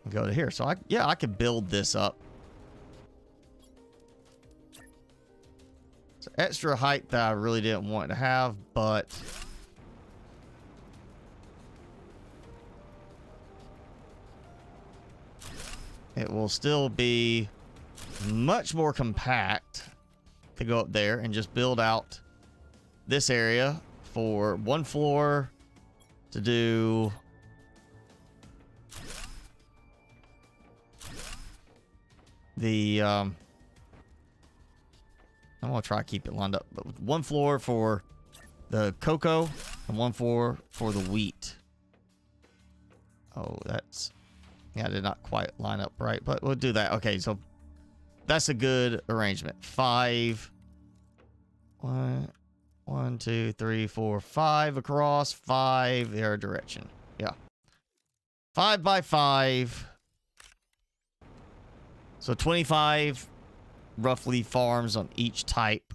Go to here. So I could build this up. It's extra height that I really didn't want to have, but it will still be much more compact to go up there and just build out this area for 1 floor to do the I'm gonna try to keep it lined up, but 1 floor for the cocoa and 1 floor for the wheat. Oh, that's, yeah, I did not quite line up right, but we'll do that. Okay, so that's a good arrangement. 5, 1, 2, 3, 4, 5 across, 5 the other direction. Yeah, 5 by 5. So 25 roughly farms on each type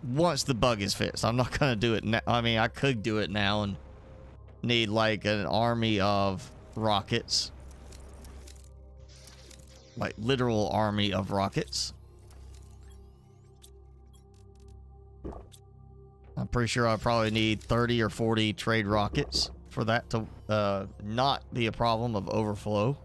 once the bug is fixed. I'm not going to do it now. I mean, I could do it now and need like an army of rockets. Like literal army of rockets. I'm pretty sure I probably need 30 or 40 trade rockets for that to not be a problem of overflow.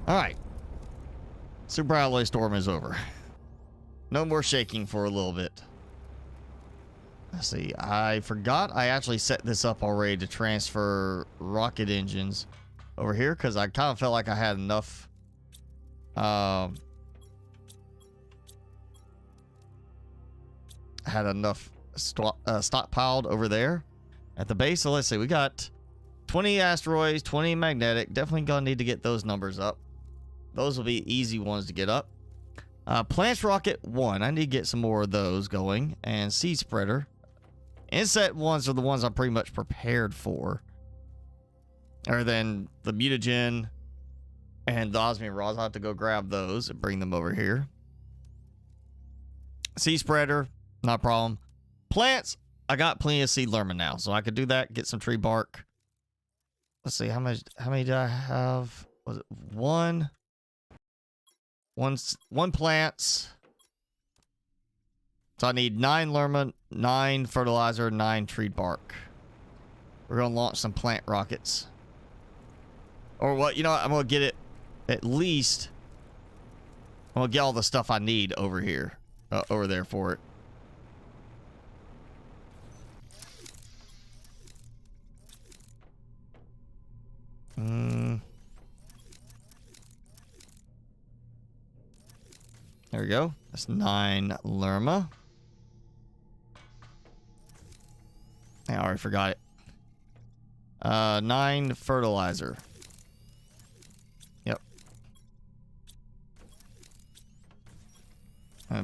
All right. Super Alloy Storm is over. No more shaking for a little bit. Let's see. I forgot I actually set this up already to transfer rocket engines over here because I kind of felt like I had enough. Stockpiled over there at the base. So let's see. We got 20 asteroids, 20 magnetic. Definitely gonna need to get those numbers up. Those will be easy ones to get up. Plants rocket 1. I need to get some more of those going. And seed spreader. Insect ones are the ones I'm pretty much prepared for. Other than the mutagen and the osmium rods. I'll have to go grab those and bring them over here. Seed spreader, not a problem. Plants, I got plenty of seed lerman now, so I could do that. Get some tree bark. Let's see, how many do I have? was it one plants. So I need 9 lerma, 9 fertilizer, 9 tree bark. We're gonna launch some plant rockets. Or what? You know what? I'm gonna get it at least. I'm gonna get all the stuff I need over here, over there for it. There we go. That's 9 lerma. I already forgot it. 9 fertilizer. Yep.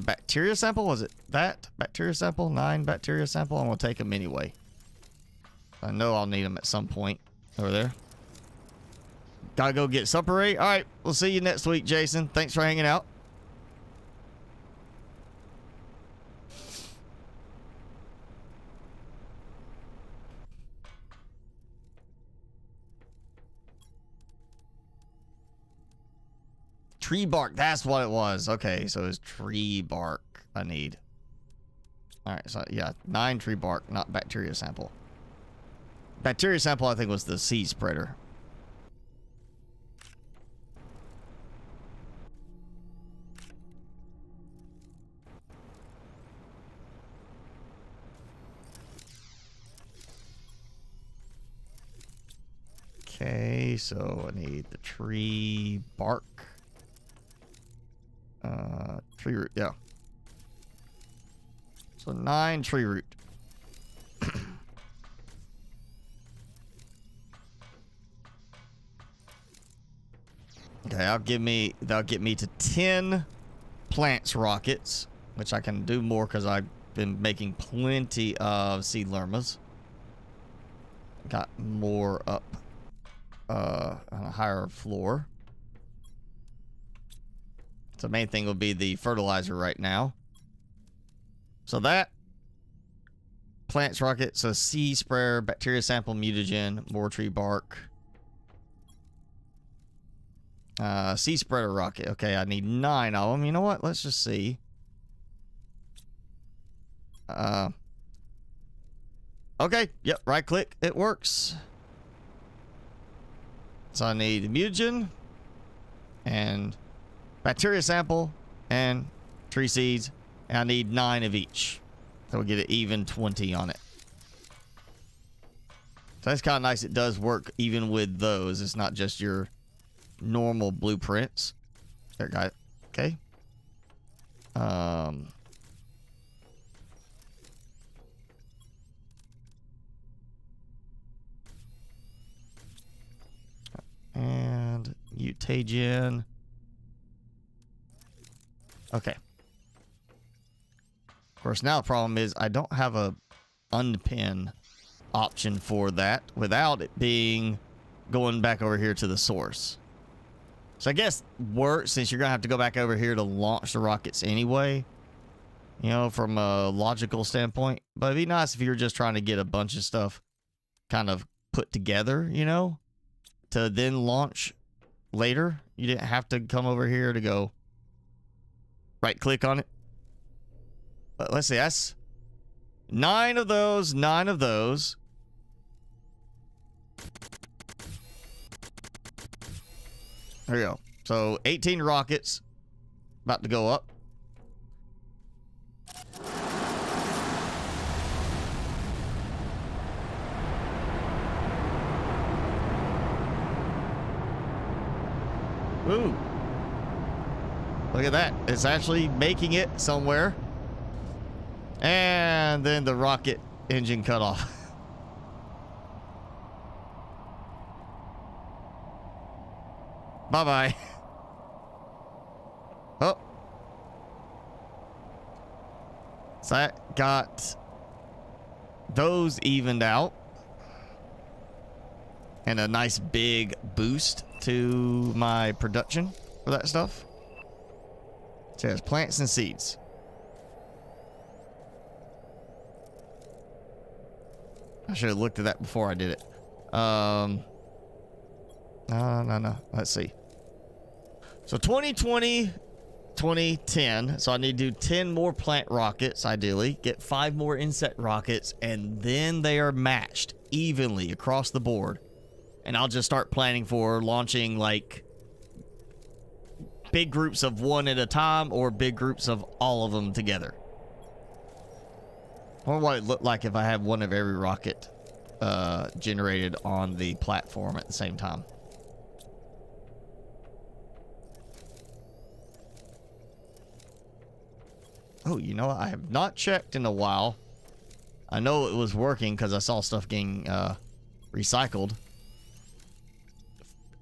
Bacteria sample, was it that? Bacteria sample? 9 bacteria sample? I'm gonna take them anyway. I know I'll need them at some point over there. Gotta go get supper ready. All right, we'll see you next week, Jason. Thanks for hanging out. Tree bark, that's what it was. Okay, so it's tree bark I need. All right, so yeah, 9 tree bark, not bacteria sample. Bacteria sample, I think, was the seed spreader. Okay, so I need the tree bark. Tree root, yeah. So 9 tree root. Okay, that'll get me to 10 plants rockets, which I can do more because I've been making plenty of seed lermas. Got more up on a higher floor. So the main thing will be the fertilizer right now. So that plants rocket, so seed sprayer, bacteria sample, mutagen, more tree bark. Seed spreader rocket. Okay, I need 9 of them. You know what? Let's just see. Okay, yep, right click. It works. So I need mutagen and bacteria sample and tree seeds. And I need 9 of each. So we'll get an even 20 on it. So that's kind of nice. It does work even with those. It's not just your normal blueprints. There, got it. Okay. And mutagen. Okay. Of course, now the problem is I don't have a unpin option for that without it being going back over here to the source. So I guess works, since you're gonna have to go back over here to launch the rockets anyway, you know, from a logical standpoint. But it'd be nice if you were just trying to get a bunch of stuff kind of put together, you know, to then launch later. You didn't have to come over here to go right click on it. But let's see, that's 9 of those, 9 of those. There you go. So 18 rockets about to go up. Ooh. Look at that. It's actually making it somewhere. And then the rocket engine cut off. Bye-bye. Oh. So that got those evened out. And a nice big boost to my production for that stuff. It says plants and seeds. I should have looked at that before I did it. No. Let's see. So 2020, 2010. So I need to do 10 more plant rockets, ideally. Get 5 more insect rockets, and then they are matched evenly across the board. And I'll just start planning for launching, like, big groups of one at a time or big groups of all of them together. I wonder what it looked like if I had one of every rocket generated on the platform at the same time. Oh, you know what? I have not checked in a while. I know it was working because I saw stuff getting recycled.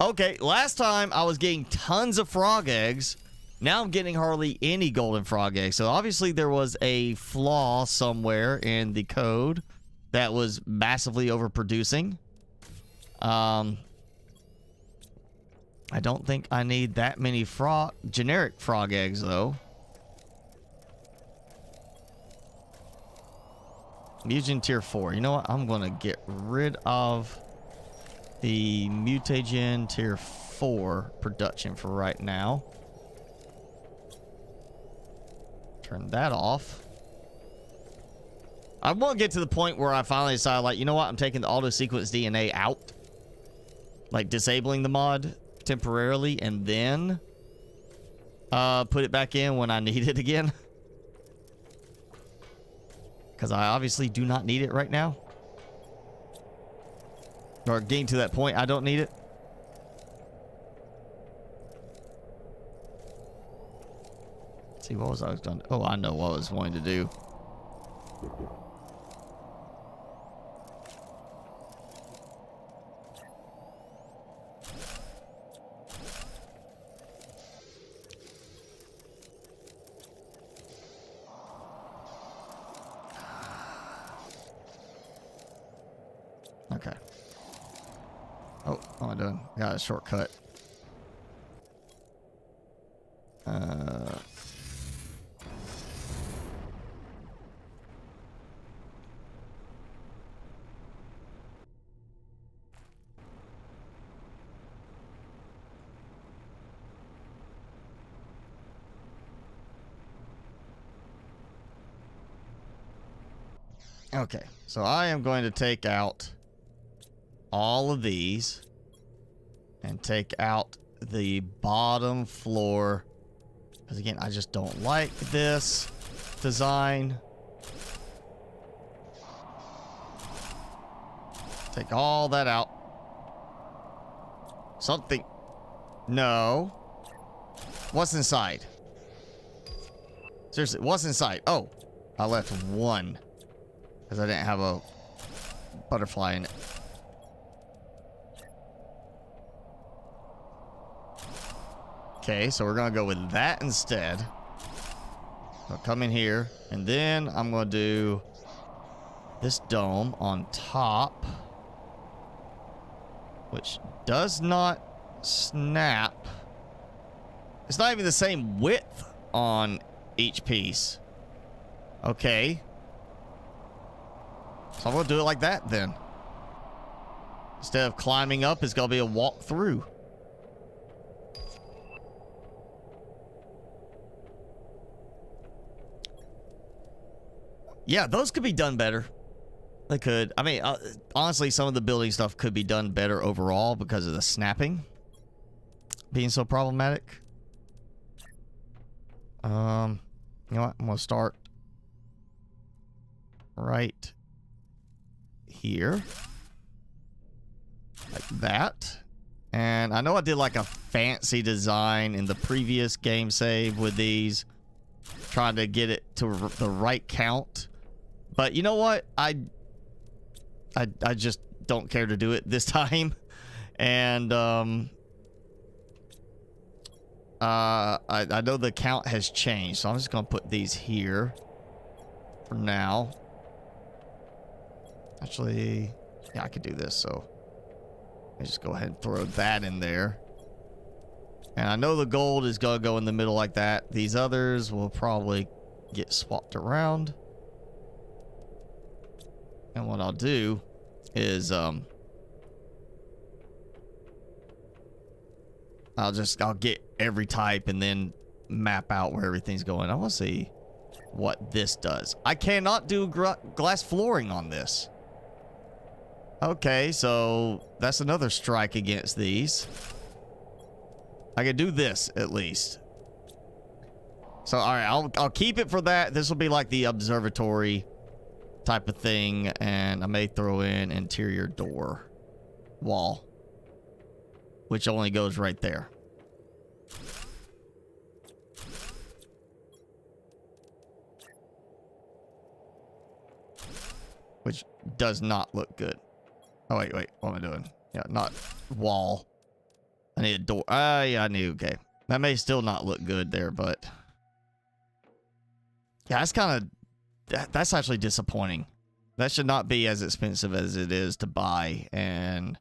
Okay, last time I was getting tons of frog eggs. Now I'm getting hardly any golden frog eggs. So obviously there was a flaw somewhere in the code that was massively overproducing. I don't think I need that many generic frog eggs though. Using tier 4. You know what? I'm going to get rid of the mutagen tier 4 production for right now. Turn that off. I want to get to the point where I finally decide, like, you know what? I'm taking the auto sequence DNA out. Like, disabling the mod temporarily and then put it back in when I need it again. Because I obviously do not need it right now. Or getting to that point, I don't need it. Let's see, what was I going to... Oh, I know what I was wanting to do. Okay. Oh, what am I doing? Got a shortcut. Okay, so I am going to take out all of these and take out the bottom floor, because again, I just don't like this design. Take all that out. Something. No. What's inside? Seriously, what's inside? Oh, I left one because I didn't have a butterfly in it. Okay, so we're gonna go with that instead. I'll come in here, and then I'm gonna do this dome on top, which does not snap. It's not even the same width on each piece. Okay. So I'm gonna do it like that then. Instead of climbing up, it's gonna be a walk through. Yeah, those could be done better. They could. I mean, honestly, some of the building stuff could be done better overall because of the snapping being so problematic. You know what? I'm gonna start right here, like that. And I know I did like a fancy design in the previous game save with these, trying to get it to the right count. But you know what? I just don't care to do it this time. And I know the count has changed, so I'm just gonna put these here for now. Actually, yeah, I could do this, so let me just go ahead and throw that in there. And I know the gold is gonna go in the middle like that. These others will probably get swapped around. And what I'll do is I'll get every type and then map out where everything's going. I want to see what this does. I cannot do glass flooring on this. Okay, so that's another strike against these. I can do this at least. So all right, I'll keep it for that. This will be like the observatory type of thing, and I may throw in interior door wall, which only goes right there. Which does not look good. Oh, wait. What am I doing? Yeah, not wall. I need a door. Yeah, I knew. Okay. That may still not look good there, but... yeah, that's kind of... that's actually disappointing. That should not be as expensive as it is to buy, and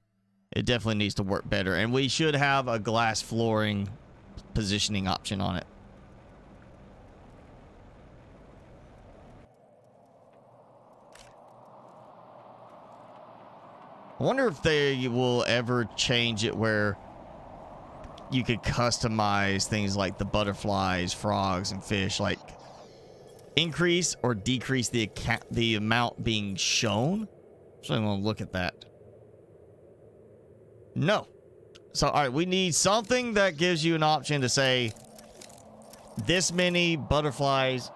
it definitely needs to work better. And we should have a glass flooring positioning option on it. I wonder if they will ever change it where you could customize things like the butterflies, frogs, and fish, like increase or decrease the amount being shown. So I'm gonna look at that. No. So all right, we need something that gives you an option to say this many butterflies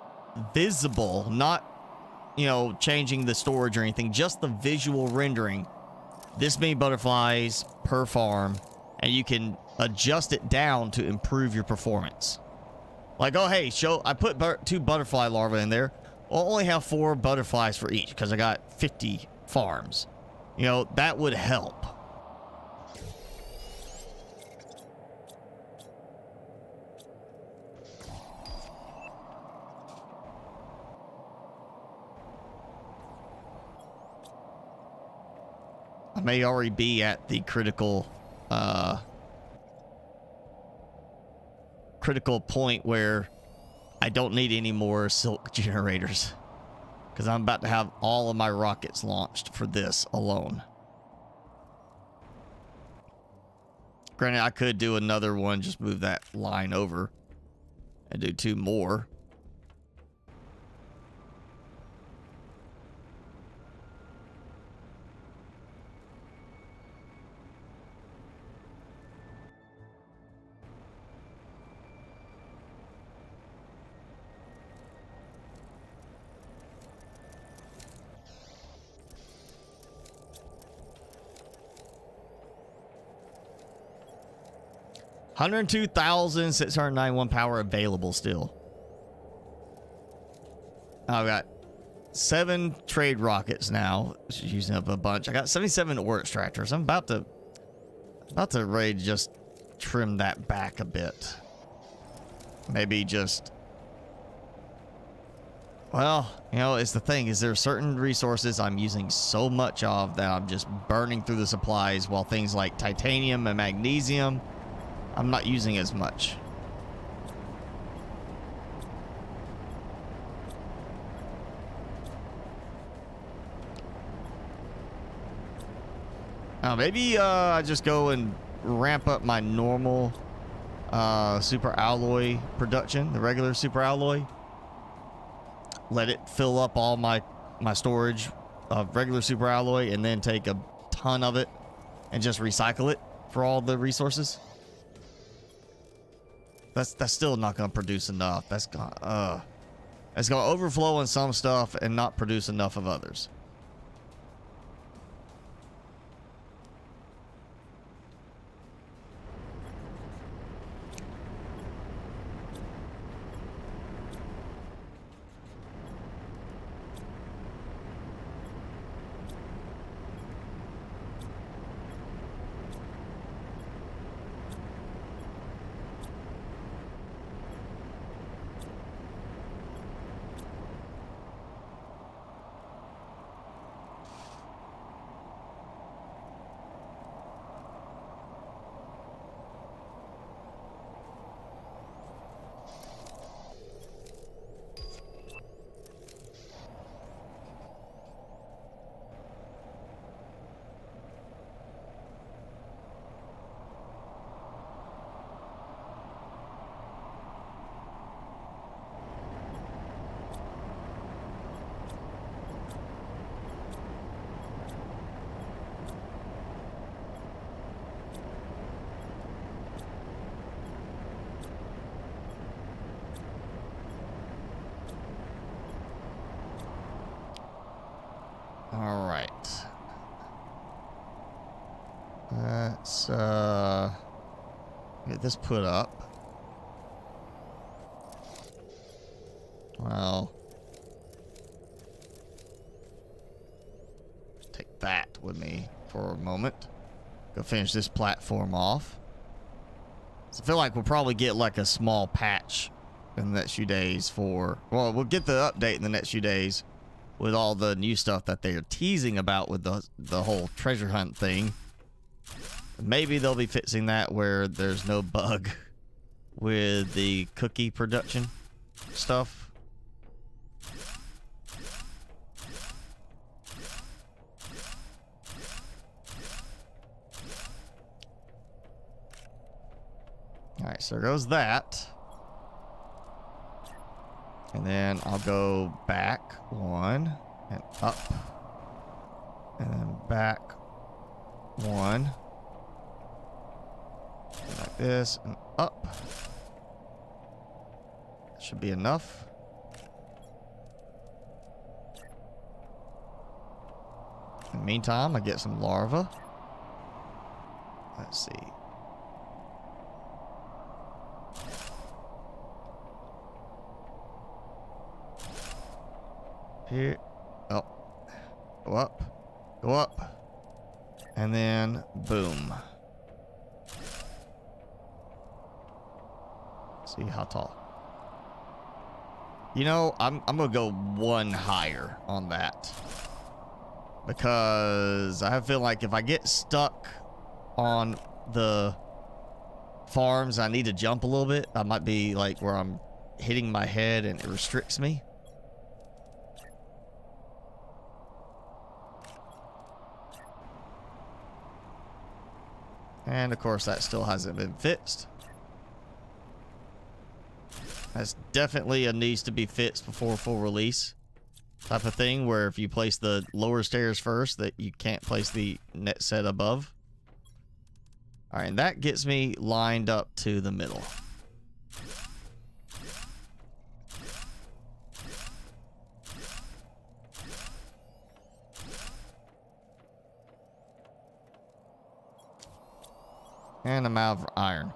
visible, not, you know, changing the storage or anything, just the visual rendering. This many butterflies per farm, and you can adjust it down to improve your performance. Like, oh, hey, I put 2 butterfly larvae in there. I'll only have 4 butterflies for each because I got 50 farms. You know, that would help. I may already be at the critical point where I don't need any more silk generators, because I'm about to have all of my rockets launched for this alone. Granted, I could do another one, just move that line over and do 2 more. $102,691 power available still. I've got 7 trade rockets now, which is using up a bunch. I got 77 ore extractors. I'm about to ready to just trim that back a bit. Maybe just, well, you know, it's the thing is there are certain resources I'm using so much of that I'm just burning through the supplies, while things like titanium and magnesium I'm not using as much. Maybe I just go and ramp up my normal super alloy production, the regular super alloy. Let it fill up all my storage of regular super alloy, and then take a ton of it and just recycle it for all the resources. That's still not going to produce enough. It's going to overflow in some stuff and not produce enough of others. Let's get this put up. Well, take that with me for a moment. Go finish this platform off. So I feel like we'll probably get like a small patch in the next few days for, well, we'll get the update in the next few days with all the new stuff that they're teasing about with the whole treasure hunt thing. Maybe they'll be fixing that where there's no bug with the cookie production stuff. All right, so there goes that. And then I'll go back one and up. And then back one. And like this and up. That should be enough. In the meantime, I get some larvae. Let's see. Here. Oh. Go up. Go up. And then boom. See how tall. You know, I'm gonna go one higher on that. Because I feel like if I get stuck on the farms, I need to jump a little bit. I might be like where I'm hitting my head and it restricts me. And of course that still hasn't been fixed. That's definitely a needs to be fixed before full release type of thing, where if you place the lower stairs first, that you can't place the net set above. All right, and that gets me lined up to the middle. And I'm out of iron.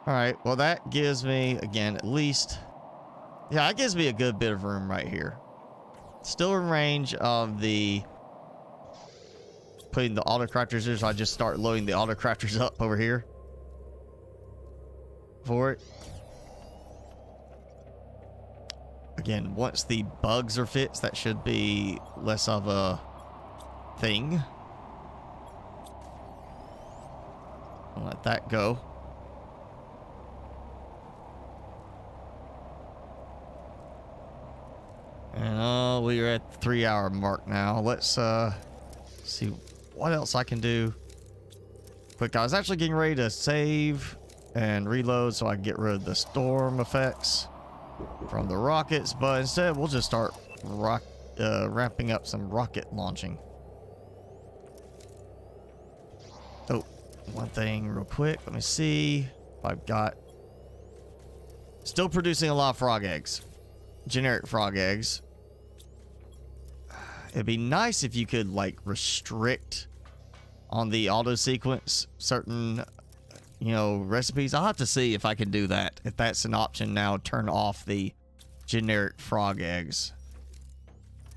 All right, well, that gives me, again, at least... Yeah, that gives me a good bit of room right here. Still in range of the... putting the auto-crafters here, so I just start loading the auto-crafters up over here. For it. Again, once the bugs are fixed, that should be less of a thing. I'll let that go. And we are at the 3-hour mark now. Let's see what else I can do. Quick, I was actually getting ready to save and reload so I can get rid of the storm effects from the rockets, but instead we'll just start ramping up some rocket launching. Oh, one thing real quick. Let me see if I've got... Still producing a lot of frog eggs. Generic frog eggs. It'd be nice if you could, like, restrict on the auto sequence certain, you know, recipes. I'll have to see if I can do that. If that's an option now, turn off the generic frog eggs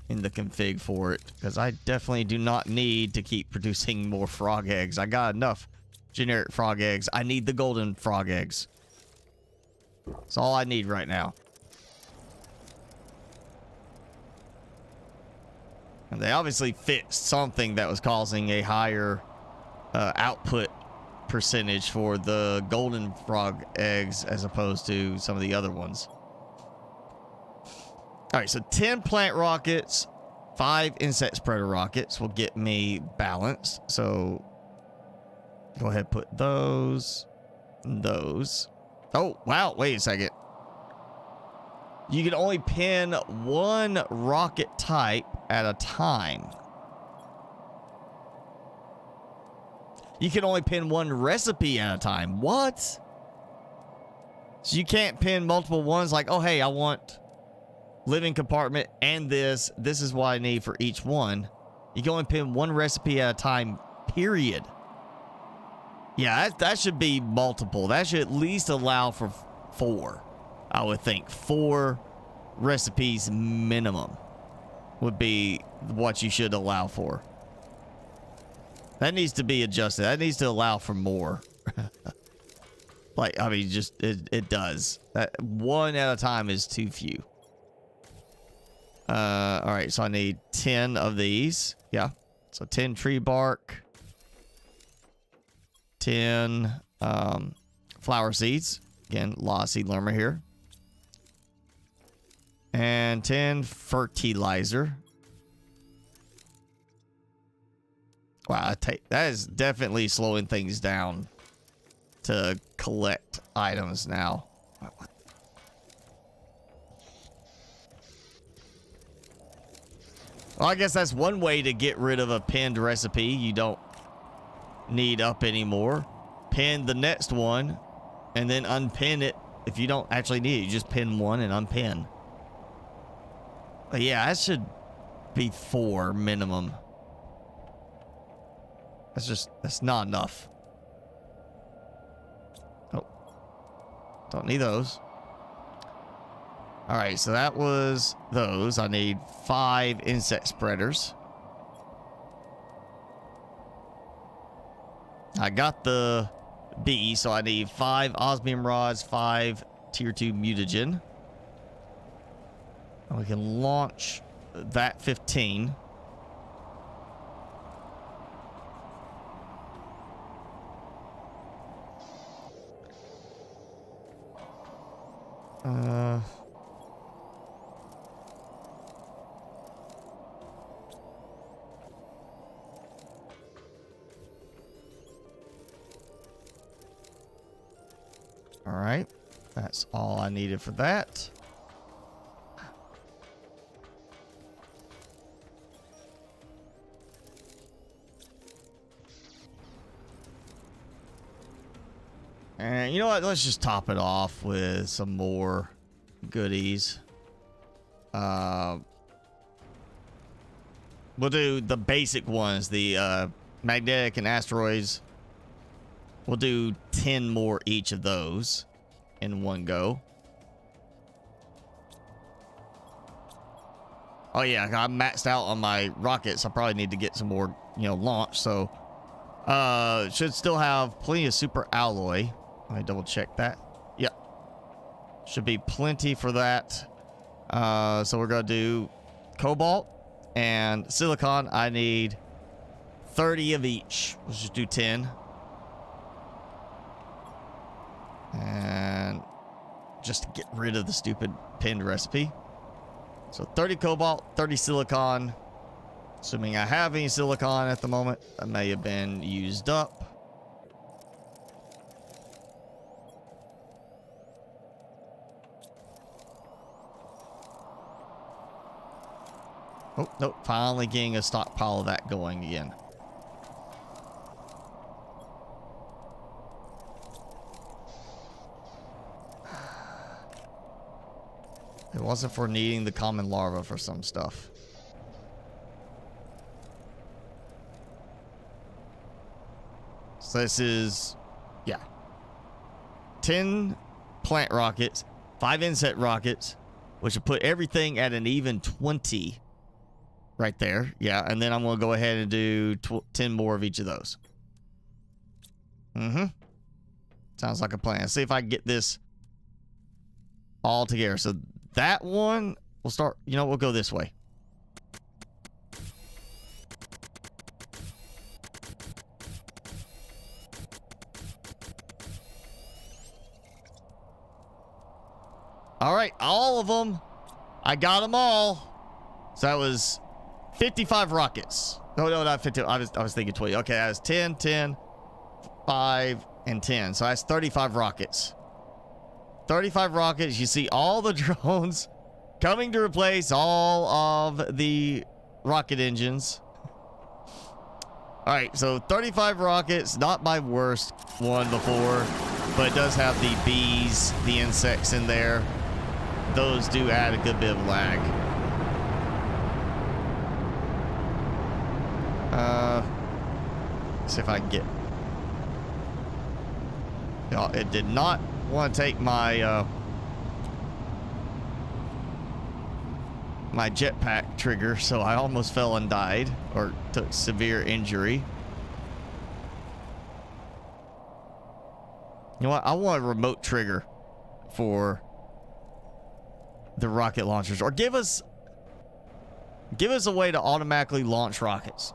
in the config for it, because I definitely do not need to keep producing more frog eggs. I got enough generic frog eggs. I need the golden frog eggs. That's all I need right now. And they obviously fixed something that was causing a higher output percentage for the golden frog eggs as opposed to some of the other ones. All right, so 10 plant rockets, 5 insect spreader rockets will get me balanced. So go ahead and put those and those. Oh, wow, wait a second. You can only pin one rocket type at a time. You can only pin one recipe at a time. What? So you can't pin multiple ones like, oh, hey, I want living compartment and this. This is what I need for each one. You can only pin one recipe at a time, period. Yeah, that should be multiple. That should at least allow for 4. I would think 4 recipes minimum would be what you should allow for. That needs to be adjusted. That needs to allow for more. Like, I mean, just it does. That 1 at a time is too few. All right, so I need 10 of these. Yeah, so 10 tree bark, 10 flower seeds. Again, law seed lerma here. And 10 fertilizer. Wow, that is definitely slowing things down to collect items now. Well, I guess that's one way to get rid of a pinned recipe you don't need up anymore. Pin the next one and then unpin it if you don't actually need it. You just pin one and unpin. But yeah, that should be 4 minimum. That's not enough. Oh, don't need those. All right, so that was those. I need 5 insect spreaders. I got the bee, so I need 5 osmium rods, 5 tier 2 mutagen. And we can launch that 15. All right, that's all I needed for that. And you know what? Let's just top it off with some more goodies. We'll do the basic ones, the magnetic and asteroids. We'll do 10 more each of those in one go. Oh yeah, I'm maxed out on my rockets. I probably need to get some more, launch. So, should still have plenty of super alloy. Let me double check that. Yep. Should be plenty for that. So we're going to do cobalt and silicon. I need 30 of each. Let's just do 10. And just to get rid of the stupid pinned recipe. So 30 cobalt, 30 silicon. Assuming I have any silicon at the moment. That may have been used up. Oh, nope. Finally getting a stockpile of that going again. It wasn't for needing the common larva for some stuff. So this is, yeah. 10 plant rockets, 5 insect rockets, which will put everything at an even 20 right there. Yeah, and then I'm going to go ahead and do 10 more of each of those. Sounds like a plan. Let's see if I can get this all together. So that one, we'll start, we'll go this way. All right, all of them. I got them all. So that was 55 rockets. No, not 50. I was thinking 20. Okay, that was 10, 10, 5, and 10. So that's 35 rockets. 35 rockets. You see all the drones coming to replace all of the rocket engines. All right, so 35 rockets. Not my worst one before, but it does have the bees, the insects in there. Those do add a good bit of lag. See if I can get It did not want to take my my jetpack trigger, so I almost fell and died, or took severe injury. You know what? I want a remote trigger for the rocket launchers, or give us a way to automatically launch rockets.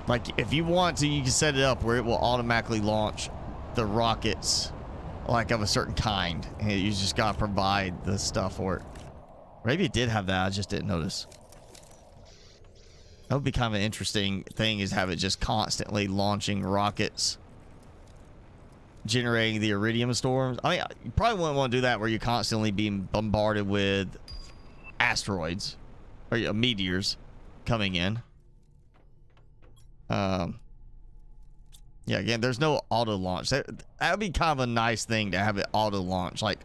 Like, if you want to, you can set it up where it will automatically launch the rockets, like of a certain kind, and you just gotta provide the stuff for it. Maybe it did have that, I just didn't notice. That would be kind of an interesting thing, is have it just constantly launching rockets, generating the iridium storms. I mean, you probably wouldn't want to do that where you're constantly being bombarded with asteroids or meteors coming in. Yeah, again, there's no auto launch. That would be kind of a nice thing to have it auto launch. Like,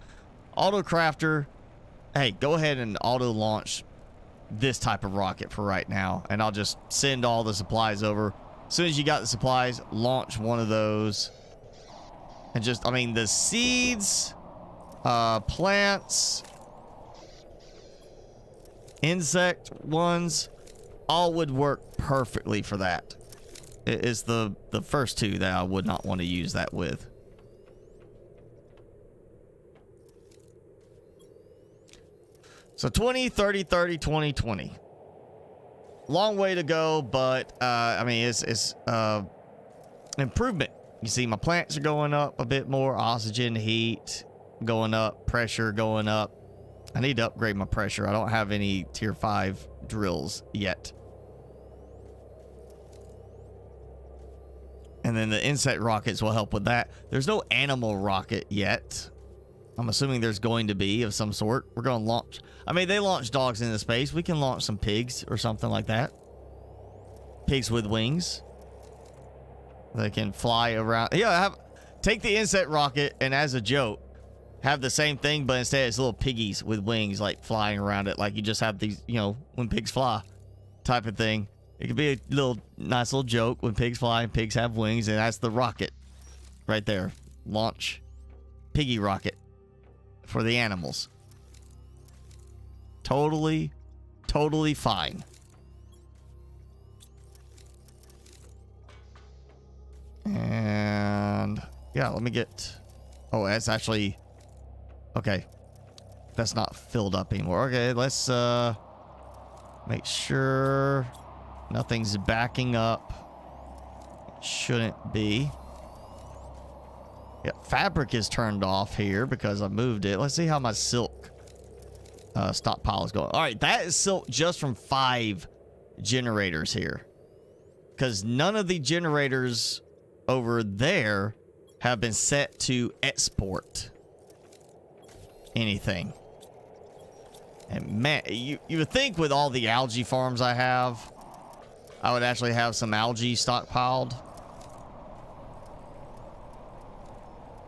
auto crafter, hey, go ahead and auto launch this type of rocket for right now, and I'll just send all the supplies over. As soon as you got the supplies, launch one of those. And just, I mean, the seeds, plants, insect ones, all would work perfectly for that. It is the first two that I would not want to use that with. So 20, 30, 30, 20, 20. Long way to go, but I mean, it's improvement. You see my plants are going up a bit more, oxygen, heat going up, pressure going up. I need to upgrade my pressure. I don't have any tier 5 drills yet. And then the insect rockets will help with that. There's no animal rocket yet. I'm assuming there's going to be of some sort. We're going to launch. I mean, they launch dogs into space. We can launch some pigs or something like that. Pigs with wings. They can fly around. Yeah, take the insect rocket and, as a joke, have the same thing, but instead it's little piggies with wings, like flying around it. Like you just have these, you know, when pigs fly type of thing. It could be a nice little joke when pigs fly and pigs have wings, and that's the rocket right there. Launch piggy rocket for the animals. Totally fine. And yeah, let me get, oh, that's actually, okay, that's not filled up anymore. Okay, let's make sure nothing's backing up. Shouldn't be. Yeah, fabric is turned off here because I moved it. Let's see how my silk stockpile is going. All right, that is silk just from 5 generators here, because none of the generators over there have been set to export anything. And man, you would think with all the algae farms I have, I would actually have some algae stockpiled.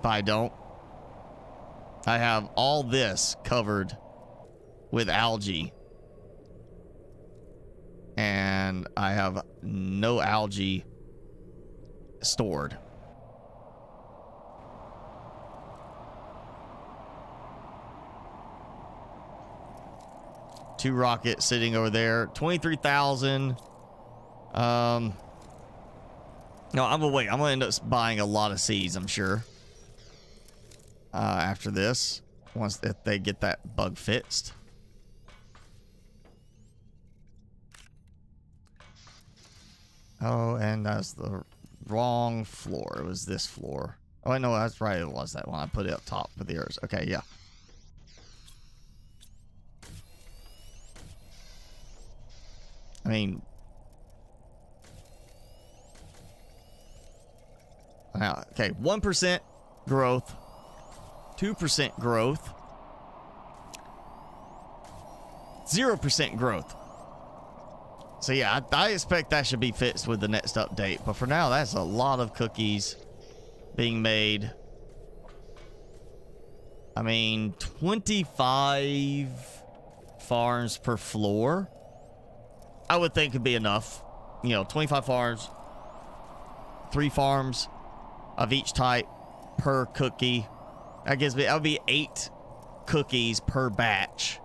But I don't. I have all this covered with algae. And I have no algae stored. Two rockets sitting over there. 23,000. No, I'm gonna wait. I'm gonna end up buying a lot of seeds, I'm sure. After this, once if they get that bug fixed. Oh, and that's the wrong floor. It was this floor. Oh, I know that's right. It was that one. I put it up top with the earth. Okay, yeah. I mean, now, okay, 1% growth, 2% growth, 0% growth. So yeah, I expect that should be fixed with the next update. But for now, that's a lot of cookies being made. I mean, 25 farms per floor, I would think could be enough. You know, 25 farms, 3 farms, of each type per cookie. That would be 8 cookies per batch.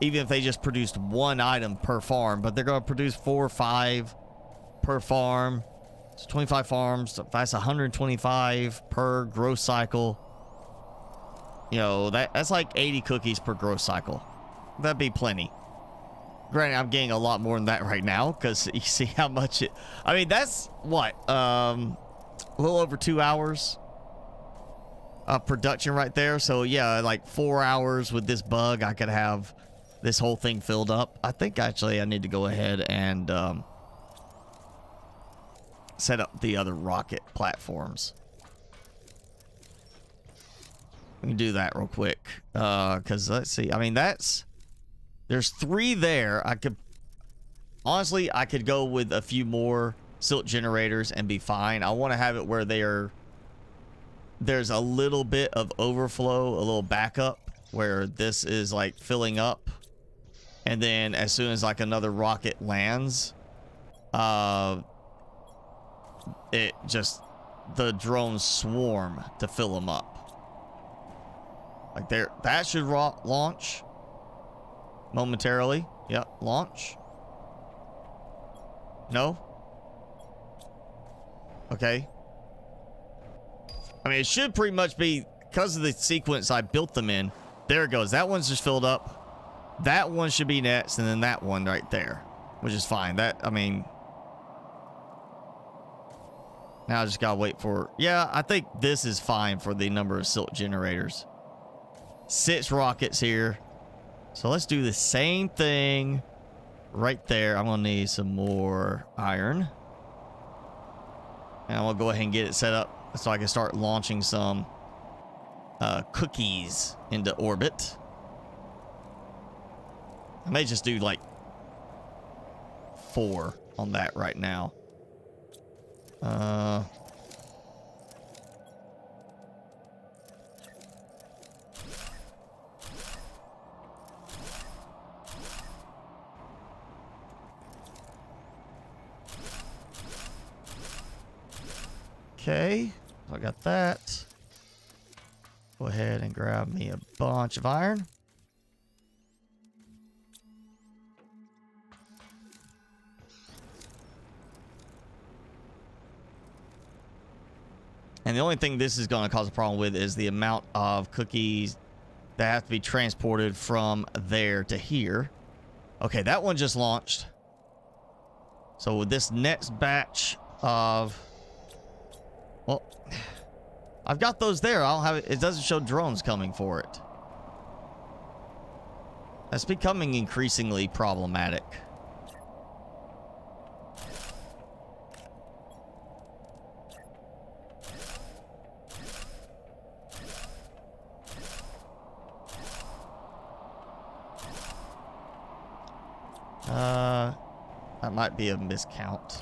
Even if they just produced 1 item per farm, but they're going to produce 4 or 5 per farm. So 25 farms, that's 125 per growth cycle. You know, that's like 80 cookies per growth cycle. That'd be plenty. Granted, I'm getting a lot more than that right now because you see how much it... I mean, that's what? A little over 2 hours of production right there. So yeah, like 4 hours with this bug, I could have this whole thing filled up. I think actually I need to go ahead and set up the other rocket platforms. We can do that real quick. Because let's see. I mean, there's 3 there. Honestly, I could go with a few more silt generators and be fine. I want to have it where there's a little bit of overflow, a little backup, where this is like filling up. And then as soon as like another rocket lands, the drones swarm to fill them up. Like that should launch momentarily. Yep, launch. No? Okay. I mean, it should pretty much be, because of the sequence I built them in. There it goes. That one's just filled up. That one should be next, and then that one right there, which is fine. I mean, now I just gotta wait for... Yeah, I think this is fine for the number of silt generators. 6 rockets here. So let's do the same thing right there. I'm gonna need some more iron. And I'm gonna go ahead and get it set up so I can start launching some cookies into orbit. I may just do like 4 on that right now. Okay, I got that. Go ahead and grab me a bunch of iron. And the only thing this is going to cause a problem with is the amount of cookies that have to be transported from there to here. Okay, that one just launched. So with this next batch of... Well, I've got those there. I don't have it. It doesn't show drones coming for it. That's becoming increasingly problematic. That might be a miscount.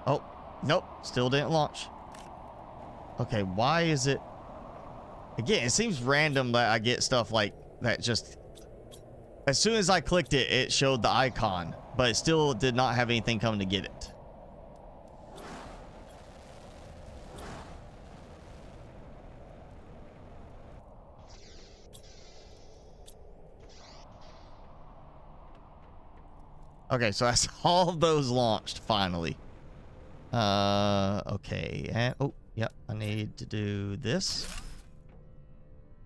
Oh, nope, still didn't launch. Okay, why is it... Again, it seems random that I get stuff like that just... As soon as I clicked it, it showed the icon, but it still did not have anything come to get it. Okay, so that's all of those launched finally. Okay, and oh, yep, I need to do this.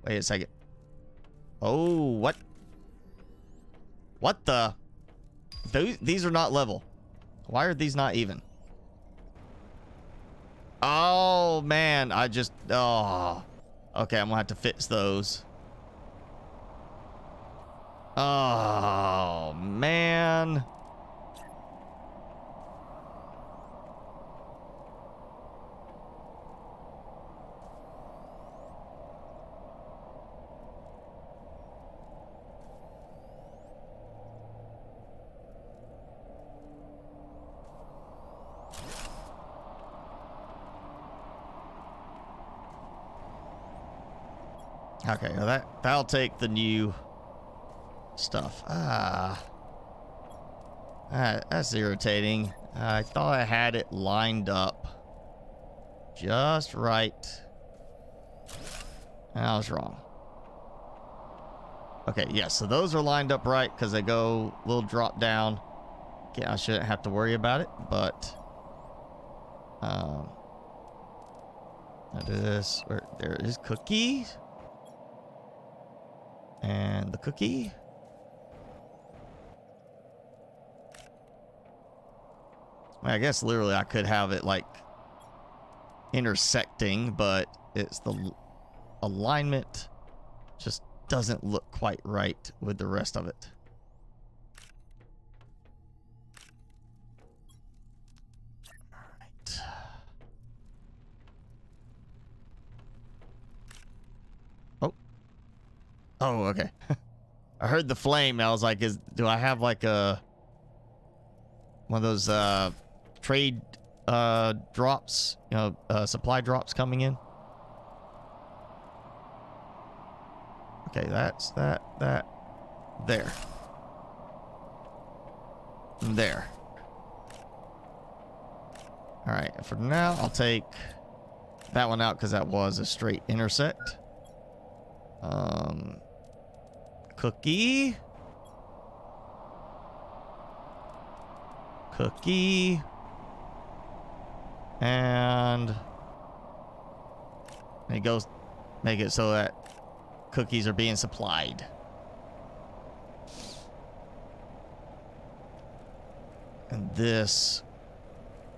Wait a second. Oh, what? What the? These are not level. Why are these not even? Oh, man. Oh. Okay, I'm gonna have to fix those. Oh, man. Okay, now that'll take the new stuff. That's irritating. I thought I had it lined up just right. I was wrong. Okay, yeah, so those are lined up right because they go a little drop down. Okay, I shouldn't have to worry about it, but I'll do this. There is cookie. And the cookie. I guess literally I could have it like intersecting, but it's the alignment just doesn't look quite right with the rest of it. All right. Oh, okay. I heard the flame. I was like, do I have like one of those trade drops, you know, supply drops coming in? Okay, that's that there. All right, for now I'll take that one out because that was a straight intersect. Cookie. And it goes, make it so that cookies are being supplied. And this,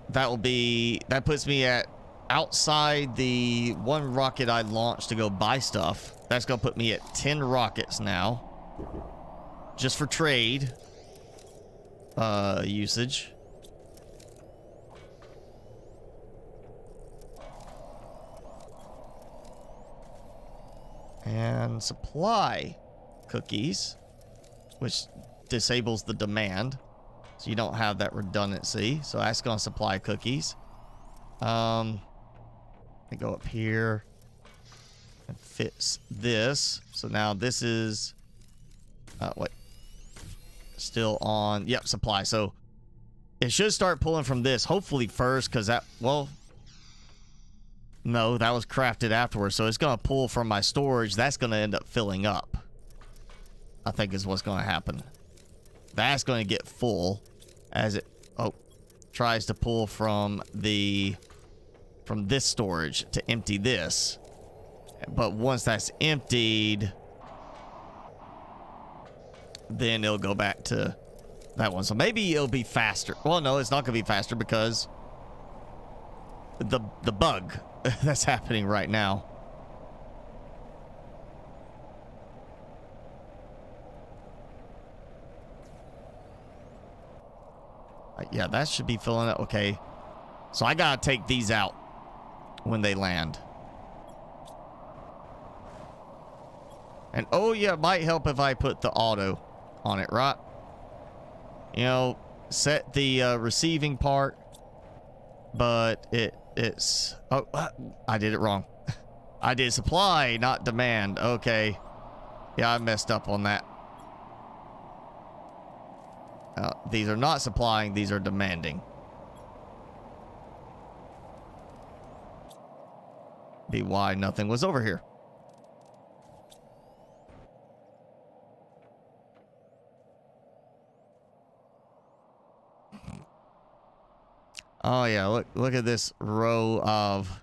that puts me at outside the one rocket I launched to go buy stuff. That's gonna put me at 10 rockets now, just for trade usage. And supply cookies, which disables the demand, so you don't have that redundancy. So that's gonna supply cookies. I go up here and fits this. So now this is wait, still on, yep, supply. So it should start pulling from this hopefully first, because that, well, no, that was crafted afterwards. So it's gonna pull from my storage. That's gonna end up filling up, I think, is what's gonna happen. That's gonna get full as it tries to pull from this storage to empty this. But once that's emptied, then it'll go back to that one. So maybe it'll be faster. Well, no, it's not gonna be faster because the bug that's happening right now. Yeah, that should be filling up. Okay, so I gotta take these out when they land. And oh yeah, it might help if I put the auto on it, right? You know, set the receiving part, but it's I did it wrong. I did supply, not demand. Okay, yeah, I messed up on that. These are not supplying, these are demanding. Be why nothing was over here. Oh yeah, look at this row of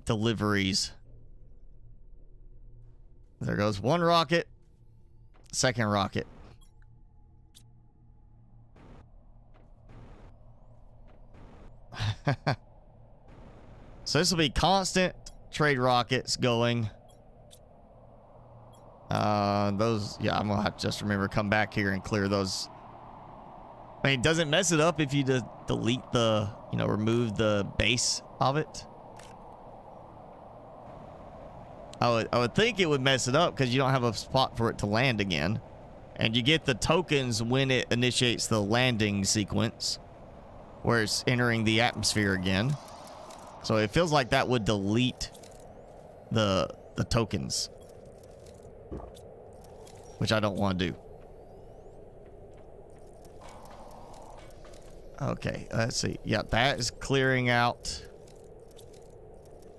deliveries. There goes one rocket, second rocket. So this will be constant trade rockets going. Those, yeah, I'm gonna have to just remember, come back here and clear those. I mean, does it mess it up if you just delete the, you know, remove the base of it? I would think it would mess it up because you don't have a spot for it to land again. And you get the tokens when it initiates the landing sequence, where it's entering the atmosphere again. So it feels like that would delete the tokens, which I don't want to do. Okay, let's see. Yeah, that is clearing out.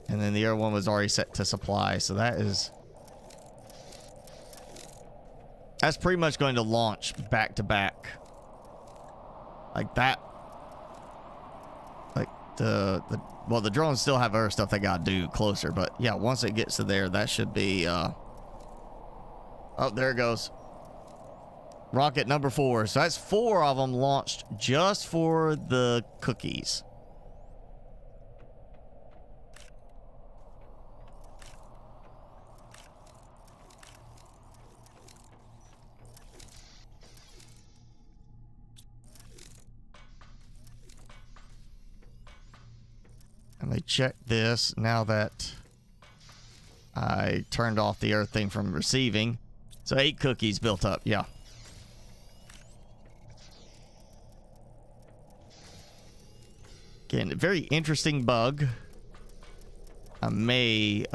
And then the other one was already set to supply, so that's pretty much going to launch back to back. Like that. Like well, the drones still have other stuff they gotta do closer, but yeah, once it gets to there, that should be oh, there it goes. Rocket number 4. So that's 4 of them launched just for the cookies. Let me check this now that I turned off the earth thing from receiving. So 8 cookies built up, yeah. Again, a very interesting bug. I may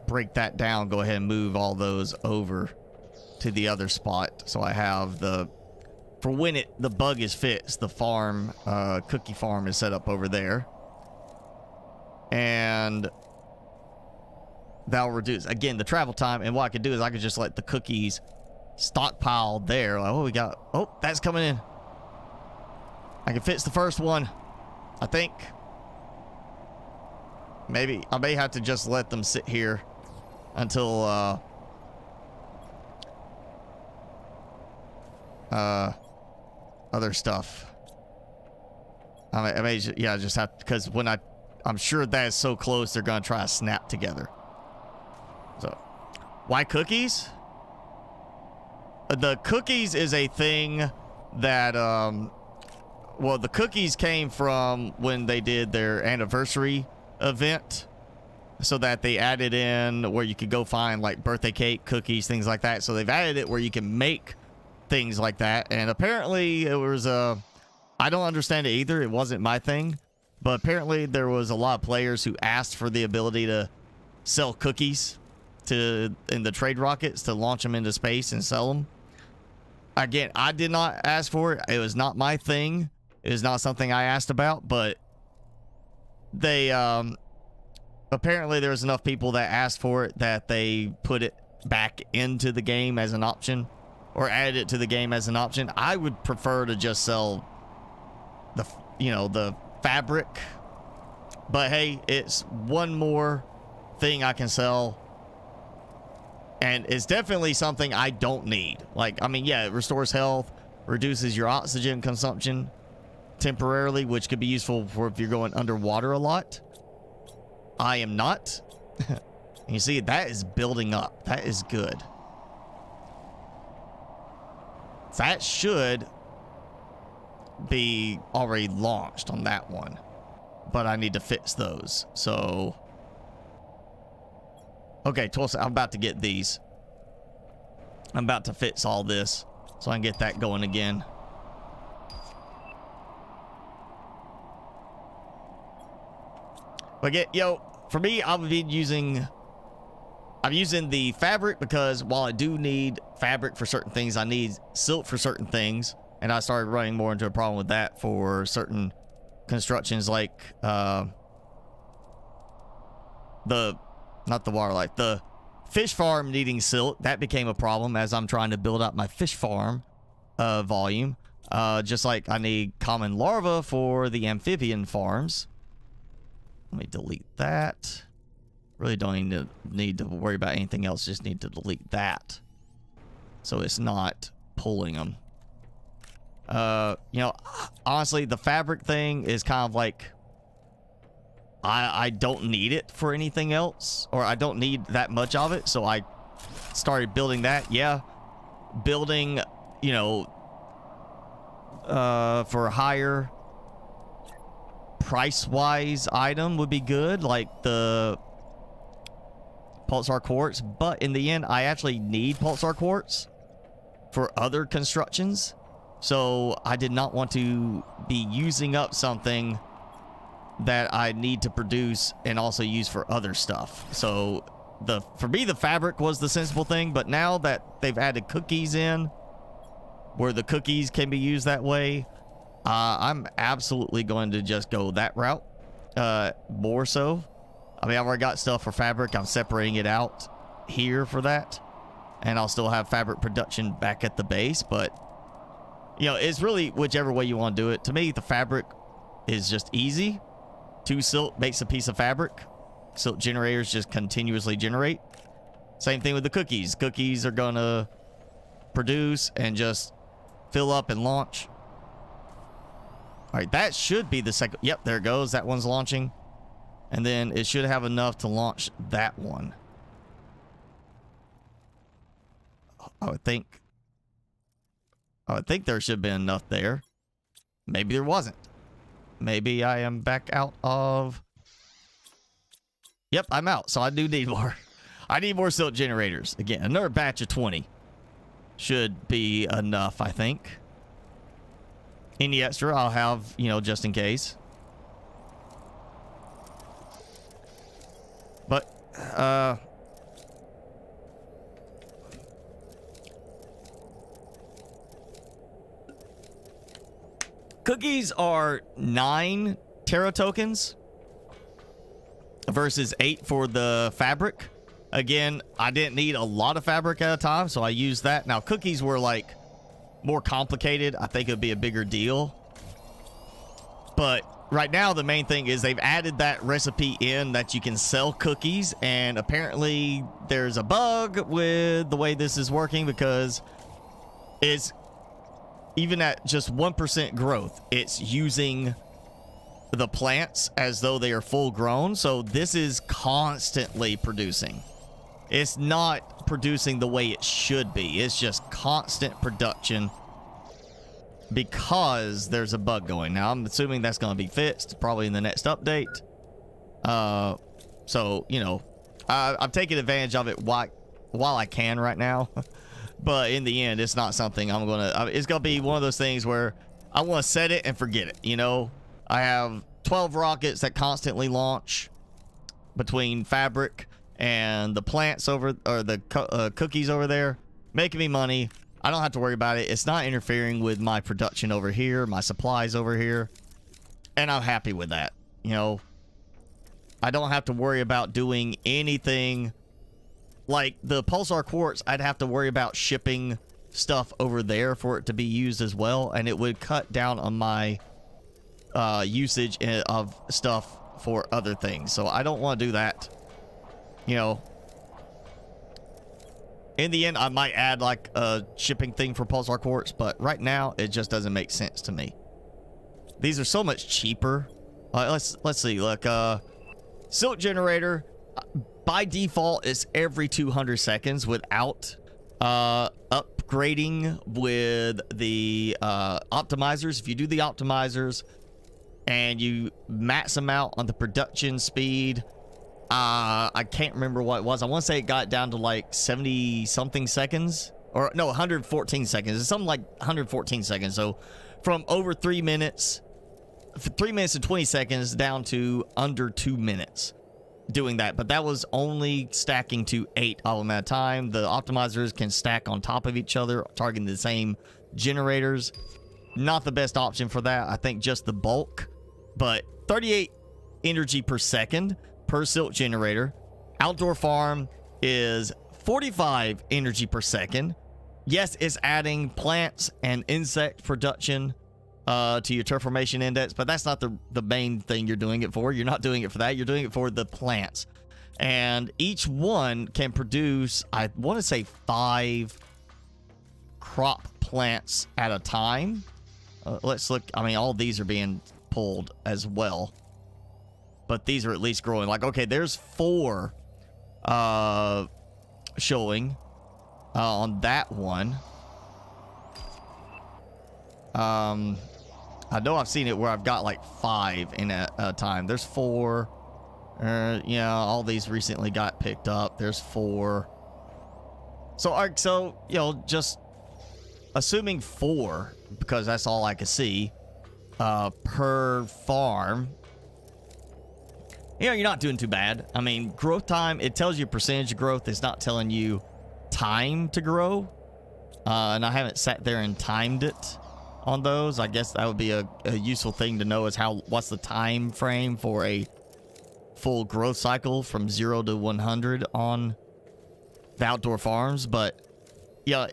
break that down, go ahead and move all those over to the other spot. So I have for when the bug is fixed, the farm, cookie farm is set up over there. And that'll reduce, again, the travel time. And what I could do is I could just let the cookies stockpile there. Like, oh, we got, oh, that's coming in. I can fix the first one, I think. Maybe I may have to just let them sit here until other stuff. I may yeah, just have, because when I'm sure that is so close they're gonna try to snap together. So why cookies? The cookies is a thing that well, the cookies came from when they did their anniversary event, so that they added in where you could go find like birthday cake, cookies, things like that. So they've added it where you can make things like that. And apparently it was I don't understand it either. It wasn't my thing, but apparently there was a lot of players who asked for the ability to sell cookies in the trade rockets to launch them into space and sell them. Again, I did not ask for it. It was not my thing. It was not something I asked about, but they apparently there was enough people that asked for it that they put it back into the game as an option, or added it to the game as an option. I would prefer to just sell the fabric, but hey, it's one more thing I can sell, and it's definitely something I don't need. Like, I mean, yeah, it restores health, reduces your oxygen consumption temporarily, which could be useful for if you're going underwater a lot. I am not. You see, that is building up. That is good. That should be already launched on that one, but I need to fix those. So okay, 12. I'm about to get these. I'm about to fix all this so I can get that going again. But for me, I'm using the fabric because while I do need fabric for certain things, I need silk for certain things. And I started running more into a problem with that for certain constructions, like not the water life, the fish farm needing silk. That became a problem as I'm trying to build up my fish farm volume. Just like I need common larvae for the amphibian farms. Let me delete that. Really don't even need to worry about anything else. Just need to delete that, so it's not pulling them. Honestly, the fabric thing is kind of like I don't need it for anything else, or I don't need that much of it, so I started building that. Yeah, building, for a higher price-wise item would be good, like the pulsar quartz, but in the end I actually need pulsar quartz for other constructions. So I did not want to be using up something that I need to produce and also use for other stuff. So for me, the fabric was the sensible thing, but now that they've added cookies in, where the cookies can be used that way, I'm absolutely going to just go that route. More so. I mean, I've already got stuff for fabric. I'm separating it out here for that. And I'll still have fabric production back at the base, but you know, it's really whichever way you want to do it. To me, the fabric is just easy. 2 silt makes a piece of fabric. Silt generators just continuously generate. Same thing with the cookies. Cookies are gonna produce and just fill up and launch. All right, that should be the second. Yep, there it goes. That one's launching. And then it should have enough to launch that one. I would think there should have been enough there. Maybe there wasn't. Maybe I am back out of... Yep, I'm out. So I do need more. I need more silt generators. Again, another batch of 20 should be enough, I think. Any extra I'll have, you know, just in case. But, cookies are 9 Terra tokens versus 8 for the fabric. Again, I didn't need a lot of fabric at a time, so I used that. Now, cookies were like more complicated. I think it would be a bigger deal. But right now, the main thing is they've added that recipe in that you can sell cookies. And apparently there's a bug with the way this is working because it's even at just 1% growth, it's using the plants as though they are full grown. So this is constantly producing. It's not producing the way it should be. It's just constant production because there's a bug going. Now, I'm assuming that's going to be fixed probably in the next update. So, you know, I'm taking advantage of it while I can right now. But in the end, it's not something I'm going to... It's going to be one of those things where I want to set it and forget it, you know? I have 12 rockets that constantly launch between fabric and the plants over... Or the cookies over there, making me money. I don't have to worry about it. It's not interfering with my production over here, my supplies over here. And I'm happy with that, you know? I don't have to worry about doing anything... Like the pulsar quartz, I'd have to worry about shipping stuff over there for it to be used as well, and it would cut down on my usage of stuff for other things. So I don't want to do that. You know, in the end, I might add like a shipping thing for pulsar quartz, but right now it just doesn't make sense to me. These are so much cheaper. Let's see. Look, silt generator. By default, it's every 200 seconds without upgrading with the optimizers. If you do the optimizers and you max them out on the production speed, I can't remember what it was. I want to say it got down to like 70 something seconds, or no, 114 seconds. It's something like 114 seconds. So from over 3 minutes, 3 minutes and 20 seconds down to under 2 minutes. Doing that, but that was only stacking to 8 of them at a time. The optimizers can stack on top of each other, targeting the same generators. Not the best option for that. I think just the bulk, but 38 energy per second per silt generator. Outdoor farm is 45 energy per second. Yes, it's adding plants and insect production to your turf formation index, but that's not the main thing you're doing it for. You're not doing it for that. You're doing it for the plants. And each one can produce, I want to say 5 crop plants at a time. Let's look. I mean, all these are being pulled as well, but these are at least growing. Like, okay, there's 4 showing on that one. I know I've seen it where I've got like 5 in a time. There's 4. Yeah, all these recently got picked up. There's 4. So you know, just assuming 4, because that's all I can see, per farm, you know, you're not doing too bad. I mean, growth time, it tells you percentage of growth. It's not telling you time to grow. And I haven't sat there and timed it on those. I guess that would be a useful thing to know, is what's the time frame for a full growth cycle from 0 to 100 on the outdoor farms. But yeah,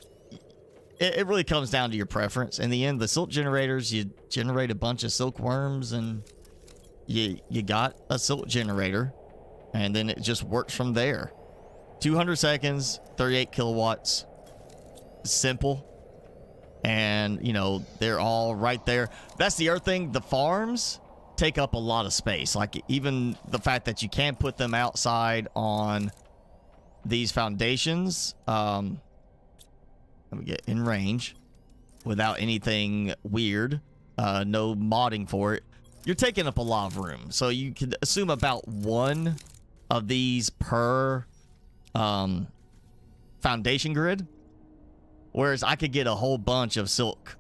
it really comes down to your preference. In the end, the silk generators, you generate a bunch of silkworms and you got a silk generator, and then it just works from there. 200 seconds, 38 kilowatts. Simple. And, you know, they're all right there. That's the other thing. The farms take up a lot of space. Like, even the fact that you can't put them outside on these foundations. Let me get in range without anything weird. No modding for it. You're taking up a lot of room. So you could assume about 1 of these per foundation grid. Whereas I could get a whole bunch of silk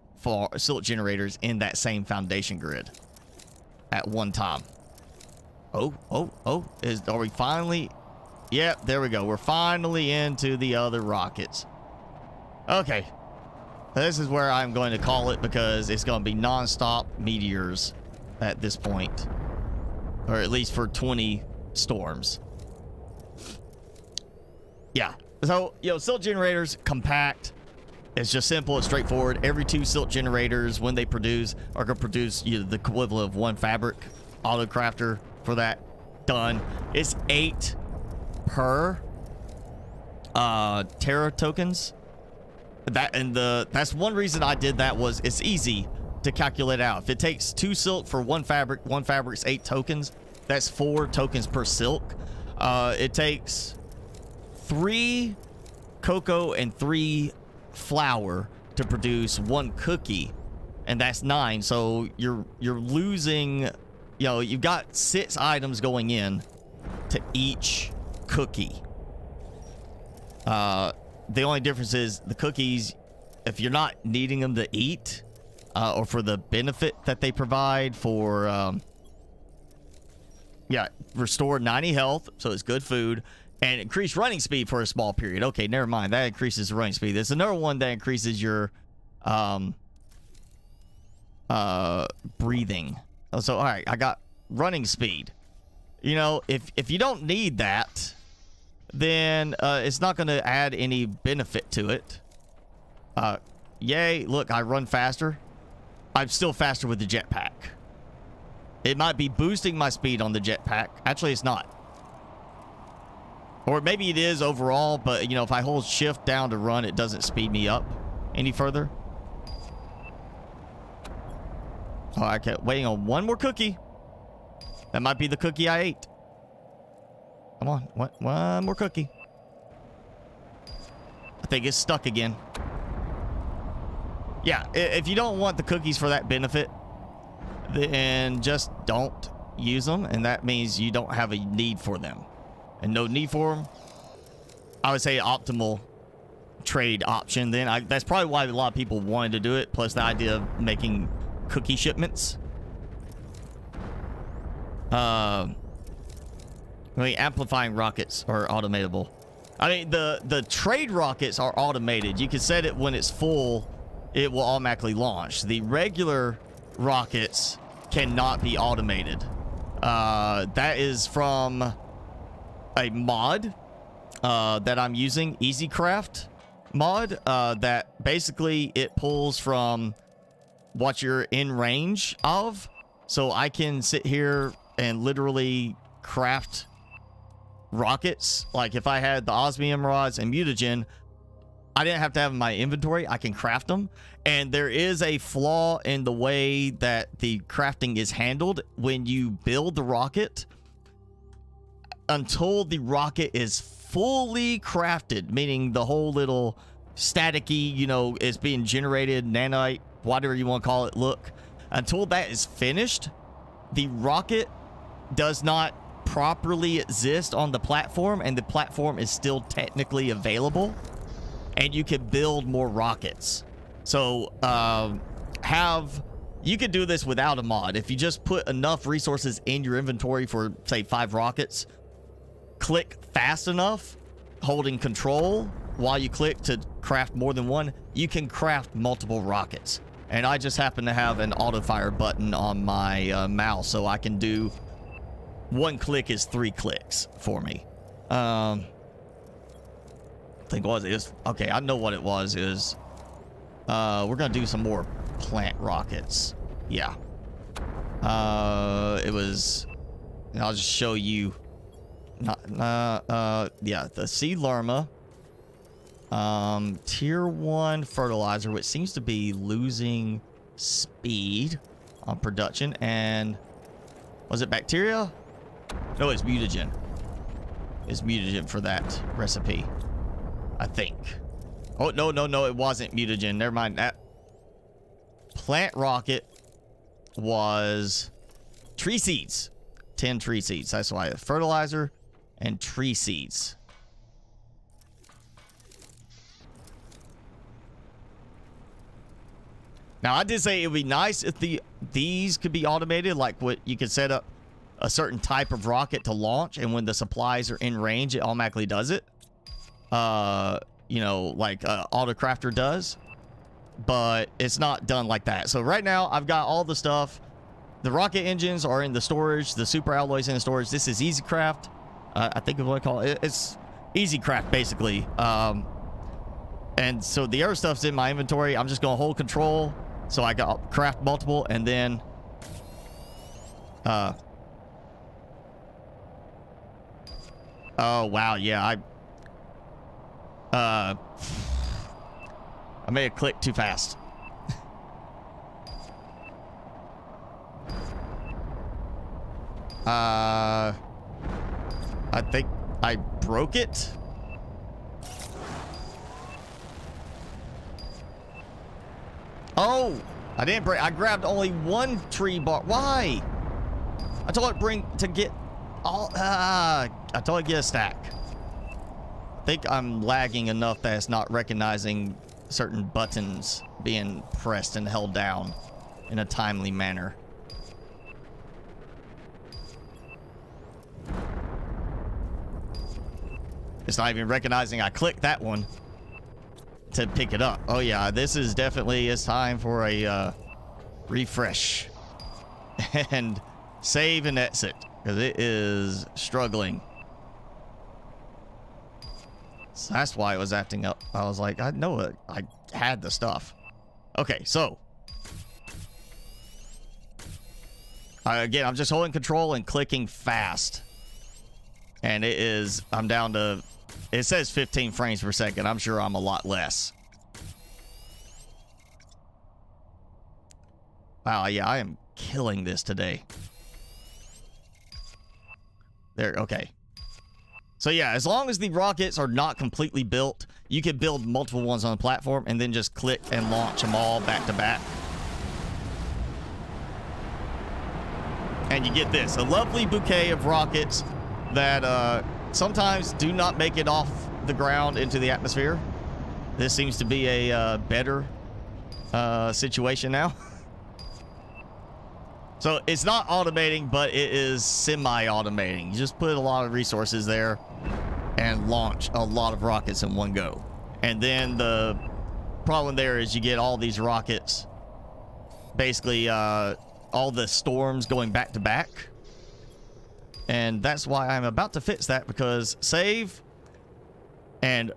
generators in that same foundation grid at one time. Oh. Are we finally? Yep, there we go. We're finally into the other rockets. Okay. This is where I'm going to call it, because it's going to be non-stop meteors at this point. Or at least for 20 storms. Yeah. So, you know, silk generators, compact. It's just simple. It's straightforward. Every 2 silk generators, when they produce, are going to produce the equivalent of 1 fabric. Auto crafter for that. Done. It's 8 per Terra tokens. That's one reason I did that, was it's easy to calculate out. If it takes 2 silk for 1 fabric's 8 tokens. That's 4 tokens per silk. It takes 3 cocoa and 3 flour to produce 1 cookie, and that's 9. So you're losing, you know, you've got 6 items going in to each cookie. The only difference is the cookies, if you're not needing them to eat, or for the benefit that they provide for, restore 90 health, so it's good food, and increase running speed for a small period. Okay, never mind. That increases the running speed. There's another one that increases your breathing. So, all right, I got running speed. You know, if you don't need that, then it's not going to add any benefit to it. Yay, look, I run faster. I'm still faster with the jetpack. It might be boosting my speed on the jetpack. Actually, it's not. Or maybe it is overall, but, you know, if I hold shift down to run, it doesn't speed me up any further. Oh, I kept waiting on 1 more cookie. That might be the cookie I ate. Come on, 1 more cookie. I think it's stuck again. Yeah, if you don't want the cookies for that benefit, then just don't use them, and that means you don't have a need for them. And no need for them, I would say optimal trade option. Then that's probably why a lot of people wanted to do it, plus the idea of making cookie shipments. I mean, amplifying rockets are automatable. I mean, the trade rockets are automated. You can set it when it's full, it will automatically launch. The regular rockets cannot be automated. That is from a mod that I'm using, EasyCraft mod, that basically it pulls from what you're in range of. So I can sit here and literally craft rockets. Like if I had the osmium rods and mutagen, I didn't have to have them in my inventory. I can craft them. And there is a flaw in the way that the crafting is handled when you build the rocket. Until the rocket is fully crafted, meaning the whole little staticky, you know, is being generated, nanite, whatever you want to call it, look. Until that is finished, the rocket does not properly exist on the platform, and the platform is still technically available, and you can build more rockets. So you could do this without a mod. If you just put enough resources in your inventory for, say, 5 rockets, click fast enough, holding control while you click to craft more than one, you can craft multiple rockets. And I just happen to have an auto fire button on my mouse, so I can do 1 click is 3 clicks for me. I think what it was okay. I know what it was. Is we're gonna do some more plant rockets. Yeah. It was. I'll just show you. Yeah, the seed llama. Tier 1 fertilizer, which seems to be losing speed on production. And was it bacteria? No, it's mutagen. It's mutagen for that recipe, I think. Oh, no, it wasn't mutagen. Never mind. That plant rocket was tree seeds. 10 tree seeds. That's why. Fertilizer and tree seeds. Now, I did say it would be nice if these could be automated, like what you could set up a certain type of rocket to launch, and when the supplies are in range, it automatically does it. You know, like Autocrafter does. But it's not done like that. So right now, I've got all the stuff. The rocket engines are in the storage. The super alloys in the storage. This is Easy Craft. I think of what I call it. It's Easy Craft, basically. And so the other stuff's in my inventory. I'm just going to hold control. So I got craft multiple, and then oh wow, yeah, I may have clicked too fast. I think I broke it. Oh, I didn't break. I grabbed only 1 tree bar. Why? I told it to get all. I told it to get a stack. I think I'm lagging enough that it's not recognizing certain buttons being pressed and held down in a timely manner. It's not even recognizing I clicked that one to pick it up. Oh yeah, this is definitely, it's time for a refresh and save and exit, because it is struggling. So that's why it was acting up. I was like, I know it. I had the stuff. Okay, so again, I'm just holding control and clicking fast, and it is, I'm down to, it says 15 frames per second. I'm sure I'm a lot less. Wow, yeah, I am killing this today. There, okay. So yeah, as long as the rockets are not completely built, you can build multiple ones on the platform and then just click and launch them all back to back. And you get this, a lovely bouquet of rockets that sometimes do not make it off the ground into the atmosphere. This seems to be a better situation now. So it's not automating, but it is semi-automating. You just put a lot of resources there and launch a lot of rockets in one go. And then the problem there is you get all these rockets, basically all the storms going back to back. And that's why I'm about to fix that, because save and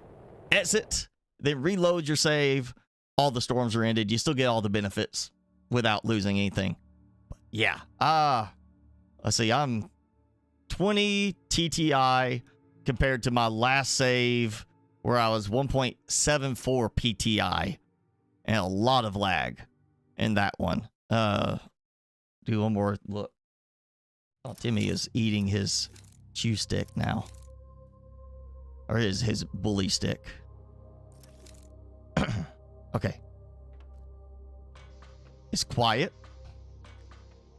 exit, then reload your save. All the storms are ended. You still get all the benefits without losing anything. Yeah. Let's see. I'm 20 TTI compared to my last save where I was 1.74 PTI, and a lot of lag in that one. Do one more look. Oh, Timmy is eating his chew stick now. Or his bully stick. Okay. It's quiet.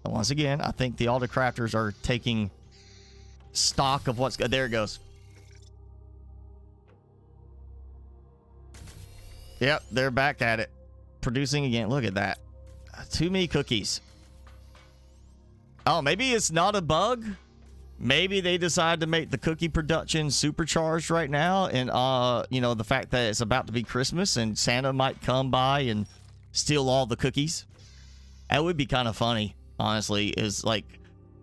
And once again, I think the Autocrafters are taking stock of what's good. There it goes. Yep, they're back at it. producing again. Look at that. Too many cookies. Oh, maybe it's not a bug. Maybe they decide to make the cookie production supercharged right now. And, you know, the fact that it's about to be Christmas and Santa might come by and steal all the cookies. That would be kind of funny, honestly, is like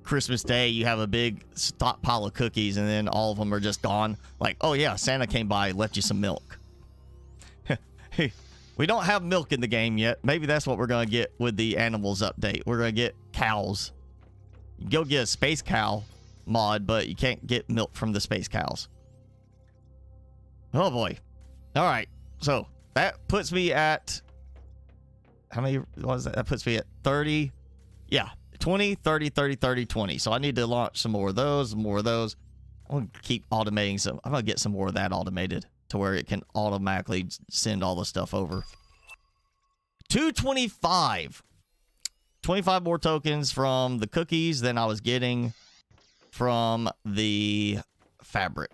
Christmas Day, you have a big stockpile of cookies and then all of them are just gone. Like, oh yeah, Santa came by, left you some milk. Hey, we don't have milk in the game yet. Maybe that's what we're going to get with the animals update. We're going to get cows. You go get a space cow mod, but you can't get milk from the space cows. Oh boy. All right. So that puts me at, how many was that? That puts me at 30. Yeah. 20, 30, 30, 30, 20. So I need to launch some more of those, I'm going to keep automating some. I'm going to get some more of that automated to where it can automatically send all the stuff over. 225. 25 more tokens from the cookies than I was getting from the fabric.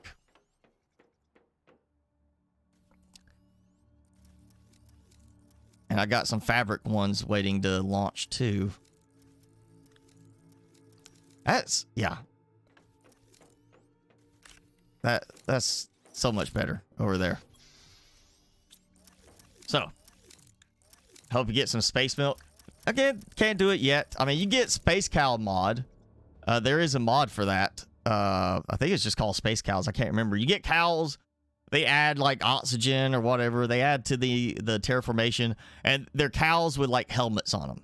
And I got some fabric ones waiting to launch too. That's, yeah. That's so much better over there. So, hope you get some space milk. Again, can't do it yet. I mean, you get Space Cow mod. There is a mod for that. I think it's just called Space Cows. I can't remember. You get cows. They add like oxygen or whatever. They add to the terraformation, and they're cows with like helmets on them,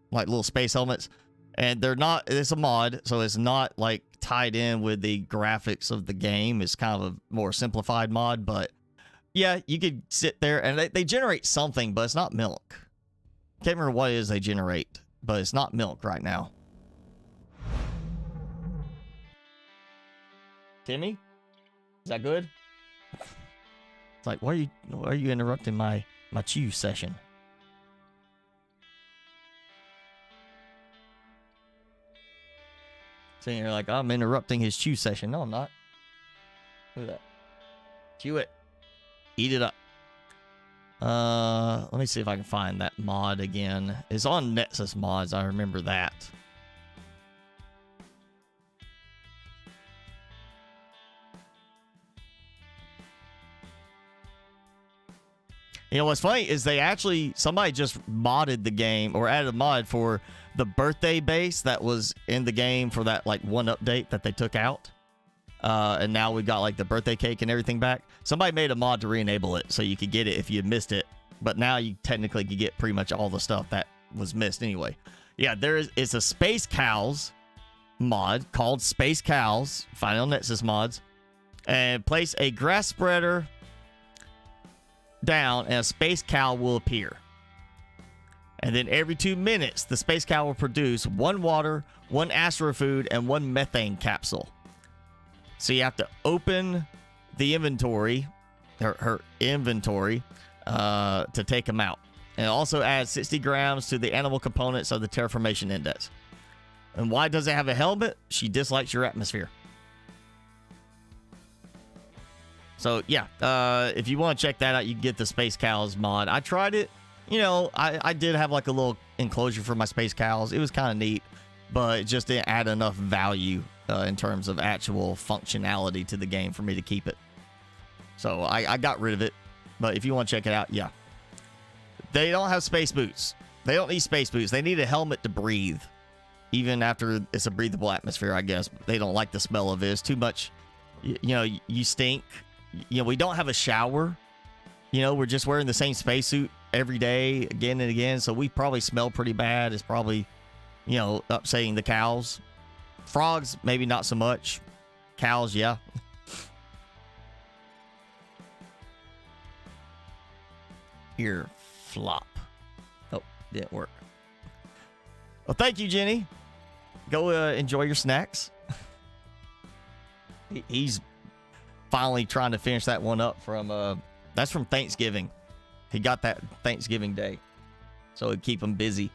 like little space helmets. And they're not. It's a mod, so it's not like tied in with the graphics of the game. It's kind of a more simplified mod, but yeah, you could sit there and they generate something, but it's not milk. Can't remember what it is they generate, but it's not milk right now. Timmy, is that good? It's like, why are you interrupting my chew session? So you're like, I'm interrupting his chew session. No, I'm not. Look at that. Chew it. Eat it up. Let me see if I can find that mod again. It's on Nexus Mods. I remember that. You know, what's funny is somebody just modded the game or added a mod for the birthday base that was in the game for that like one update that they took out. And now we've got like the birthday cake and everything back. Somebody made a mod to re-enable it so you could get it if you had missed it. But now you technically could get pretty much all the stuff that was missed anyway. Yeah, it's a Space Cows mod called Space Cows. Find it on Nexus Mods. And place a grass spreader down and a space cow will appear. And then every 2 minutes, the space cow will produce 1 water, 1 astro food, and 1 methane capsule. So you have to open the inventory, her inventory, to take them out. And it also adds 60 grams to the animal components of the terraformation index. And why does it have a helmet? She dislikes your atmosphere. So, yeah, if you want to check that out, you can get the Space Cows mod. I tried it. You know, I did have like a little enclosure for my Space Cows. It was kind of neat, but it just didn't add enough value in terms of actual functionality to the game for me to keep it. So I got rid of it. But if you want to check it out, yeah. They don't have space boots. They don't need space boots. They need a helmet to breathe. Even after it's a breathable atmosphere, I guess. They don't like the smell of it. It's too much. You know, you stink. You know, we don't have a shower. You know, we're just wearing the same spacesuit every day, again and again. So we probably smell pretty bad. It's probably, you know, upsetting the cows. Frogs, maybe not so much. Cows, yeah. Here, flop. Oh, didn't work. Well, thank you, Jenny. Go enjoy your snacks. He's finally trying to finish that one up from that's from Thanksgiving. He got that Thanksgiving Day, so it'd keep him busy.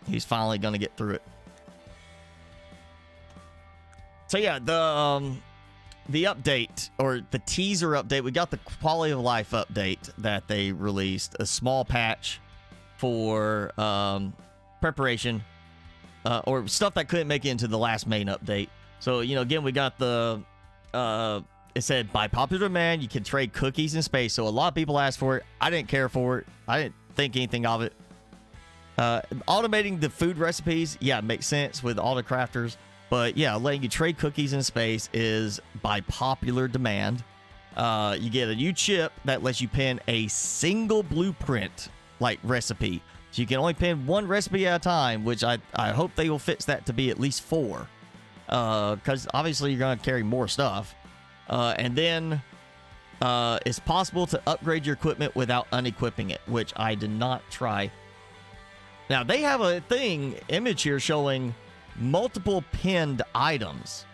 He's finally gonna get through it. So yeah, the update, or the teaser update, we got the quality of life update that they released, a small patch for preparation or stuff that couldn't make it into the last main update. So, you know, again, we got the it said by popular demand you can trade cookies in space. So a lot of people asked for it. I didn't care for it. I didn't think anything of it. Automating the food recipes, yeah, it makes sense with auto crafters. But yeah, letting you trade cookies in space is by popular demand. You get a new chip that lets you pin a single blueprint like recipe. So you can only pin one recipe at a time, which I hope they will fix that to be at least 4. Because obviously you're going to carry more stuff. And then it's possible to upgrade your equipment without unequipping it, which I did not try. Now, they have a image here showing multiple pinned items.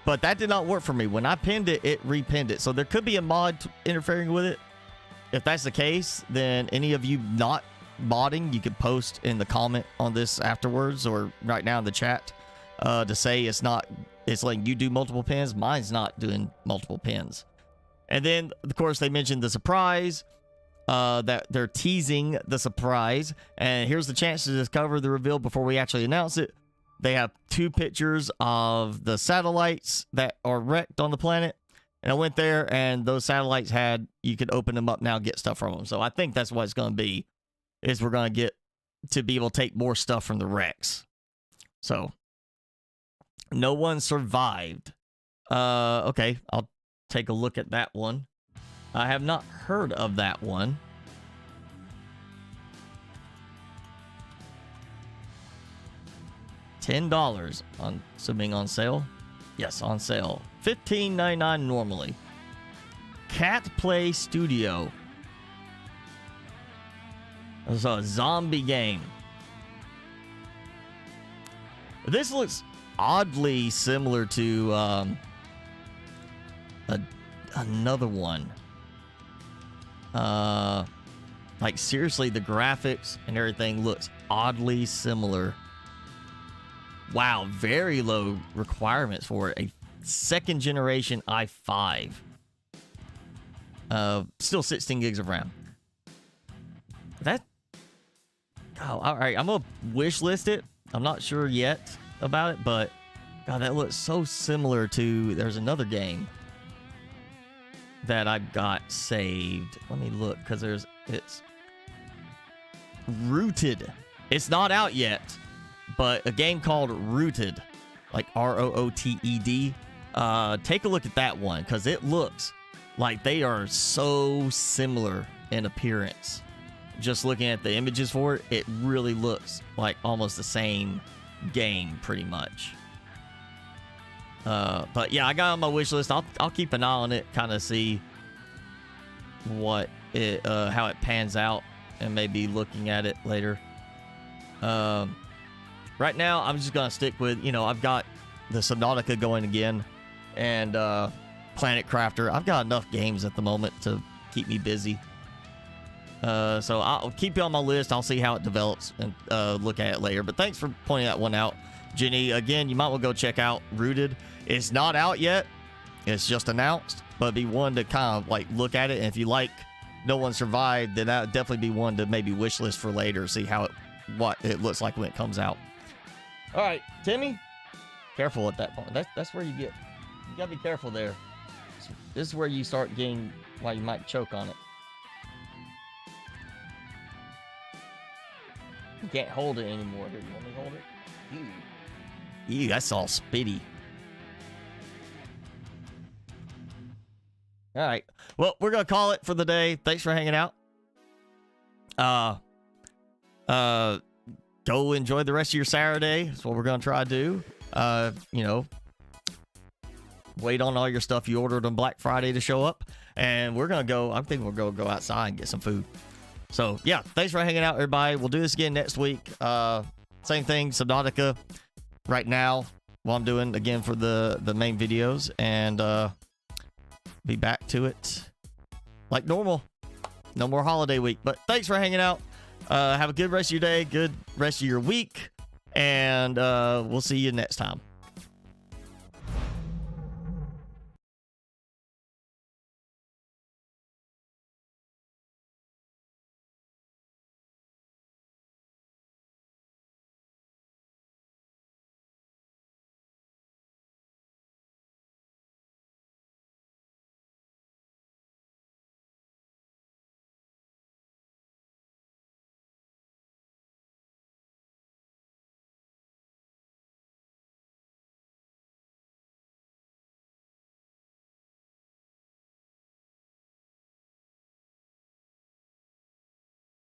But that did not work for me. When I pinned it, it repinned it. So there could be a mod interfering with it. If that's the case, then any of you not modding, you could post in the comment on this afterwards or right now in the chat to say it's letting you do multiple pins. Mine's not doing multiple pins. And then, of course, they mentioned the surprise. That they're teasing the surprise, and here's the chance to discover the reveal before we actually announce it. They have 2 pictures of the satellites that are wrecked on the planet, and I went there, and those satellites you could open them up now, get stuff from them. So I think that's what it's going to be, is we're going to get to be able to take more stuff from the wrecks. So no one survived. Okay, I'll take a look at that one. I have not heard of that one. $10 on, assuming on sale. Yes, on sale. $15.99 normally. Cat Play Studio. This is a zombie game. This looks oddly similar to another one. Like seriously, the graphics and everything looks oddly similar. Wow, very low requirements for it. A 2nd generation i5. Still 16 gigs of RAM. Oh, all right. I'm gonna wish list it. I'm not sure yet about it, but God, that looks so similar to. There's another game that I got saved. Let me look, because it's Rooted. It's not out yet, but a game called Rooted, like Rooted. Take a look at that one, because it looks like they are so similar in appearance. Just looking at the images for it, it really looks like almost the same game, pretty much. But yeah, I got on my wish list. I'll keep an eye on it, kind of see what how it pans out, and maybe looking at it later. Right now, I'm just gonna stick with, I've got the Subnautica going again, and Planet Crafter. I've got enough games at the moment to keep me busy. So I'll keep you on my list. I'll see how it develops and look at it later. But thanks for pointing that one out, Jenny. Again, you might want to go check out Rooted. It's not out yet. It's just announced, but it'd be one to kind of like look at it. And if you like No One Survived, then that would definitely be one to maybe wish list for later. See what it looks like when it comes out. All right, Timmy, careful at that point. That's where you gotta be careful there. This is where you start getting, why you might choke on it. You can't hold it anymore. Here, you want me to hold it? Ew, that's all spitty. All right. Well, we're going to call it for the day. Thanks for hanging out. Go enjoy the rest of your Saturday. That's what we're going to try to do. Wait on all your stuff you ordered on Black Friday to show up. And we're going to go, I think we're going to go outside and get some food. So, yeah, thanks for hanging out, everybody. We'll do this again next week. Same thing, Subnautica right now, while I'm doing, again, for the main videos. And be back to it like normal. No more holiday week. But thanks for hanging out. Have a good rest of your day, good rest of your week. And we'll see you next time.